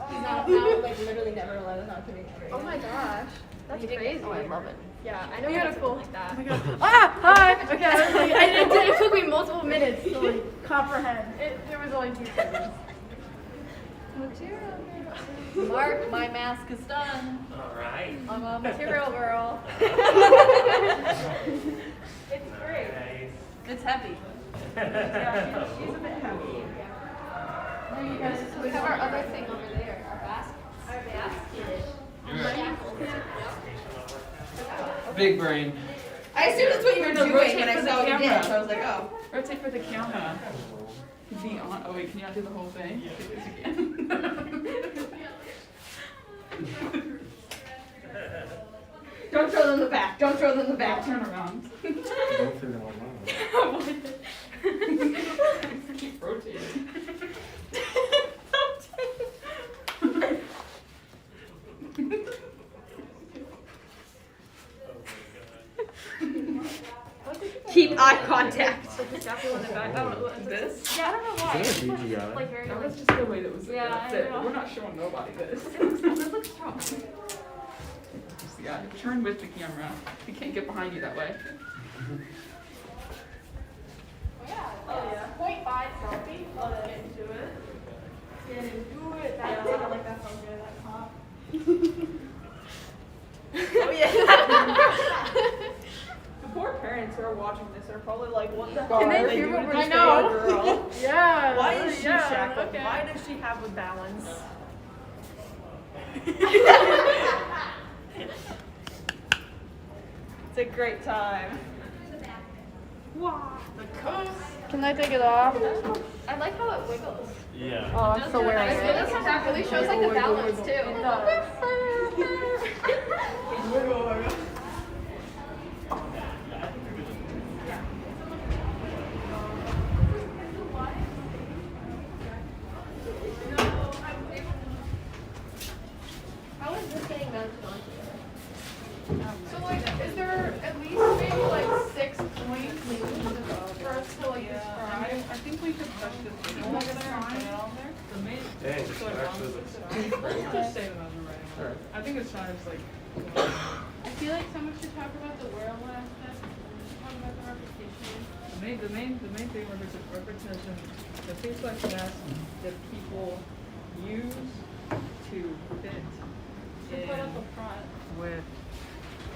he's now like literally never allowed to talk to me ever. Oh my gosh. That's crazy. Oh, I love it. Yeah, I know. Beautiful. Like that. Oh my god. Ah! Hi! Okay, I was like, it took me multiple minutes to like comprehend. It was only 2 seconds. Mark, my mask is done. All right. I'm a material girl. It's great. Nice. It's heavy. Yeah, she's a bit heavy. No, you guys, we have our other thing over there. Our basket. Our basket. Big brain. I assumed that's what you were doing when I saw what you did, so I was like, oh. Rotate for the camera. Be on. Oh wait, can you not do the whole thing? Do this again. Don't throw them in the back. Don't throw them in the back. Turn around. Don't feel online. Keep rotating. Keep eye contact. This? Yeah, I don't know why. Is that a DGI? Like very That like. was just the way that was. Yeah, that's I it. know. We're not showing nobody this. It looks strong. Just, yeah, turn with the camera. We can't get behind you that way. Oh yeah. 0.5 selfie. Oh, get into it. Get into it. That's it. I like that sounds good. That pop. Oh yeah. The poor parents who are watching this are probably like, what the Can fuck they are they hear doing what to we're this saying? poor girl? Yeah. Why is she yeah, shackled? okay. Why does she have a balance? It's a great time. Wow. The coast. Can I take it off? I like how it wiggles. Yeah. Oh, I'm still wearing It it. really shows like the balance too. It does. How is this getting mounted onto So like, is there at least maybe like 6 points for us to like describe? I think we could push this thing over there and put it on there. The main. Dang, so that like, actually looks Let's just say that on the writing. Alright. I think it's time to like. I feel like someone should talk about the wearable aspect. Talk about the reputation. The main thing was the reputation, the face like mask that people use to fit To put up a front. with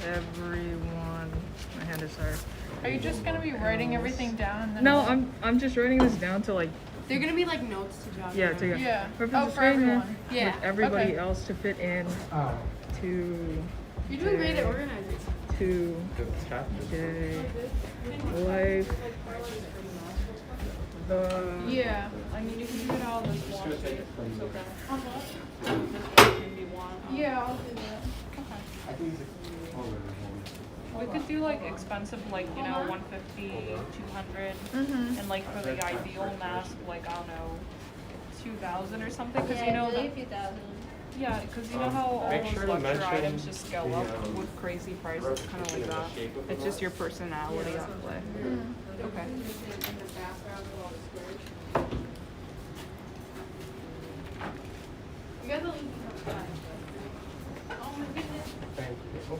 everyone. My hand is hard. Are you just gonna be writing everything down and then? No, I'm just writing this down to like They're gonna be like notes to jot. yeah down. to Yeah. reference Oh, for training everyone. Yeah. with everybody Okay. else to fit in to You're doing great at organizing. to day life. Yeah. I mean, you can do it all this one. It's okay. This one can be one. Yeah, I'll do that. I can use it. We could do like expensive, like, you know, 150, 200, and like for the ideal mask, like, I don't know, 2,000 or something, because you know, a few thousand. yeah, because you know how all Make those sure to lecture mention items just go the, up with crazy prices, kind of like the that. shape of the It's just mask. your personality at play. Okay. You guys will leave me outside. Oh my goodness. Thank you.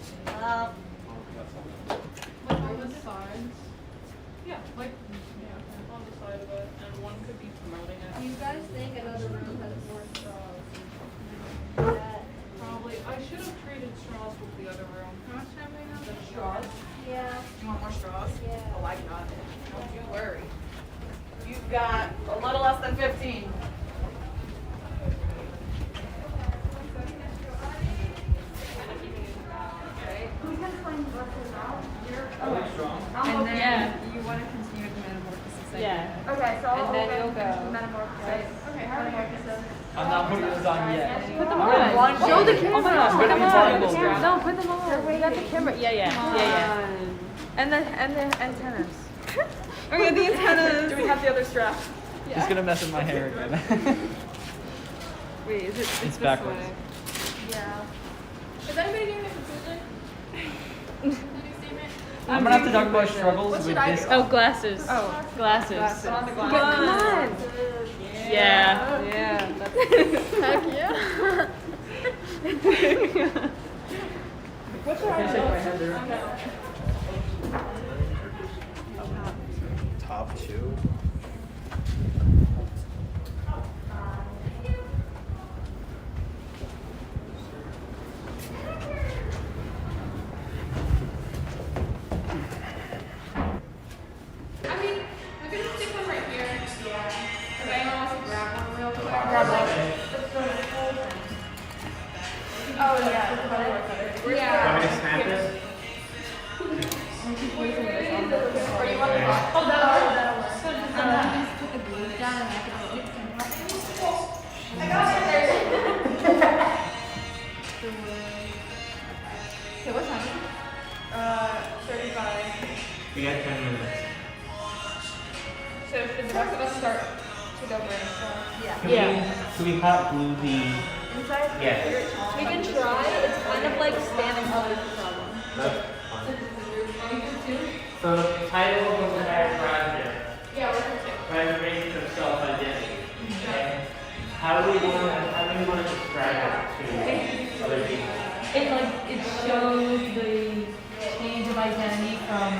Like on the sides. Yeah, like, yeah, on the side of it, and one could be promoting it. Do you guys think another room has more straws? Probably, I should have traded straws with the other room. How much time do we have? The straws? Yeah. You want more straws? Yeah. Oh, I got it. Don't you worry. You've got a little less than 15. And then you want to continue the metamorphosis idea. Yeah. Okay, so I'll And then open you'll go. Metamorphosis. Okay, metamorphosis. I'm not putting those on yet. Put them I'm on. gonna- Show the camera. Oh my gosh, Put them it's on. horrible. No, put them on. We got the camera. Yeah, yeah. And the antennas. Okay, the antennas. Do we have the other strap? He's gonna mess with my hair again. Wait, is it? It's this backwards. way. Yeah. Is anybody doing a conclusion? I'm gonna have to talk about struggles with this. Oh, glasses. Oh. Glasses. Come on, the Come glasses. on. Yeah. Yeah. Heck yeah. What's your Top two. I mean, I'm gonna stick one right here. Yeah. Cause I know I should grab one real quick. Oh, yeah. Yeah. Want me to snap it? Or you want to oh, that'll work. So just put the glue down and I can stick some. I got it. Okay, what's happening? 35. We got 10 minutes. So should the rest of us start to go brainstorm? Can we hot glue the? Inside? Yes. We can try. It's kind of like standing up with the problem. That's fine. So the title of the entire project. Yeah, we're gonna do. Preservation of self-identity. Okay. How do we want to describe it to other people? It shows the change of identity from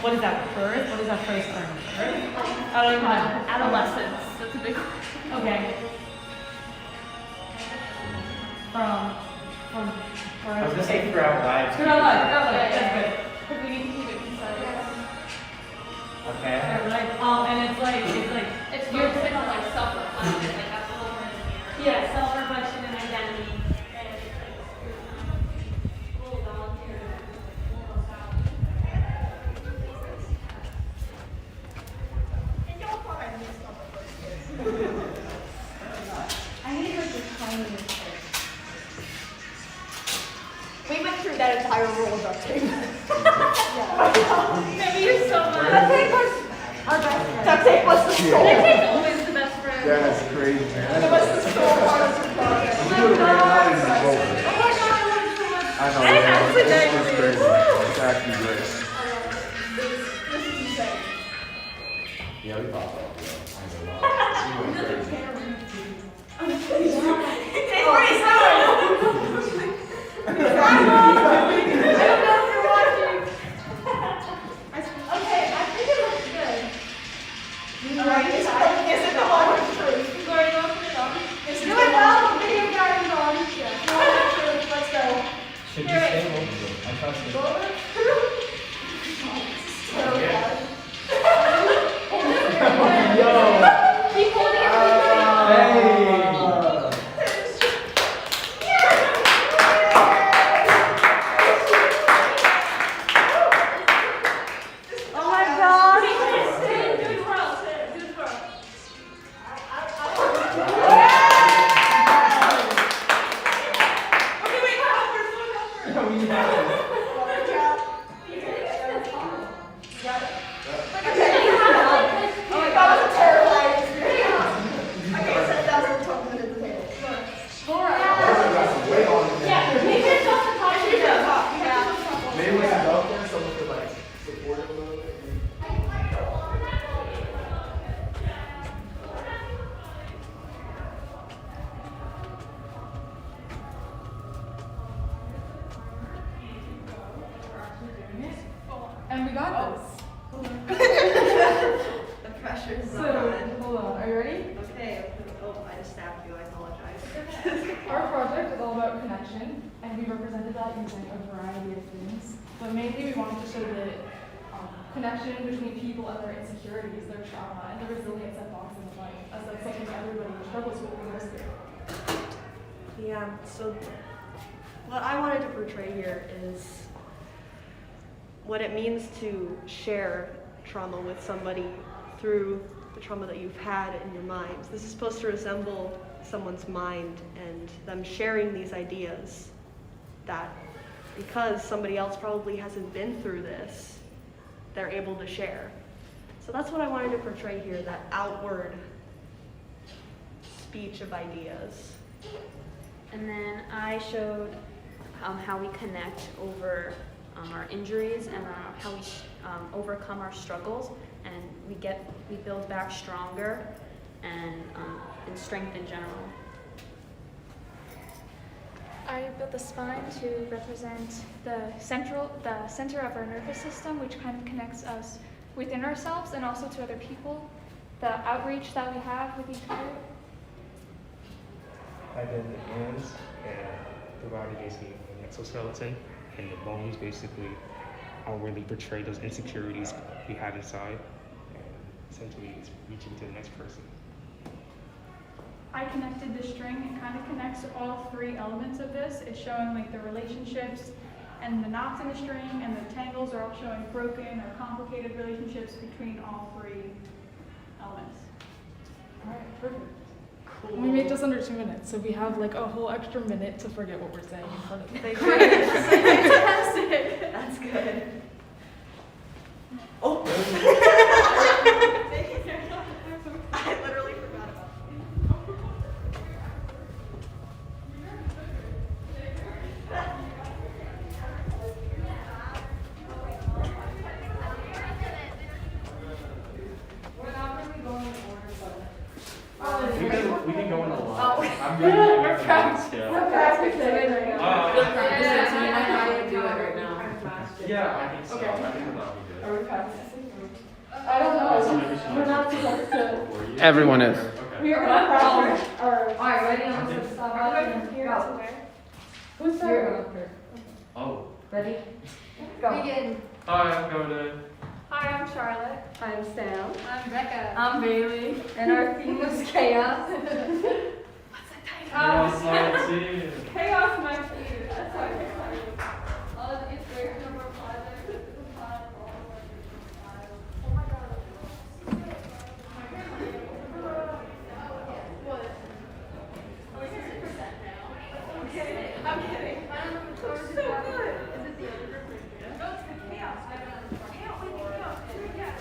what is that, birth? What is that phrase term? Birth? I don't even know. Adolescence. That's a big one. Okay. From I was gonna say throughout life. Throughout life, that's good. But we need to keep it concise. Okay. And it's like It's focusing on like self-reflection, like that's the whole point. yeah, self-reflection and identity. I need like the tiniest thing. We went through that entire roll of duct tape. Maybe you're so much. Duct tape was our best friend. Duct tape was the soul. Duct tape's always the best friend. That's crazy, man. It was the soul part of the project. We do it right now in the boat. Oh my god, I love it so much. I know, And it's yeah, actually this very one's good. crazy. It's actually great. This is insane. Yeah, we thought about it. I know. We went crazy. It's pretty sour. I don't know if you're watching. Okay, I think it looks good. Alright, is it the moment of truth? Gloria, you want to put it on? Do it now, the video guy is on. Yeah. Moment of truth, let's go. Should Here you it stay is. over? I trust you. Go over. So bad. Keep holding it. Oh my god. Do it twirl. Do it twirl. Okay, wait, go first. Oh my god, that was a terrifying experience. Okay, set down some tongue into the table. Laura. Yeah, maybe it's off the top. She's on top. Maybe we can go there, someone could like support it a little bit. And we got this. The pressure's So, hold on. Are you ready? Okay, oh, I just stabbed you, I apologize. Our project is all about connection, and we represented that using a variety of things. But mainly, we wanted to show the connection between people and their insecurities, their trauma, and the resilience that box in life, as that's something everybody struggles with in this group. Yeah, so what I wanted to portray here is what it means to share trauma with somebody through the trauma that you've had in your mind. This is supposed to resemble someone's mind and them sharing these ideas that because somebody else probably hasn't been through this, they're able to share. So that's what I wanted to portray here, that outward speech of ideas. And then I showed how we connect over our injuries and how we overcome our struggles, and we build back stronger and strength in general. I built the spine to represent the center of our nervous system, which kind of connects us within ourselves and also to other people. The outreach that we have with each other. I did the hands, and the body basically an exoskeleton, and the bones basically outwardly portray those insecurities we have inside, and essentially it's reaching to the next person. I connected the string. It kind of connects all three elements of this. It's showing like the relationships and the knots in the string and the tangles are all showing broken or complicated relationships between all three elements. All right, perfect. Cool. We made this under 2 minutes, so we have like a whole extra minute to forget what we're saying in front of you. Fantastic. That's good. Oh. I literally forgot about We're not really going in order, but We can go in a line. Oh. I'm really We're practicing. We're practicing right now. You'll practice it, so you might have to do it right now. Yeah, I think so. Okay. I think that'll be good. Are we practicing? I don't know. We're not supposed to. Everyone is. We are not practicing. Alright, ready on the stop and Here go. to where? Who's Here. Oh. Ready? Go. Begin. Hi, I'm Coda. Hi, I'm Charlotte. I'm Sam. I'm Becca. I'm Bailey. And our theme was chaos. Chaos my fear. That's why I'm excited. All of the inspiration of our project is the time for all of our different styles. Oh my god. What? Oh, it's 6% now. I'm kidding. I'm kidding. I don't know if it's so good. Is it the other group? No, it's the chaos. I don't know. Chaos, wait, the chaos.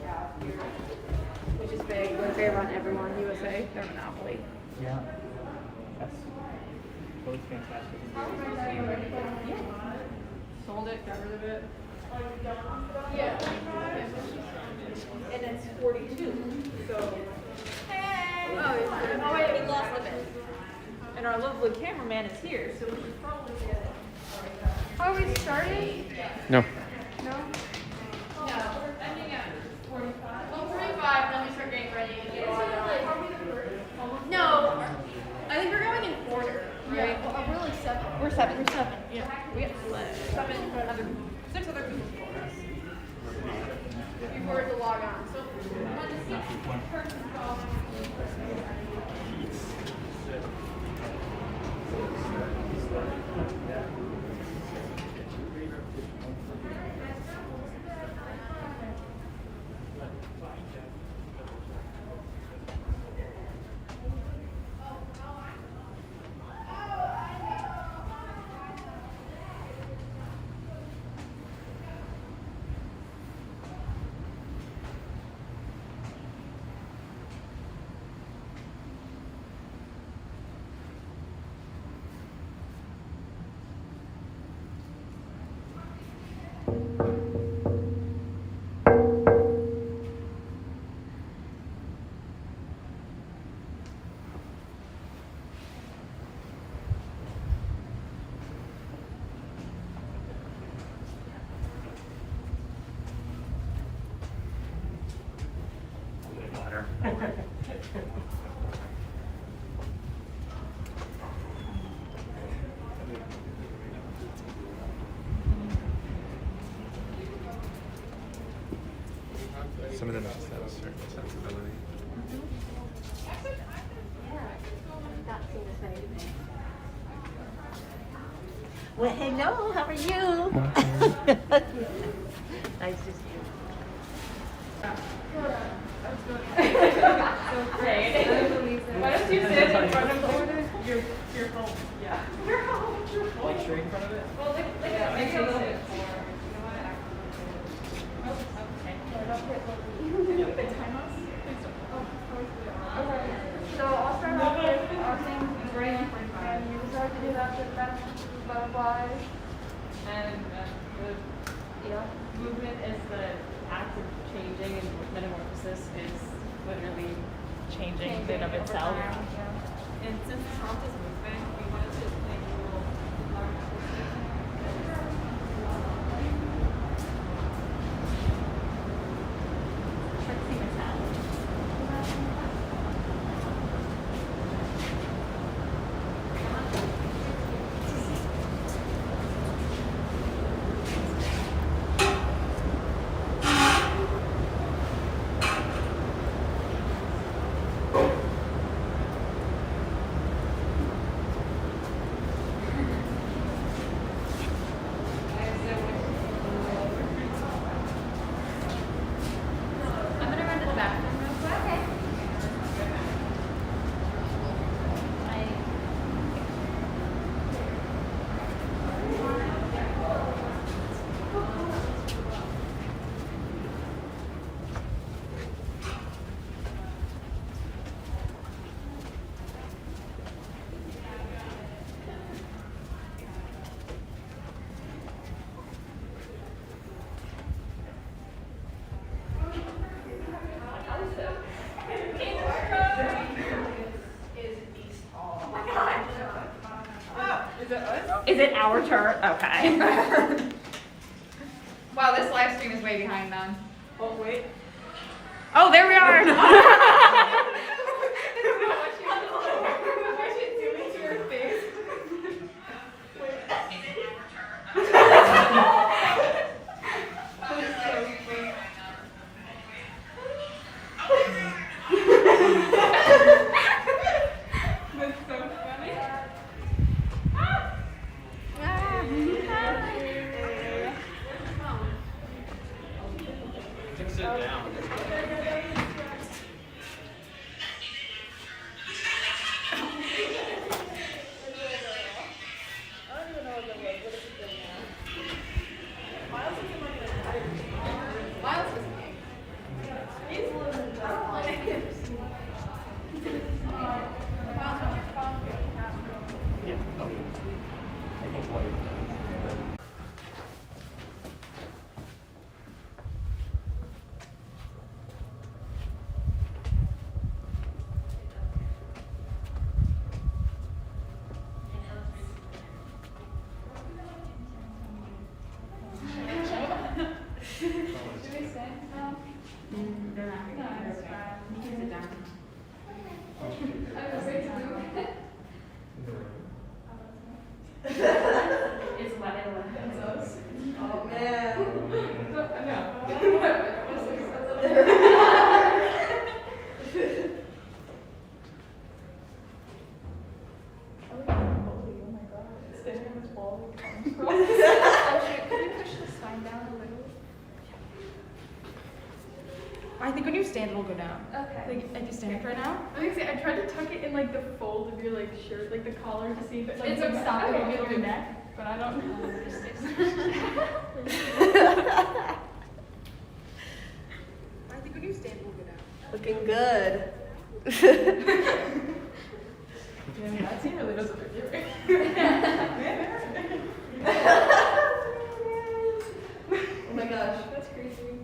Yeah. Which is big. They run everyone. USA, they're monopoly. Yeah. That's really fantastic. Yeah. Sold it, got rid of it. Yeah. And it's 42. So. Hey! Oh wait, we lost a bit. And our lovely cameraman is here, so we should probably get it. Are we starting? No. No? Yeah, we're ending at 45. Well, 45, then we start getting ready. No, I think we're going in order, right? Yeah. Well, we're like 7. We're 7. We're 7. Yeah. We have 6 other people before us. Before to log on. So when the 6th person calls. Some of them just have a certain sensibility. That's the same. Well, hello, how are you? Nice to see you. So great. Why don't you sit in front of your home? Yeah. Your home. Your home. Like straight in front of it? Well, make it a little bit more. Okay, so I'll start off with our thing, and you start to do that with that butterflies. And the movement is the act of changing, and metamorphosis is literally changing in and of itself. And since the prompt is movement, we wanted to play a little Trixie Mattel. I'm gonna run to the bathroom real quick. Okay. Is it our turn? Okay. Wow, this live stream is way behind them. Oh, wait. Oh, there we are. That's so funny. You can sit down. It's what Oh, man. I think when you stand, it'll go down. Okay. Like, if you stand up right now. I was gonna say, I tried to tuck it in like the fold of your like shirt, like the collar, to see if it like It's would okay. stop it Okay, on your good. neck, but I don't know. I think when you stand, it'll go down. Looking good. Yeah, that scene really doesn't fit you. Oh my gosh. That's crazy.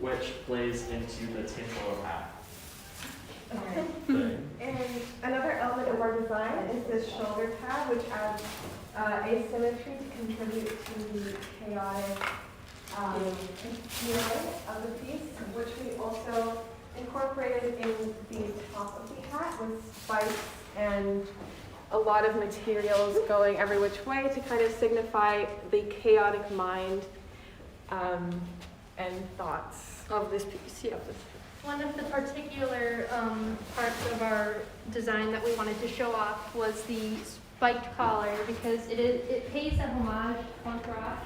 Which plays into the tinfoil hat. Okay. Thing. And another element of our design is this shoulder pad, which adds asymmetry to contribute to the chaotic feeling of the piece, which we also incorporated in the top of the hat with spikes and a lot of materials going every which way to kind of signify the chaotic mind and thoughts of this piece. Yeah. One of the particular parts of our design that we wanted to show off was the spiked collar, because it pays a homage to punk rock.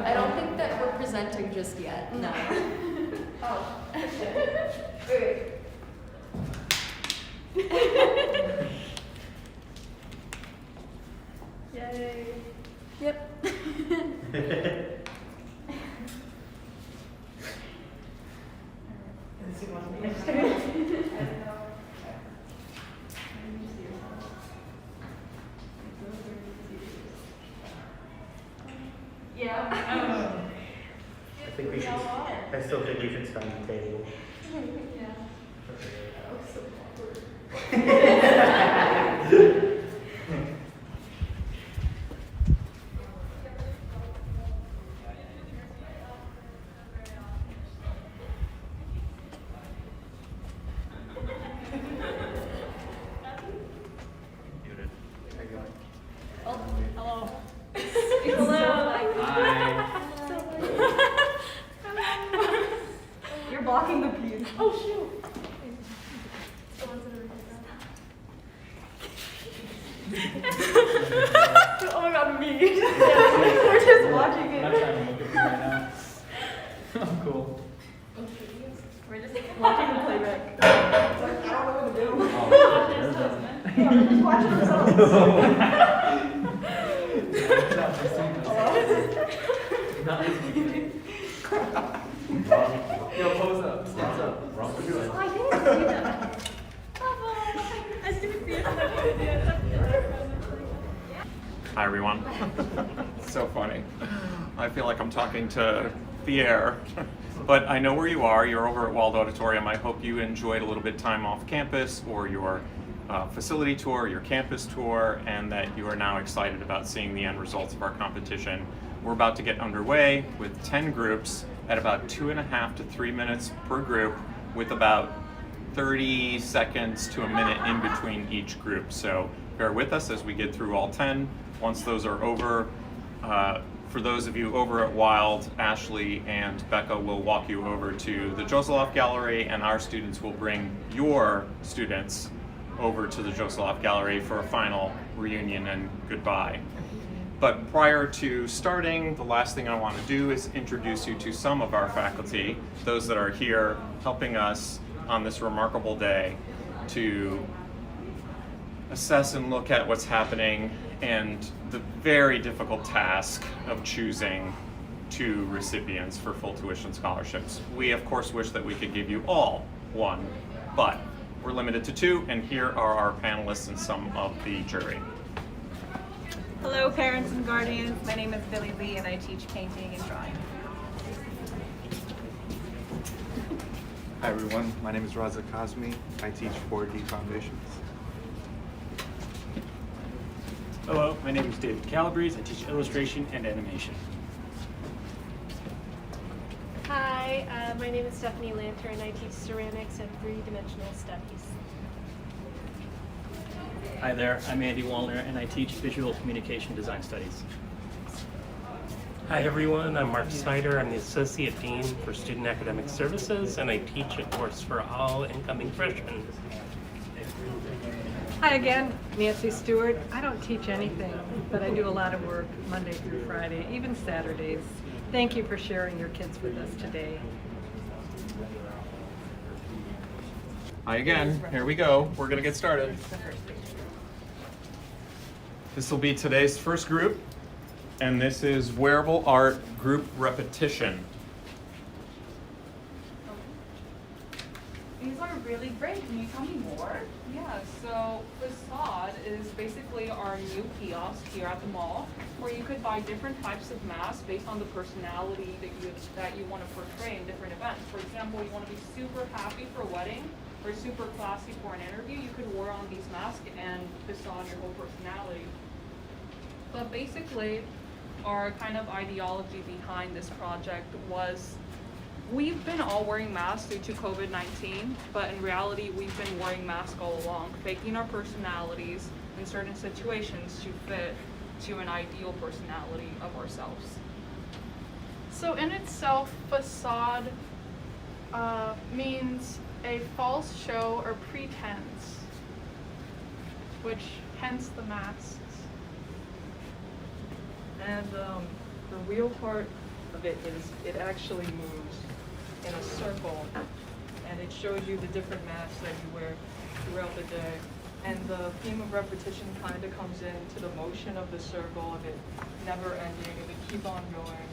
I don't think that we're presenting just yet, no. Oh. Yay. Yep. Yeah. I think we should. I still think we should stand the table. Oh, hello. You're blocking the view. Oh, shoot. Oh my god, me. We're just watching it. I'm trying to look at you right now. I'm cool. We're just watching the playback. It's like, I don't know what to do. Yeah, we're just watching ourselves. Yo, pose up. Stand up. Oh, I didn't see that. I didn't see it. Hi, everyone. So funny. I feel like I'm talking to the air. But I know where you are. You're over at Wald Auditorium. I hope you enjoyed a little bit of time off campus, or your facility tour, your campus tour, and that you are now excited about seeing the end results of our competition. We're about to get underway with 10 groups at about 2.5 to 3 minutes per group, with about 30 seconds to a minute in between each group. So bear with us as we get through all 10. Once those are over, for those of you over at Wild, Ashley and Becca will walk you over to the Josoloff Gallery, and our students will bring your students over to the Josoloff Gallery for a final reunion and goodbye. But prior to starting, the last thing I want to do is introduce you to some of our faculty, those that are here helping us on this remarkable day to assess and look at what's happening and the very difficult task of choosing 2 recipients for full tuition scholarships. We of course wish that we could give you all one, but we're limited to 2, and here are our panelists and some of the jury. Hello parents and guardians, my name is Billy Lee and I teach painting and drawing. Hi everyone, my name is Raza Kazmi. I teach 4D Foundations. Hello, my name is David Calabrese. I teach illustration and animation. Hi, my name is Stephanie Lantern. I teach ceramics and 3-dimensional studies. Hi there, I'm Andy Wallner and I teach visual communication design studies. Hi everyone, I'm Mark Snyder. I'm the Associate Dean for Student Academic Services and I teach a course for all incoming freshmen. Hi again, Nancy Stewart. I don't teach anything, but I do a lot of work Monday through Friday, even Saturdays. Thank you for sharing your kids with us today. Hi again, here we go. We're gonna get started. This will be today's first group, and this is Wearable Art Group Repetition. These are really great. Can you tell me more? Yeah, so Facade is basically our new kiosk here at the mall, where you could buy different types of masks based on the personality that you want to portray in different events. For example, you want to be super happy for a wedding or super classy for an interview, you could wear on these masks and facade your whole personality. But basically, our kind of ideology behind this project was we've been all wearing masks due to COVID-19, but in reality, we've been wearing masks all along, faking our personalities in certain situations to fit to an ideal personality of ourselves. So in itself, facade means a false show or pretense, which hence the masks. And the real part of it is it actually moves in a circle, and it shows you the different masks that you wear throughout the day. And the theme of repetition kind of comes into the motion of the circle, of it never ending, of it keep on going.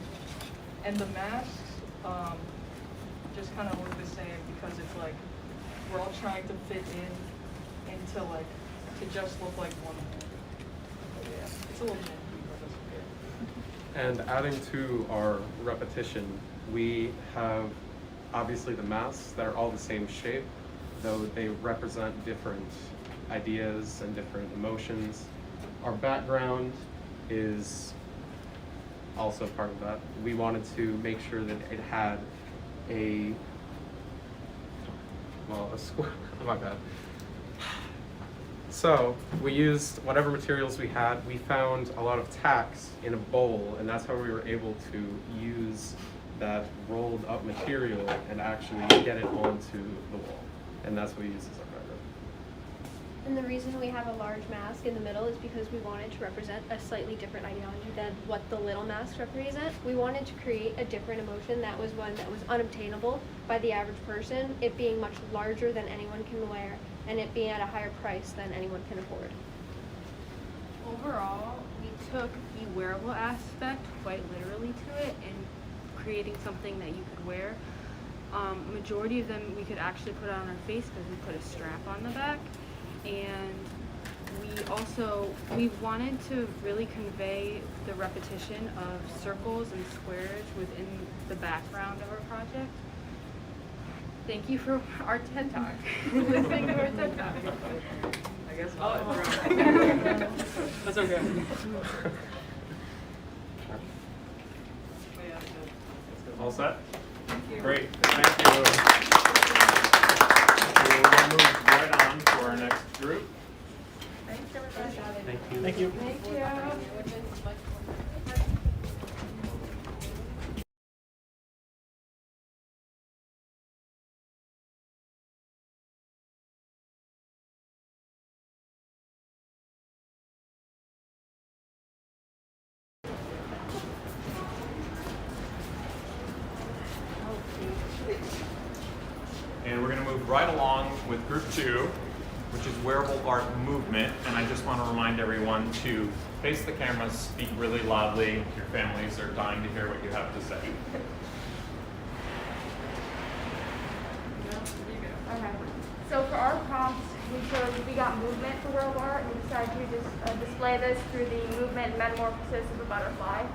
And the masks just kind of look the same because it's like we're all trying to fit into like to just look like one. But yeah, it's a little more. And adding to our repetition, we have obviously the masks that are all the same shape, though they represent different ideas and different emotions. Our background is also part of that. We wanted to make sure that it had a square, my bad. So we used whatever materials we had. We found a lot of tacks in a bowl, and that's how we were able to use that rolled up material and actually get it onto the wall. And that's what we use as our background. And the reason we have a large mask in the middle is because we wanted to represent a slightly different ideology than what the little masks represent. We wanted to create a different emotion that was one that was unobtainable by the average person, it being much larger than anyone can wear, and it being at a higher price than anyone can afford. Overall, we took the wearable aspect quite literally to it and creating something that you could wear. Majority of them we could actually put on our face because we put a strap on the back. And we wanted to really convey the repetition of circles and squares within the background of our project. Thank you for our TED Talk. Listening to our TED Talk. I guess that's okay. All set? Thank you. Great, thank you. We'll move right on to our next group. Thanks, everybody. Thank you. Thank you. Thank you. And we're going to move right along with group 2, which is Wearable Art Movement. And I just want to remind everyone to face the camera, speak really loudly. Your families are dying to hear what you have to say. Okay. So for our prompts, we got movement for world art, and we decided to just display this through the movement metamorphosis of a butterfly.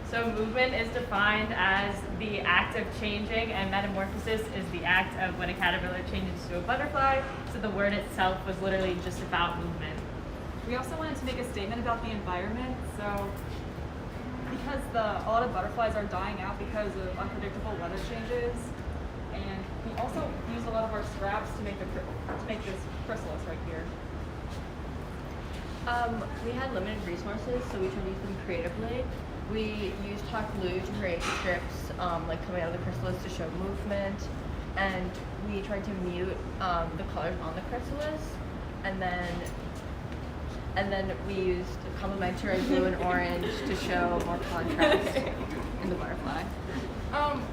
So movement is defined as the act of changing, and metamorphosis is the act of when a caterpillar changes to a butterfly. So the word itself was literally just about movement. We also wanted to make a statement about the environment. So because a lot of butterflies are dying out because of unpredictable weather changes, and we also used a lot of our scraps to make this chrysalis right here. We had limited resources, so we tried to use them creatively. We used hot glue to create strips like coming out of the chrysalis to show movement, and we tried to mute the colors on the chrysalis, and then we used complementary blue and orange to show more contrast in the butterfly.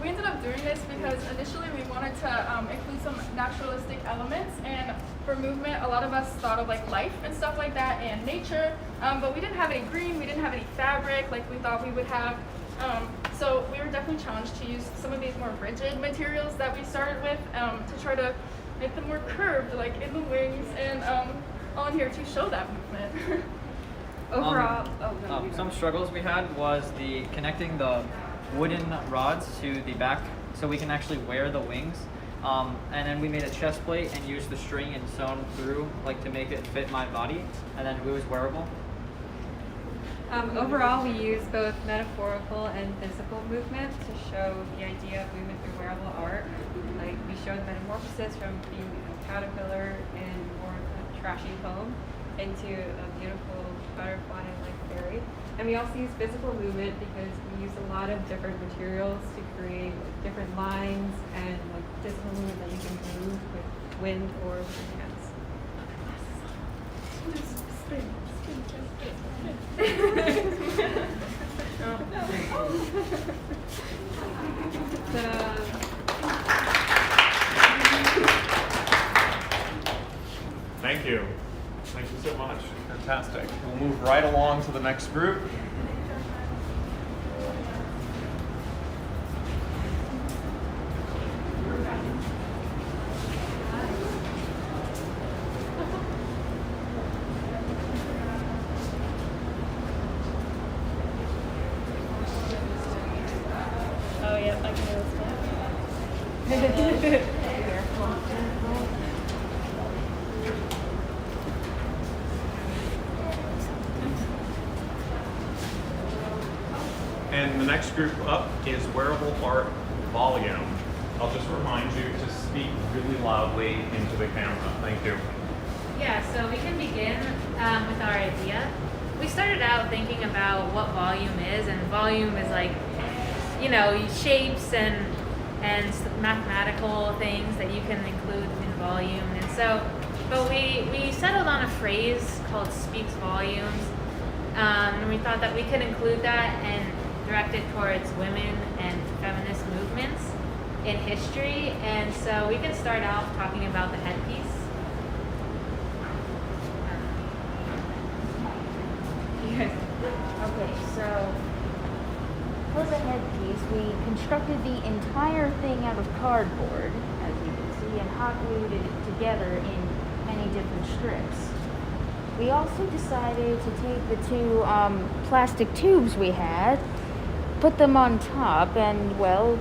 We ended up doing this because initially we wanted to include some naturalistic elements, and for movement, a lot of us thought of like life and stuff like that and nature, But we didn't have any green, we didn't have any fabric like we thought we would have. So we were definitely challenged to use some of these more rigid materials that we started with to try to make them more curved, like in the wings and on here to show that movement. Overall, some struggles we had was the connecting the wooden rods to the back so we can actually wear the wings. And then we made a chest plate and used the string and sewn through like to make it fit my body, and then it was wearable. Overall, we use both metaphorical and physical movement to show the idea of movement through wearable art. Like we show the metamorphosis from being a caterpillar in more of a trashy foam into a beautiful butterfly-like fairy. And we also use physical movement because we use a lot of different materials to create different lines and like physical movement that you can move with wind or with your hands. Thank you. Thank you so much. Fantastic. We'll move right along to the next group. Oh yeah, I can do this And the next group up is Wearable Art Volume. I'll just remind you to speak really loudly into the camera. Thank you. Yeah, so we can begin with our idea. We started out thinking about what volume is, and volume is like, you know, shapes and mathematical things that you can include in volume. And so, but we settled on a phrase called speaks volumes, and we thought that we could include that and direct it towards women and feminist movements in history. And so we can start off talking about the headpiece. Okay, so for the headpiece, we constructed the entire thing out of cardboard, as you can see, and hot glued it together in many different strips. We also decided to take the two plastic tubes we had, put them on top, and, well,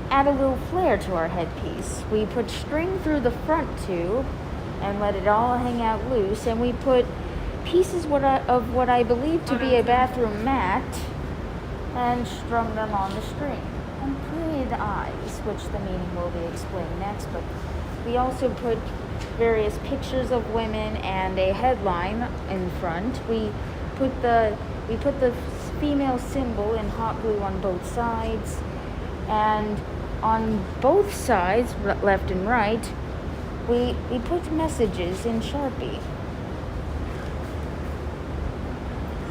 add a little flair to our headpiece. We put string through the front tube and let it all hang out loose, and we put pieces of what I believe to be a bathroom mat and strung them on the string and created eyes, which the meaning will be explained next. But we also put various pictures of women and a headline in front. We put the female symbol in hot glue on both sides, and on both sides, left and right, we put messages in Sharpie.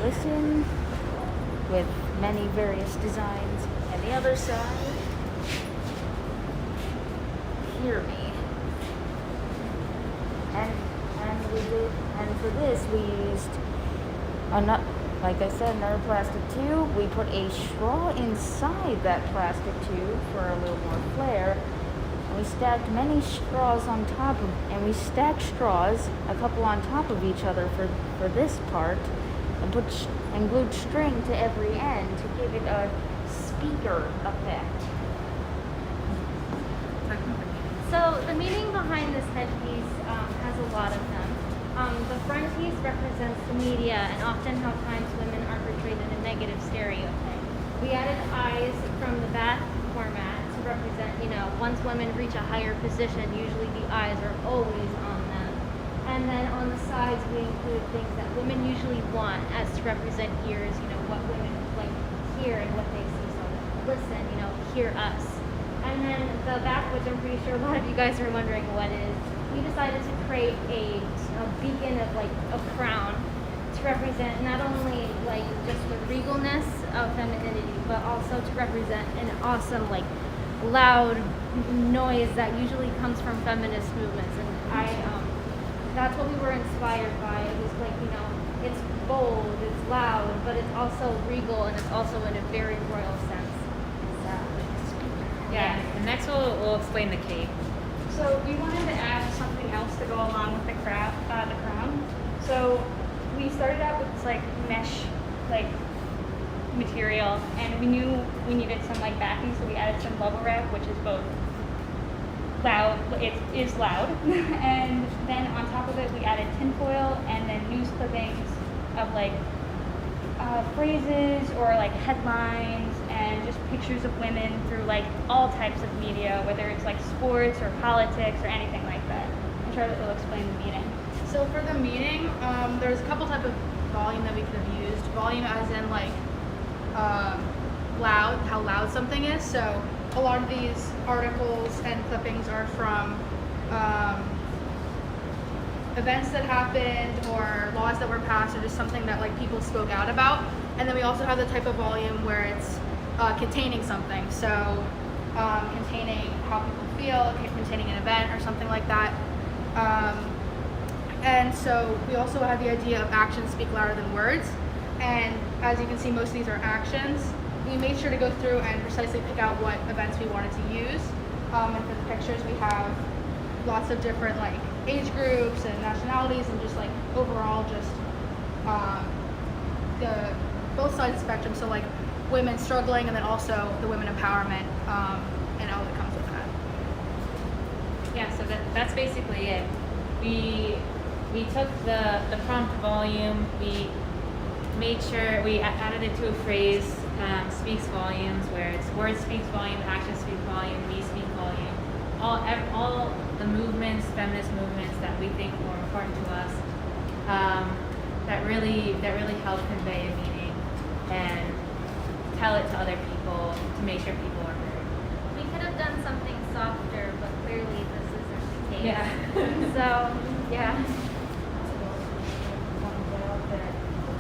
Listen, with many various designs. And the other side, hear me. And for this we used like I said, another plastic tube. We put a straw inside that plastic tube for a little more flair. And we stacked many straws on top of, and we stacked straws, a couple on top of each other for this part, and glued string to every end to give it a speaker effect. So the meaning behind this headpiece has a lot of them. The front piece represents the media and often how times women are portrayed in a negative stereotype. We added eyes from the back format to represent, once women reach a higher position, usually the eyes are always on them. And then on the sides, we include things that women usually want as to represent ears, what women like to hear and what they see. So listen, hear us. And then the back, which I'm pretty sure a lot of you guys are wondering what is, we decided to create a beacon of like a crown to represent not only like just the regalness of femininity, but also to represent an awesome like loud noise that usually comes from feminist movements. And that's what we were inspired by. It was like, It's bold, it's loud, but it's also regal, and it's also in a very royal sense. Yeah, and next we'll explain the cape. So we wanted to add something else to go along with the crown. So we started out with this like mesh material, and we knew we needed some like backing, so we added some bubble wrap, which is both loud, it is loud, and then on top of it we added tinfoil and then news clippings of like phrases or like headlines and just pictures of women through like all types of media, whether it's like sports or politics or anything like that. I'm sure that will explain the meaning. So for the meaning, there's a couple type of volume that we could have used. Volume as in like loud, how loud something is. So a lot of these articles and clippings are from events that happened or laws that were passed or just something that like people spoke out about. And then we also have the type of volume where it's containing something. So containing how people feel, containing an event or something like that. And so we also have the idea of actions speak louder than words. And as you can see, most of these are actions. We made sure to go through and precisely pick out what events we wanted to use. And for the pictures, we have lots of different like age groups and nationalities and just like overall just the both sides of the spectrum. So like women struggling and then also the women empowerment and all that comes with that. Yeah, so that's basically it. We took the prompt volume, we made sure we added it to a phrase, speaks volumes, where it's words speaks volume, action speaks volume, we speak volume. All the movements, feminist movements that we think were important to us, that really help convey a meaning and tell it to other people to make sure people are heard. We could have done something softer, but clearly this isn't the case. Yeah. So, yeah.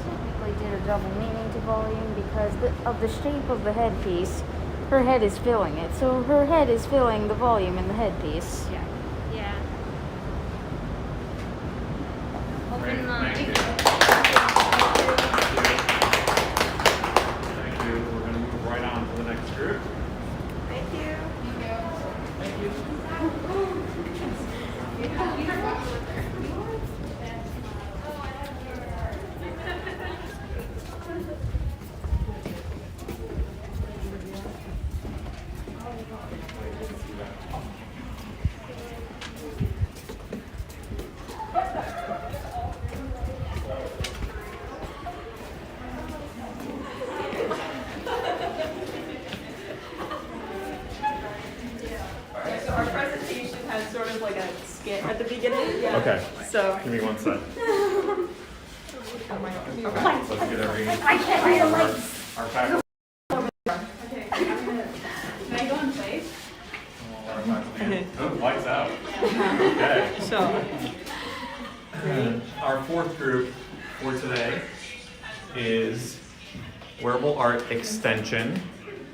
Technically did a double meaning to volume because of the shape of the headpiece. Her head is filling it, so her head is filling the volume in the headpiece. Yeah. Yeah. Great, Open thank you. Thank you. We're going to move right on to the next group. Thank you. Thank you. So our presentation has sort of like a skit at the beginning. Yeah. Okay. So. Give me one sec. Okay. Let's get every I can't read the lights. our faculty. Okay, can I go in place? Oh, lights out. Okay. So. Our fourth group for today is Wearable Art Extension,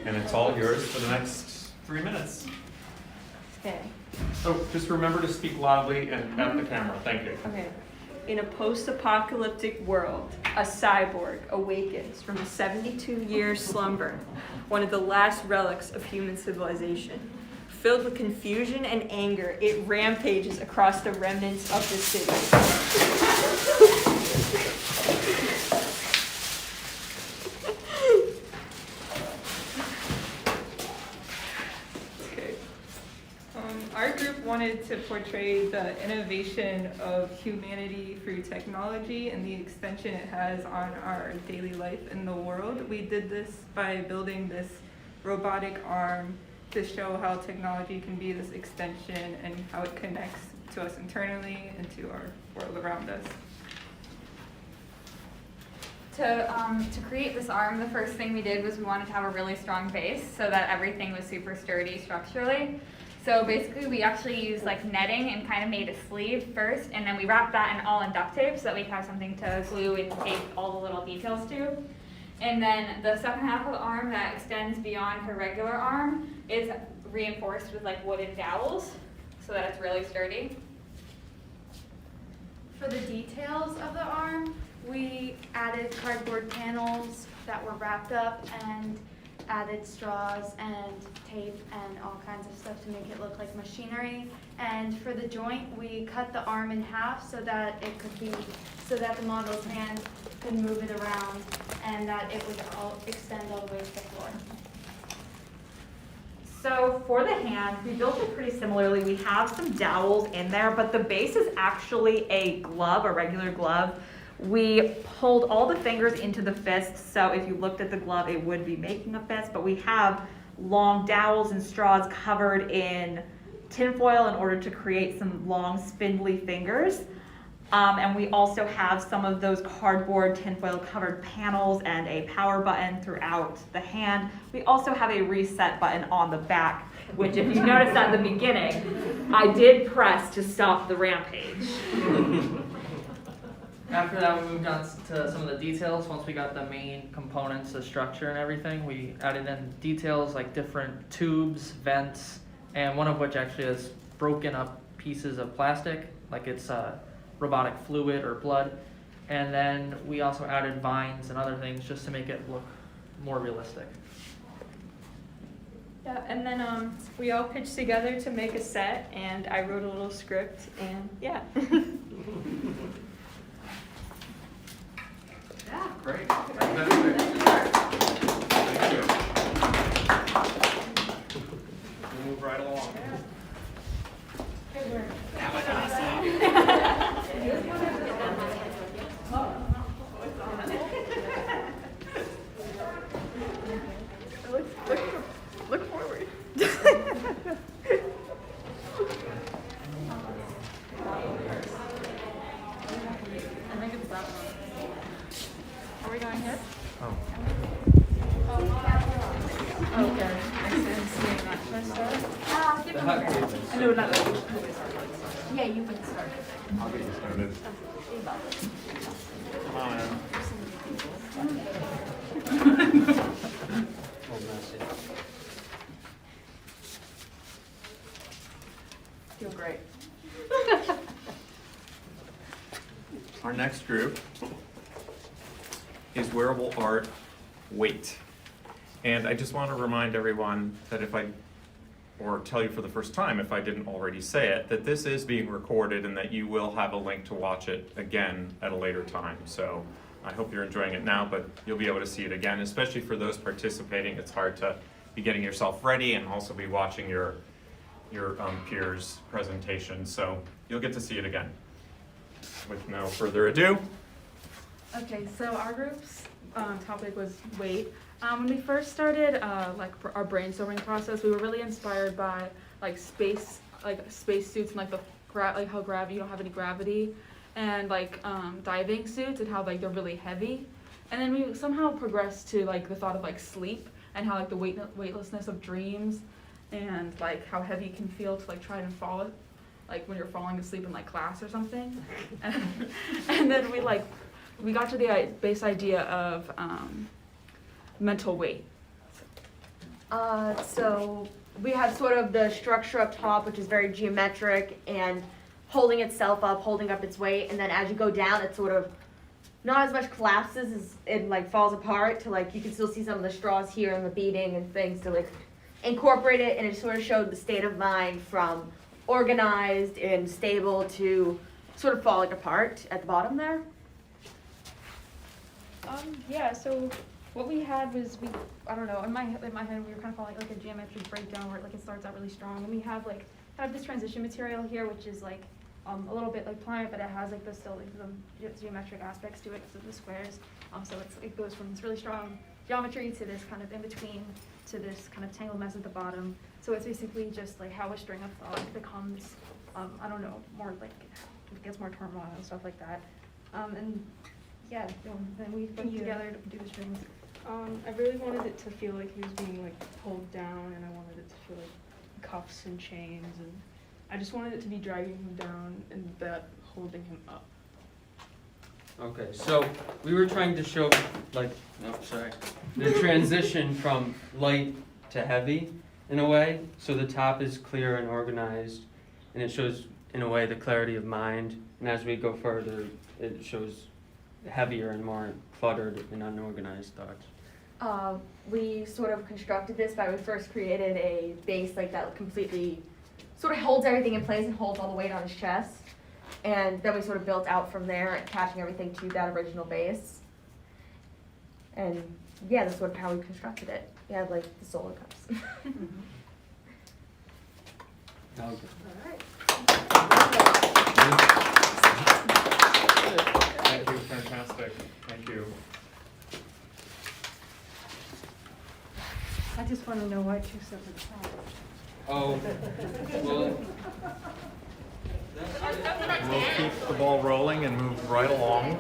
and it's all yours for the next 3 minutes. Okay. Oh, just remember to speak loudly and at the camera. Thank you. Okay. In a post-apocalyptic world, a cyborg awakens from a 72-year slumber, one of the last relics of human civilization. Filled with confusion and anger, it rampages across the remnants of the city. Okay. Our group wanted to portray the innovation of humanity through technology and the extension it has on our daily life in the world. We did this by building this robotic arm to show how technology can be this extension and how it connects to us internally and to our world around us. To create this arm, the first thing we did was we wanted to have a really strong base so that everything was super sturdy structurally. So basically we actually used like netting and kind of made a sleeve first, and then we wrapped that in all in duct tape so that we could have something to glue and tape all the little details to. And then the second half of the arm that extends beyond her regular arm is reinforced with like wooden dowels so that it's really sturdy. For the details of the arm, We added cardboard panels that were wrapped up and added straws and tape and all kinds of stuff to make it look like machinery. And for the joint, we cut the arm in half so that it could be, so that the model's hand could move it around and that it would all extend all the way to the floor. So for the hand, we built it pretty similarly. We have some dowels in there, but the base is actually a glove, a regular glove. We pulled all the fingers into the fist, so if you looked at the glove, it would be making a fist, but we have long dowels and straws covered in tinfoil in order to create some long spindly fingers. And we also have some of those cardboard tinfoil covered panels and a power button throughout the hand. We also have a reset button on the back, which if you noticed at the beginning, I did press to stop the rampage. After that, we moved on to some of the details. Once we got the main components, the structure and everything, we added in details like different tubes, vents, and one of which actually has broken up pieces of plastic, like it's robotic fluid or blood. And then we also added vines and other things just to make it look more realistic. Yeah, and then we all pitched together to make a set, and I wrote a little script, and yeah. Yeah, great. Thank you. We'll move right along. That was awesome. Look forward. I think it's that one. Are we going here? Oh. Okay. Makes sense. Should I start? The hot tables. No, not that. Yeah, you can start. I'll get you started. Come on in. Feel great. Our next group is wearable art weight. And I just want to remind everyone that or tell you for the first time if I didn't already say it, that this is being recorded and that you will have a link to watch it again at a later time. So I hope you're enjoying it now, but you'll be able to see it again, especially for those participating. It's hard to be getting yourself ready and also be watching your peers' presentation. So you'll get to see it again. With no further ado. Okay, so our group's topic was weight. When we first started our brainstorming process, we were really inspired by space suits and how gravity, you don't have any gravity, and diving suits and how they're really heavy. And then we somehow progressed to the thought of sleep and how the weightlessness of dreams and how heavy it can feel to try and fall when you're falling asleep in class or something. And then we got to the base idea of mental weight. So we have sort of the structure up top, which is very geometric and holding itself up, holding up its weight, and then as you go down, it sort of not as much collapses as it falls apart to you can still see some of the straws here and the beading and things to incorporate it, and it sort of showed the state of mind from organized and stable to sort of falling apart at the bottom there. Yeah, so what we had was I don't know, in my head we were kind of following a geometric breakdown where it starts out really strong, and we have kind of this transition material here, which is a little bit pliant, but it has the geometric aspects to it because of the squares. So it goes from this really strong geometry to this kind of in between to this kind of tangled mess at the bottom. So it's basically just how a string of thought becomes I don't know, more it gets more turmoil and stuff like that. And yeah, then we put together to do the strings. I really wanted it to feel like he was being pulled down, and I wanted it to feel like cuffs and chains, and I just wanted it to be dragging him down and that holding him up. Okay, so we were trying to show the transition from light to heavy in a way. So the top is clear and organized, and it shows in a way the clarity of mind. And as we go further, it shows heavier and more cluttered and unorganized thoughts? We sort of constructed this by we first created a base like that completely sort of holds everything in place and holds all the weight on his chest. And then we sort of built out from there, attaching everything to that original base. And yeah, that's sort of how we constructed it. We had like the solar cups. Thank you, fantastic. Thank you. I just want to know why 2 separate sides. Oh, we'll keep the ball rolling and move right along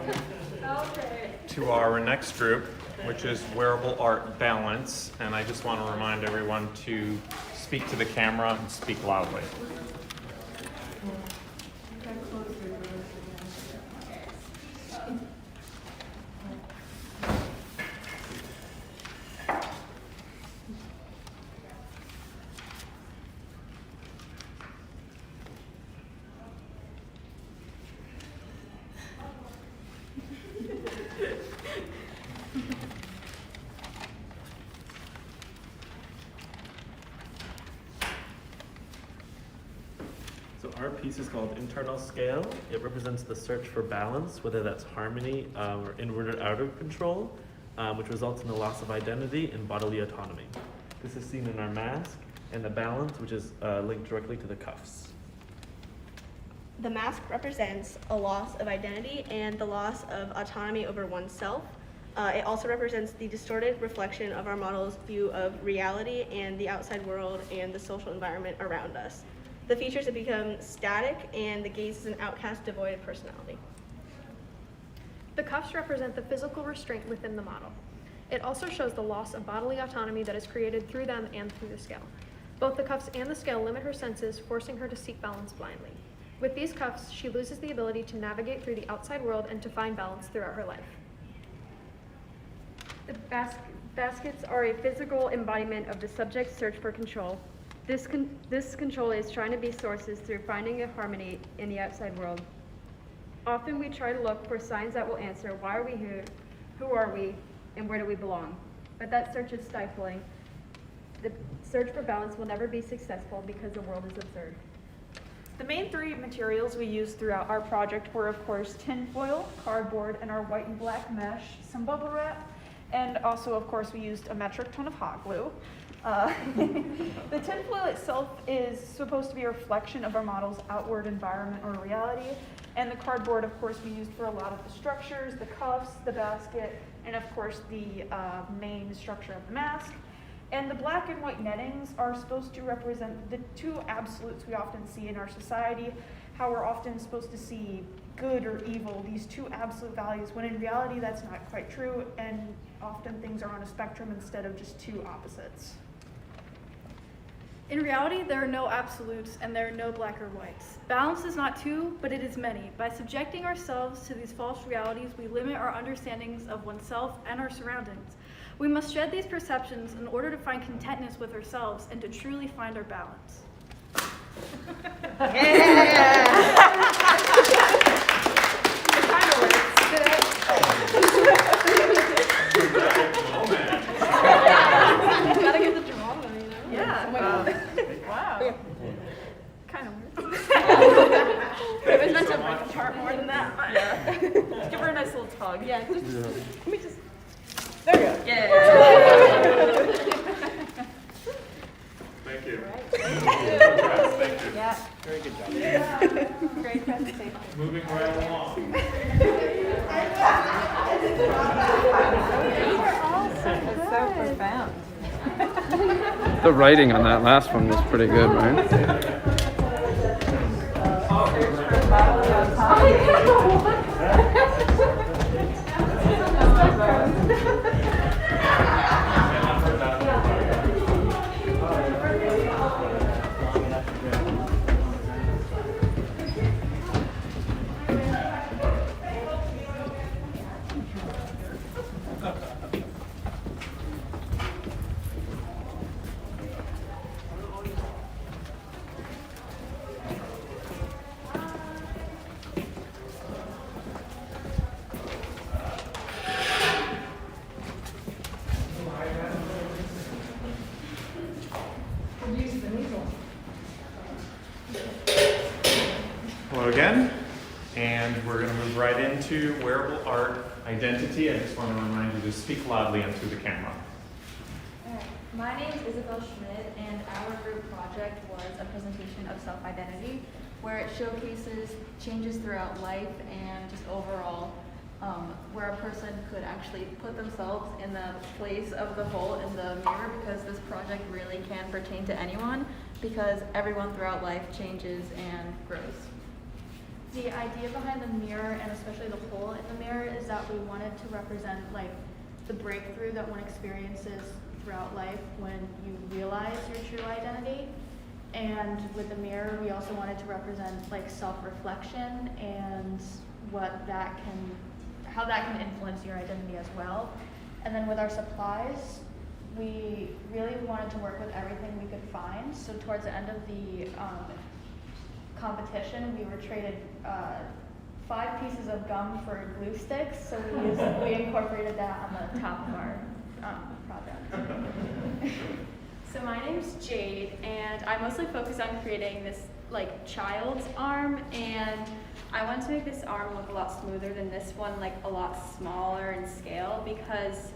to our next group, which is Wearable Art Balance. And I just want to remind everyone to speak to the camera and speak loudly. So our piece is called Internal Scale. It represents the search for balance, whether that's harmony or inward or outer control, which results in the loss of identity and bodily autonomy. This is seen in our mask, and the balance, which is linked directly to the cuffs. The mask represents a loss of identity and the loss of autonomy over oneself. It also represents the distorted reflection of our model's view of reality and the outside world and the social environment around us. The features have become static, and the gaze is an outcast devoid of personality. The cuffs represent the physical restraint within the model. It also shows the loss of bodily autonomy that is created through them and through the scale. Both the cuffs and the scale limit her senses, forcing her to seek balance blindly. With these cuffs, she loses the ability to navigate through the outside world and to find balance throughout her life. The baskets are a physical embodiment of the subject's search for control. This control is trying to be sources through finding a harmony in the outside world. Often we try to look for signs that will answer why are we here, who are we, and where do we belong? But that search is stifling. The search for balance will never be successful because the world is absurd. The main 3 materials we used throughout our project were, of course, tinfoil, cardboard, and our white and black mesh, some bubble wrap, and also, of course, we used a metric ton of hot glue. The tinfoil itself is supposed to be a reflection of our model's outward environment or reality, and the cardboard, of course, we used for a lot of the structures, the cuffs, the basket, and of course the main structure of the mask. And the black and white nettings are supposed to represent the 2 absolutes we often see in our society, how we're often supposed to see good or evil, these 2 absolute values, when in reality that's not quite true, and often things are on a spectrum instead of just 2 opposites. In reality, there are no absolutes and there are no black or whites. Balance is not 2, but it is many. By subjecting ourselves to these false realities, we limit our understandings of oneself and our surroundings. We must shed these perceptions in order to find contentness with ourselves and to truly find our balance. Gotta get the drama, you know? Yeah. Wow. Kind of weird. It was meant to break apart more than that. Yeah. Let's give her a nice little tug. Yeah. Let me just. There we go. Yeah. Thank you. Thank you. Thank you. Yeah. Very good job. Yeah. Great presentation. Moving right along. You were all so profound. The writing on that last one was pretty good, right? again, and we're going to move right into wearable art identity. I just want to remind you to speak loudly into the camera. Alright, my name is Isabel Schmidt, and our group project was a presentation of self-identity, where it showcases changes throughout life and just overall, where a person could actually put themselves in the place of the hole in the mirror, because this project really can pertain to anyone, because everyone throughout life changes and grows. The idea behind the mirror, and especially the hole in the mirror, is that we wanted to represent like the breakthrough that one experiences throughout life when you realize your true identity. And with the mirror, we also wanted to represent like self-reflection and how that can influence your identity as well. And then with our supplies, we really wanted to work with everything we could find. So towards the end of the competition, we were traded 5 pieces of gum for glue sticks. So we incorporated that on the top of our project. So my name's Jade, and I mostly focus on creating this like child's arm, and I wanted to make this arm look a lot smoother than this one, like a lot smaller in scale, because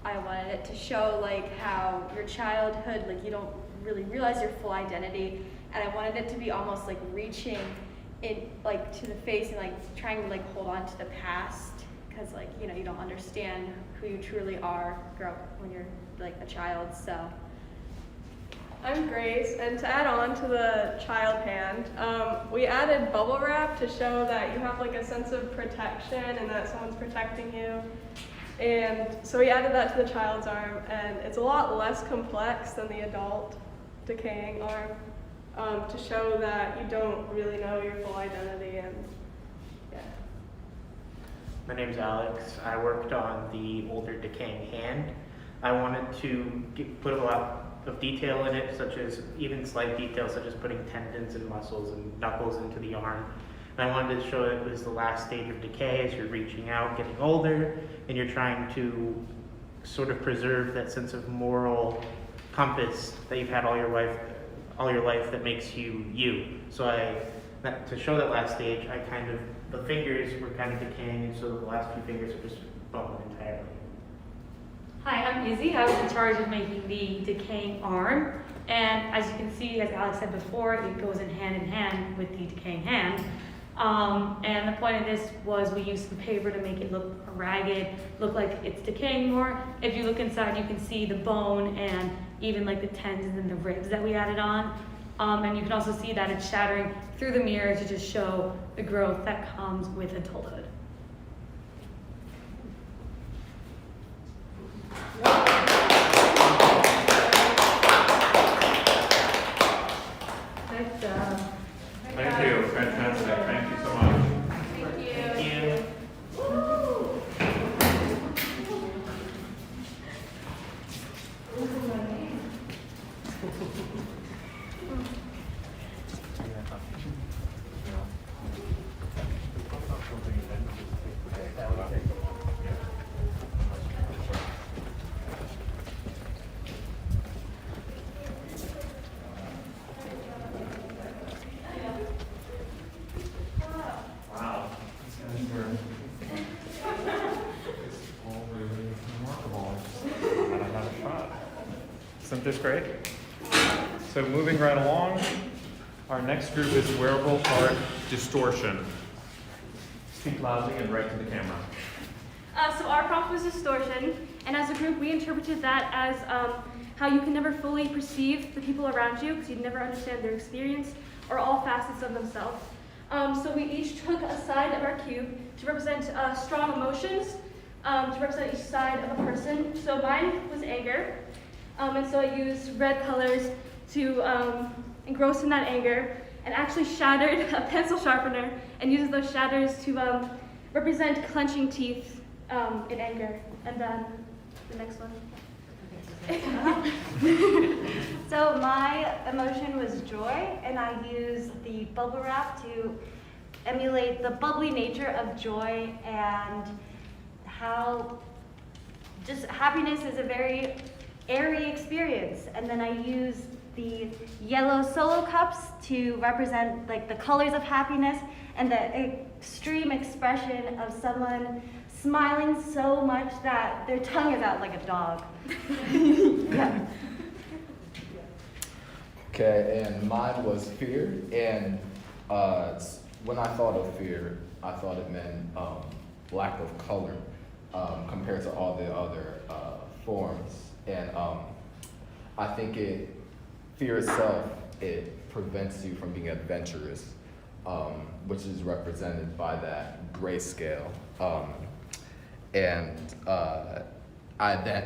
I wanted it to show like how your childhood, like you don't really realize your full identity, and I wanted it to be almost like reaching it like to the face and like trying to like hold on to the past, because like you don't understand who you truly are when you're like a child. So I'm Grace, and to add on to the child hand, we added bubble wrap to show that you have like a sense of protection and that someone's protecting you. And so we added that to the child's arm, and it's a lot less complex than the adult decaying arm, to show that you don't really know your full identity. And yeah. My name's Alex. I worked on the older decaying hand. I wanted to put a lot of detail in it, such as even slight details, such as putting tendons and muscles and knuckles into the arm. And I wanted to show it was the last stage of decay as you're reaching out, getting older, and you're trying to sort of preserve that sense of moral compass that you've had all your life that makes you you. So to show that last stage, the fingers were kind of decaying, and so the last few fingers are just bone entirely. Hi, I'm Izzy. I was in charge of making the decaying arm. And as you can see, as Alex said before, it goes in hand with the decaying hand. And the point of this was we used some paper to make it look ragged, look like it's decaying more. If you look inside, you can see the bone and even like the tendons and the ribs that we added on. And you can also see that it's shattering through the mirror to just show the growth that comes with adulthood. Thank you. Fantastic. Thank you so much. Thank you. Wow. These guys are all really remarkable. I had a shot. Isn't this great? So moving right along, our next group is wearable art distortion. Speak loudly and right to the camera. So our prompt was distortion, and as a group we interpreted that as how you can never fully perceive the people around you because you'd never understand their experience or all facets of themselves. So we each took a side of our cube to represent strong emotions, to represent each side of a person. So mine was anger, and so I used red colors to engross in that anger, and actually shattered a pencil sharpener and used those shatters to represent clenching teeth in anger. And then the next one. So my emotion was joy, and I used the bubble wrap to emulate the bubbly nature of joy and how just happiness is a very airy experience. And then I used the yellow solo cups to represent like the colors of happiness, and the extreme expression of someone smiling so much that their tongue is out like a dog. Yeah. Okay, and mine was fear, and when I thought of fear, I thought it meant lack of color compared to all the other forms. And I think fear itself, it prevents you from being adventurous, which is represented by that grayscale.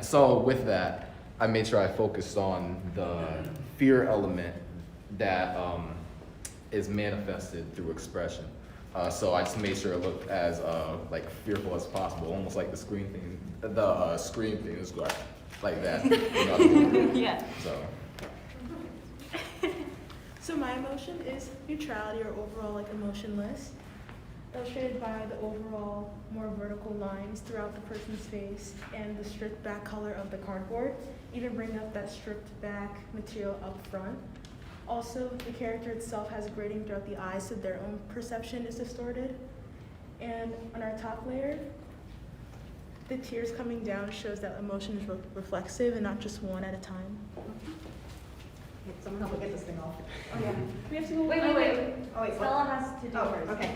So with that, I made sure I focused on the fear element that is manifested through expression. So I just made sure it looked as like fearful as possible, almost like the scream thing. The scream thing is like that. You know what I mean? Yeah. So my emotion is neutrality, or overall like emotionless, illustrated by the overall more vertical lines throughout the person's face and the stripped back color of the cardboard, even bring up that stripped back material up front. Also, the character itself has a grading throughout the eyes, so their own perception is distorted. And on our top layer, the tears coming down shows that emotion is reflexive and not just one at a time. Someone help me get this thing off. Oh yeah. We have to go. Wait. Oh wait, Stella has to do hers. Okay.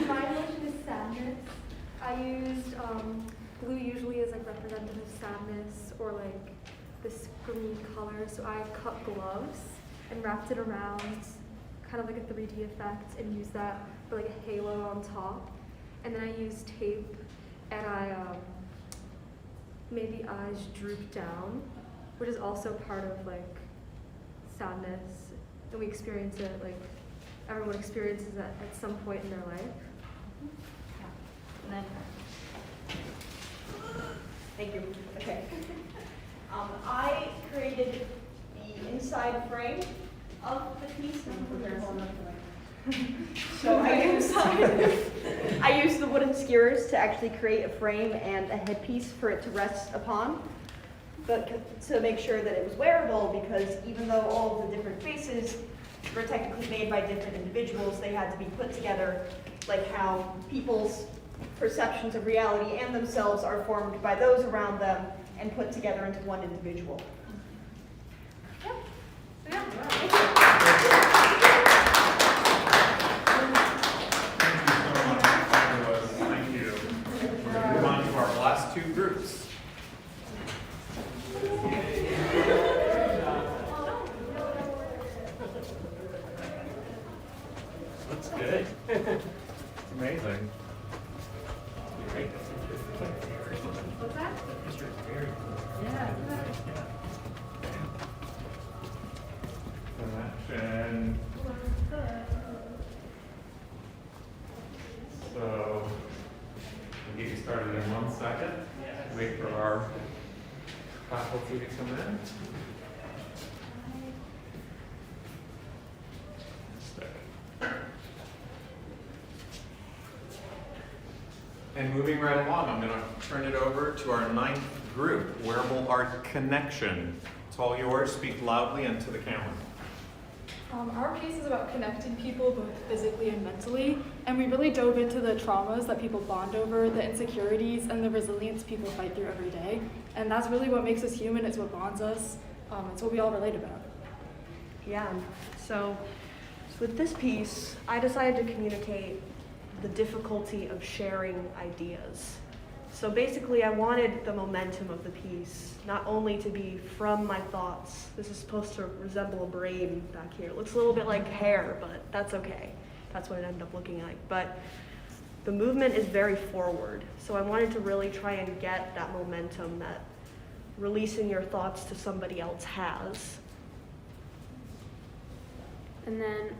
My emotion is sadness. I used blue usually as like representative of sadness, or like this green color. So I cut gloves and wrapped it around, kind of like a 3D effect, and used that for like a halo on top. And then I used tape, and I made the eyes droop down, which is also part of like sadness, and we experience it, like everyone experiences it at some point in their life. And then, thank you. Okay. I created the inside frame of the piece. So I used the wooden skewers to actually create a frame and a headpiece for it to rest upon, but to make sure that it was wearable, because even though all of the different faces were technically made by different individuals, they had to be put together, like how people's perceptions of reality and themselves are formed by those around them and put together into one individual. Thank you. We'll move on to our last two groups. That's good. It's amazing. Great. What's that? Yeah. Action. So, we'll get you started in 1 second. Wait for our faculty to come in. And moving right along, I'm going to turn it over to our 9th group, Wearable Art Connection. It's all yours. Speak loudly into the camera. Our piece is about connecting people both physically and mentally, and we really dove into the traumas that people bond over, the insecurities, and the resilience people fight through every day. And that's really what makes us human. It's what bonds us. It's what we all relate about. Yeah, so with this piece, I decided to communicate the difficulty of sharing ideas. So basically, I wanted the momentum of the piece not only to be from my thoughts. This is supposed to resemble a braid back here. It looks a little bit like hair, but that's okay. That's what it ended up looking like. But the movement is very forward. So I wanted to really try and get that momentum that releasing your thoughts to somebody else has. And then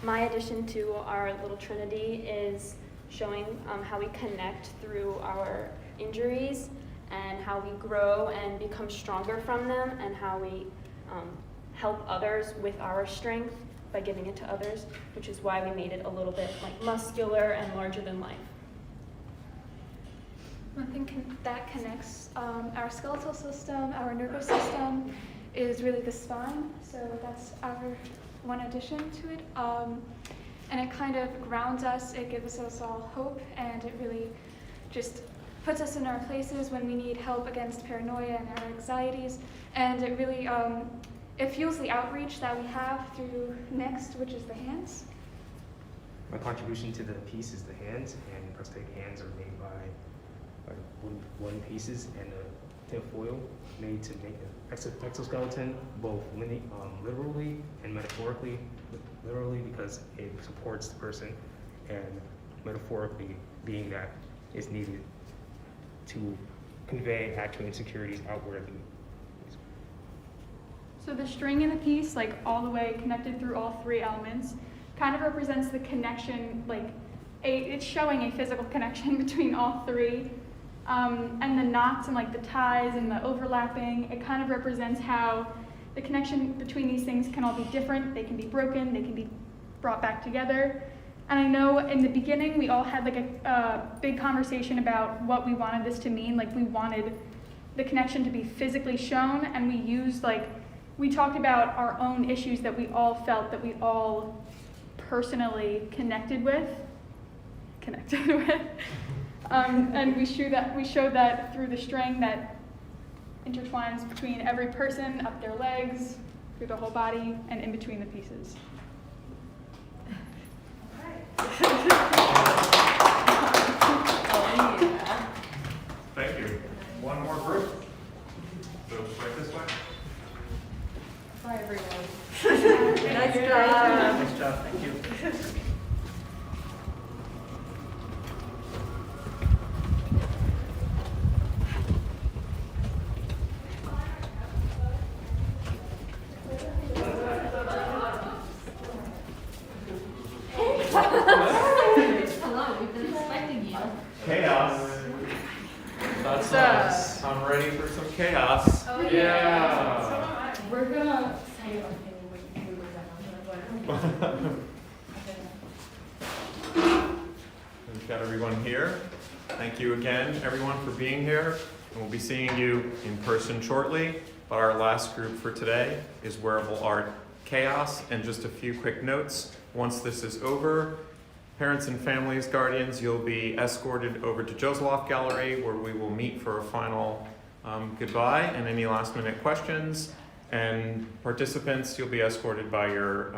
my addition to our little trinity is showing how we connect through our injuries and how we grow and become stronger from them, and how we help others with our strength by giving it to others, which is why we made it a little bit like muscular and larger than life. I think that connects our skeletal system, our nervous system is really the spine, so that's our one addition to it. and it kind of grounds us, it gives us all hope, and it really just puts us in our places when we need help against paranoia and our anxieties, and it really, it fuels the outreach that we have through Next, which is the hands. My contribution to the piece is the hands, and prosthetic hands are made by wooden pieces and a tin foil made to make an exoskeleton, both literally and metaphorically. Literally because it supports the person, and metaphorically being that it's needed to convey actual insecurities outwardly. So the string in the piece, like all the way connected through all three elements, kind of represents the connection, like it's showing a physical connection between all three. And the knots and like the ties and the overlapping, it kind of represents how the connection between these things can all be different. They can be broken, they can be brought back together. And I know in the beginning we all had like a big conversation about what we wanted this to mean. Like we wanted the connection to be physically shown, and we talked about our own issues that we all felt, that we all personally connected with. And we showed that through the string that intertwines between every person, up their legs, through the whole body, and in between the pieces. Thank you. One more group. So right this way. Bye, everyone. Nice job. Nice job. Thank you. Hello, we've been expecting you. Chaos. That's us. I'm ready for some chaos. Oh, yeah. We're gonna say our thing when we We've got everyone here. Thank you again, everyone, for being here. And we'll be seeing you in person shortly. But our last group for today is Wearable Art Chaos. And just a few quick notes. Once this is over, parents and families, guardians, you'll be escorted over to Joseph Gallery, where we will meet for a final goodbye and any last minute questions. And participants, you'll be escorted by your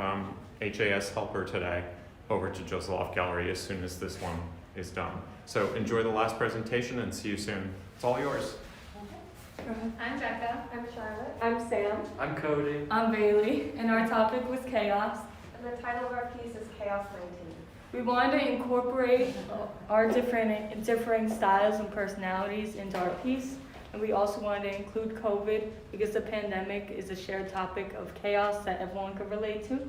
HAS helper today over to Joseph Gallery as soon as this one is done. So enjoy the last presentation and see you soon. It's all yours. I'm Becca. I'm Charlotte. I'm Sam. I'm Cody. I'm Bailey, and our topic was chaos. And the title of our piece is Chaos 19. We wanted to incorporate our differing styles and personalities into our piece, and we also wanted to include COVID because the pandemic is a shared topic of chaos that everyone could relate to.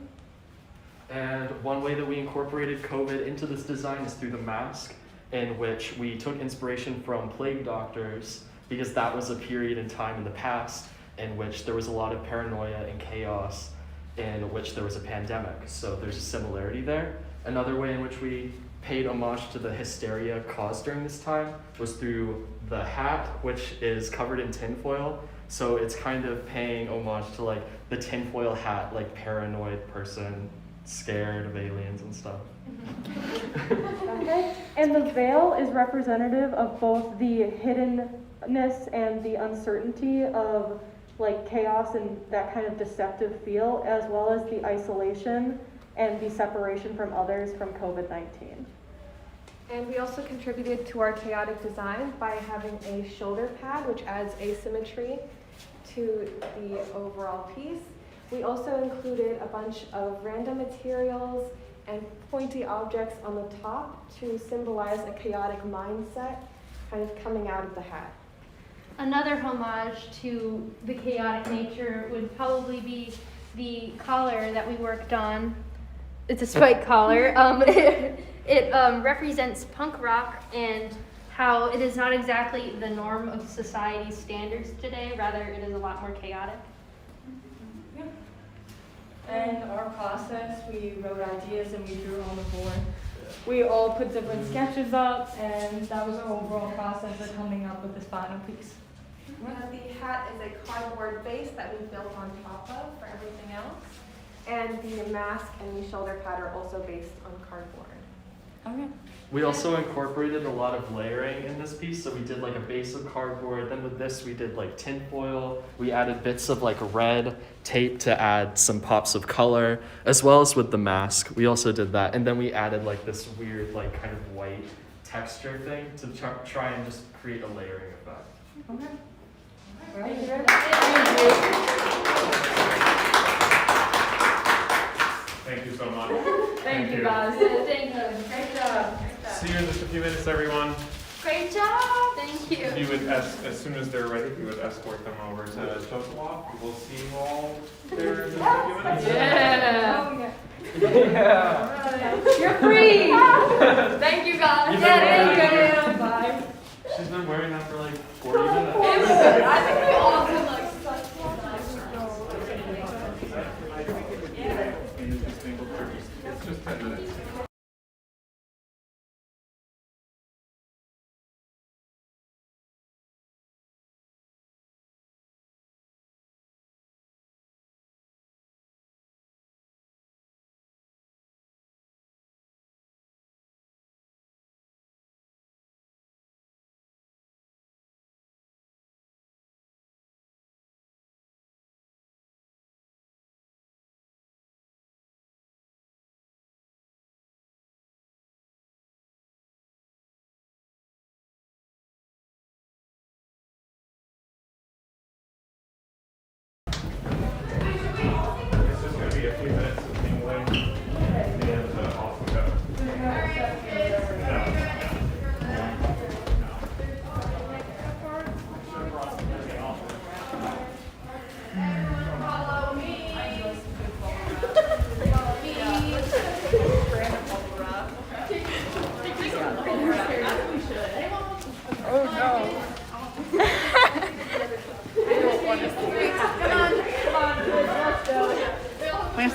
And one way that we incorporated COVID into this design is through the mask, in which we took inspiration from plague doctors, because that was a period in time in the past in which there was a lot of paranoia and chaos, in which there was a pandemic. So there's a similarity there. Another way in which we paid homage to the hysteria caused during this time was through the hat, which is covered in tinfoil. So it's kind of paying homage to like the tinfoil hat, like paranoid person, scared of aliens and stuff. Okay. And the veil is representative of both the hiddenness and the uncertainty of like chaos and that kind of deceptive feel, as well as the isolation and the separation from others from COVID-19. And we also contributed to our chaotic design by having a shoulder pad, which adds asymmetry to the overall piece. We also included a bunch of random materials and pointy objects on the top to symbolize a chaotic mindset kind of coming out of the hat. Another homage to the chaotic nature would probably be the collar that we worked on. It's a spike collar. It represents punk rock and how it is not exactly the norm of society's standards today. Rather, it is a lot more chaotic. And our process, we wrote ideas and we drew on the board. We all put different sketches up, and that was our overall process of coming up with this final piece. The hat is a cardboard base that we built on top of for everything else. And the mask and the shoulder pad are also based on cardboard. Okay. We also incorporated a lot of layering in this piece, so we did like a base of cardboard, then with this we did like tin foil, we added bits of like red tape to add some pops of color, as well as with the mask, we also did that, and then we added like this weird like kind of white texture thing to try and just create a layering effect. Okay. Thank you. Thank you so much. Thank you guys. Thank you. Great job. See you in just a few minutes, everyone. Great job. Thank you. If you would, as soon as they're ready, we would escort them over to Joseph Walk. We'll see you all there in just a few minutes. Yeah. Yeah. You're free. Thank you guys. You've Yeah, been thank wearing you. Bye. She's been wearing that for like 40 minutes. It was good. I think we all did like such It's just 10 minutes. It's just going to be a few minutes of mingling and off we go. Follow me. Oh no.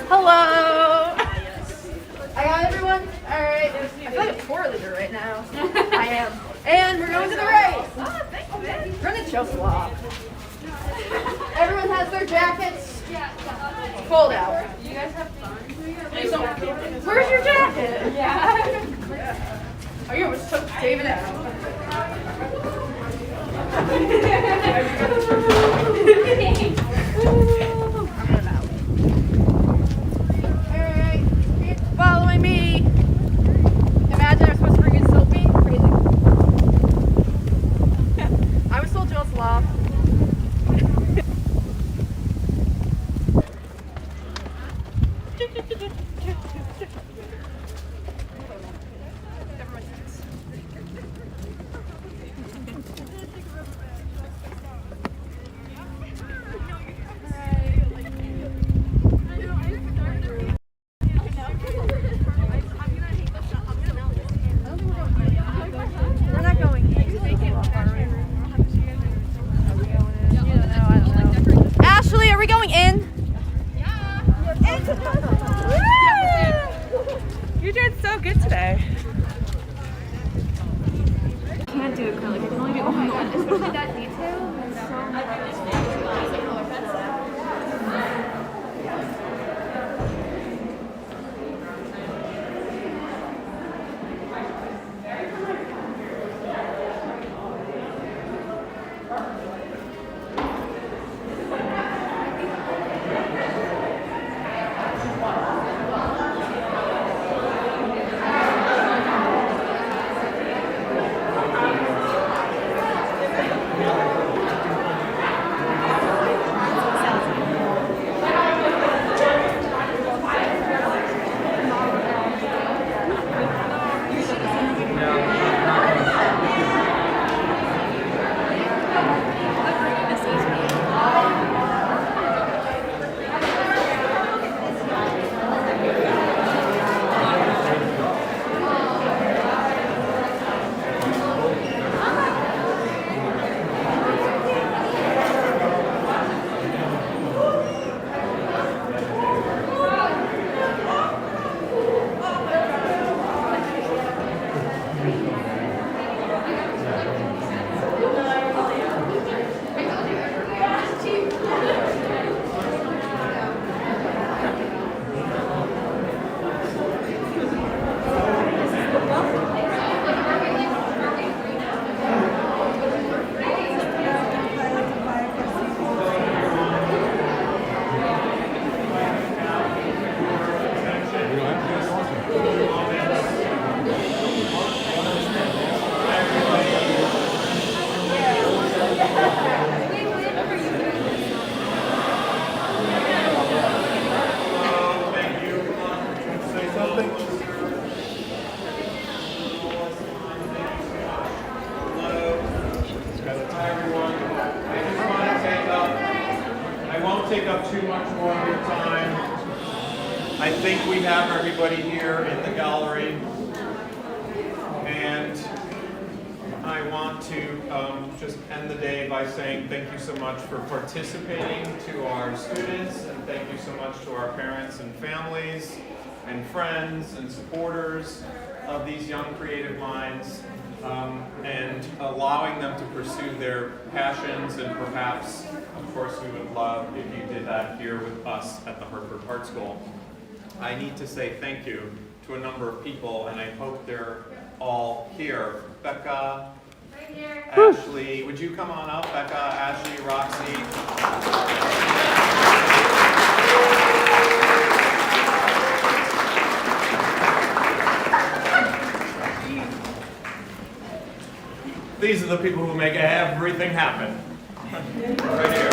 Hello. I got everyone? Alright. I feel like a tour leader right now. I am. And we're going to the race. Oh, thanks, man. We're in the Joseph Walk. Everyone has their jackets. It's cold out. You guys have fun. Where's your jacket? Yeah. Oh, you almost took David out. Alright, following me. Imagine I'm supposed to bring in Soapy. Crazy. I was told Jill's law. We're not going. take up too much more of your time. I think we have everybody here in the gallery. And I want to just end the day by saying thank you so much for participating to our students, and thank you so much to our parents and families and friends and supporters of these young creative minds, and allowing them to pursue their passions. And perhaps, of course, we would love if you did that here with us at the Hartford Art School. I need to say thank you to a number of people, and I hope they're all here. Becca, Right here. Ashley, would you come on up? Becca, Ashley, Roxy. These are the people who make everything happen. Right here.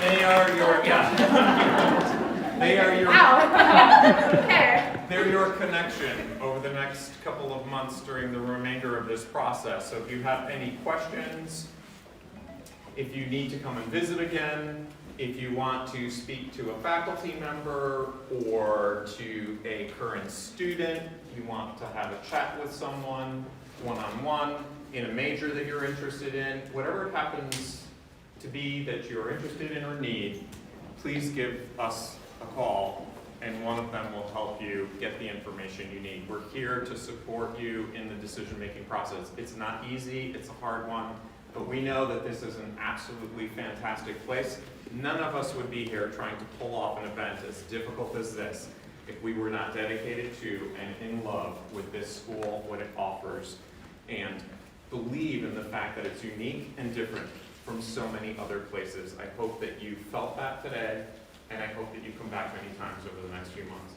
They are your, they are your, they're your connection over the next couple of months during the remainder of this process. So if you have any questions, if you need to come and visit again, if you want to speak to a faculty member or to a current student, you want to have a chat with someone one-on-one in a major that you're interested in, whatever it happens to be that you're interested in or need, please give us a call and one of them will help you get the information you need. We're here to support you in the decision-making process. It's not easy, it's a hard one, but we know that this is an absolutely fantastic place. None of us would be here trying to pull off an event as difficult as this if we were not dedicated to and in love with this school, what it offers, and believe in the fact that it's unique and different from so many other places. I hope that you felt that today, and I hope that you come back many times over the next few months.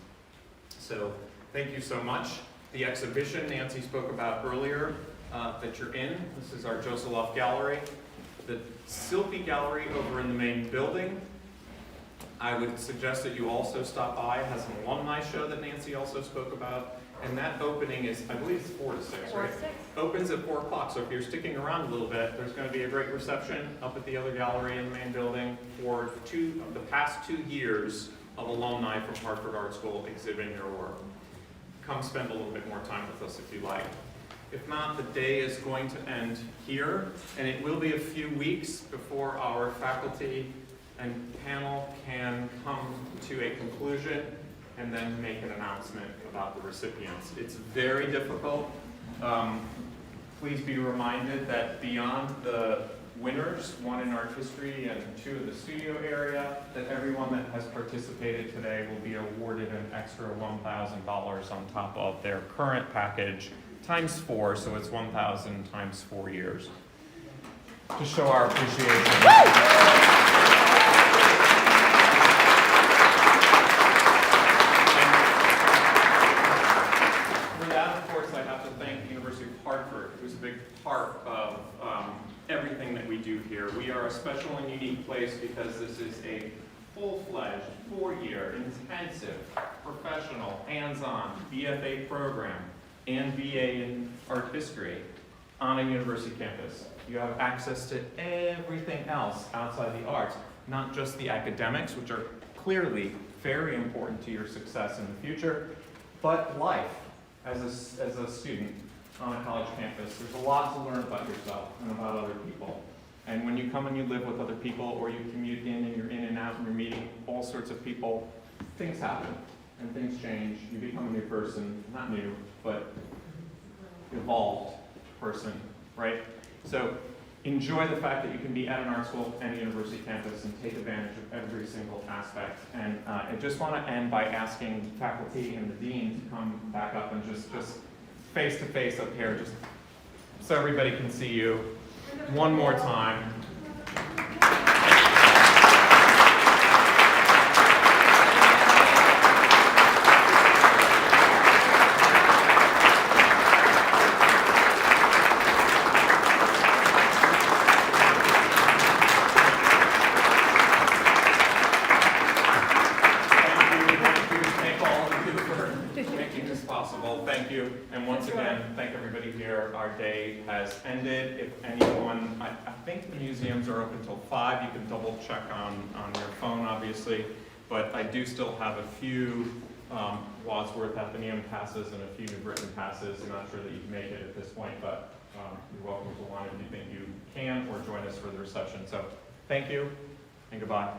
So thank you so much. The exhibition Nancy spoke about earlier that you're in, this is our Joseph Gallery. The Silpi Gallery over in the main building, I would suggest that you also stop by. It has an alumni show that Nancy also spoke about. And that opening is, I believe it's 4 to 6, 4 right? to 6. Opens at 4 o'clock, so if you're sticking around a little bit, there's going to be a great reception up at the other gallery in the main building for the past 2 years of alumni from Hartford Art School exhibiting their work. Come spend a little bit more time with us if you like. If not, the day is going to end here, and it will be a few weeks before our faculty and panel can come to a conclusion and then make an announcement about the recipients. It's very difficult. Please be reminded that beyond the winners, 1 in art history and 2 in the studio area, that everyone that has participated today will be awarded an extra $1,000 on top of their current package times 4, so it's 1,000 times 4 years. To show our appreciation. Hartford, who's a big part of everything that we do here. We are a special and unique place because this is a full-fledged, 4-year, intensive, professional, hands-on BFA program and BA in art history on a university campus. You have access to everything else outside the arts, not just the academics, which are clearly very important to your success in the future, but life as a student on a college campus. There's a lot to learn about yourself and about other people. And when you come and you live with other people, or you commute in and you're in and out and you're meeting all sorts of people, things happen and things change. You become a new person, not new, but evolved person, right? So enjoy the fact that you can be at an art school and a university campus and take advantage of every single aspect. And I just want to end by asking faculty and the dean to come back up and just face-to-face up here, just so everybody can see you one more time. Thank you all of you for making this possible. Thank you. And once again, again, thank everybody here. Our day has ended. If anyone, I think the museums are open till 5. You can double check on your phone, obviously. But I do still have a few Wadsworth Athenaeum passes and a few New Britain passes. I'm not sure that you can make it at this point, but you're welcome to one if you think you can, or join us for the reception. So thank you and goodbye.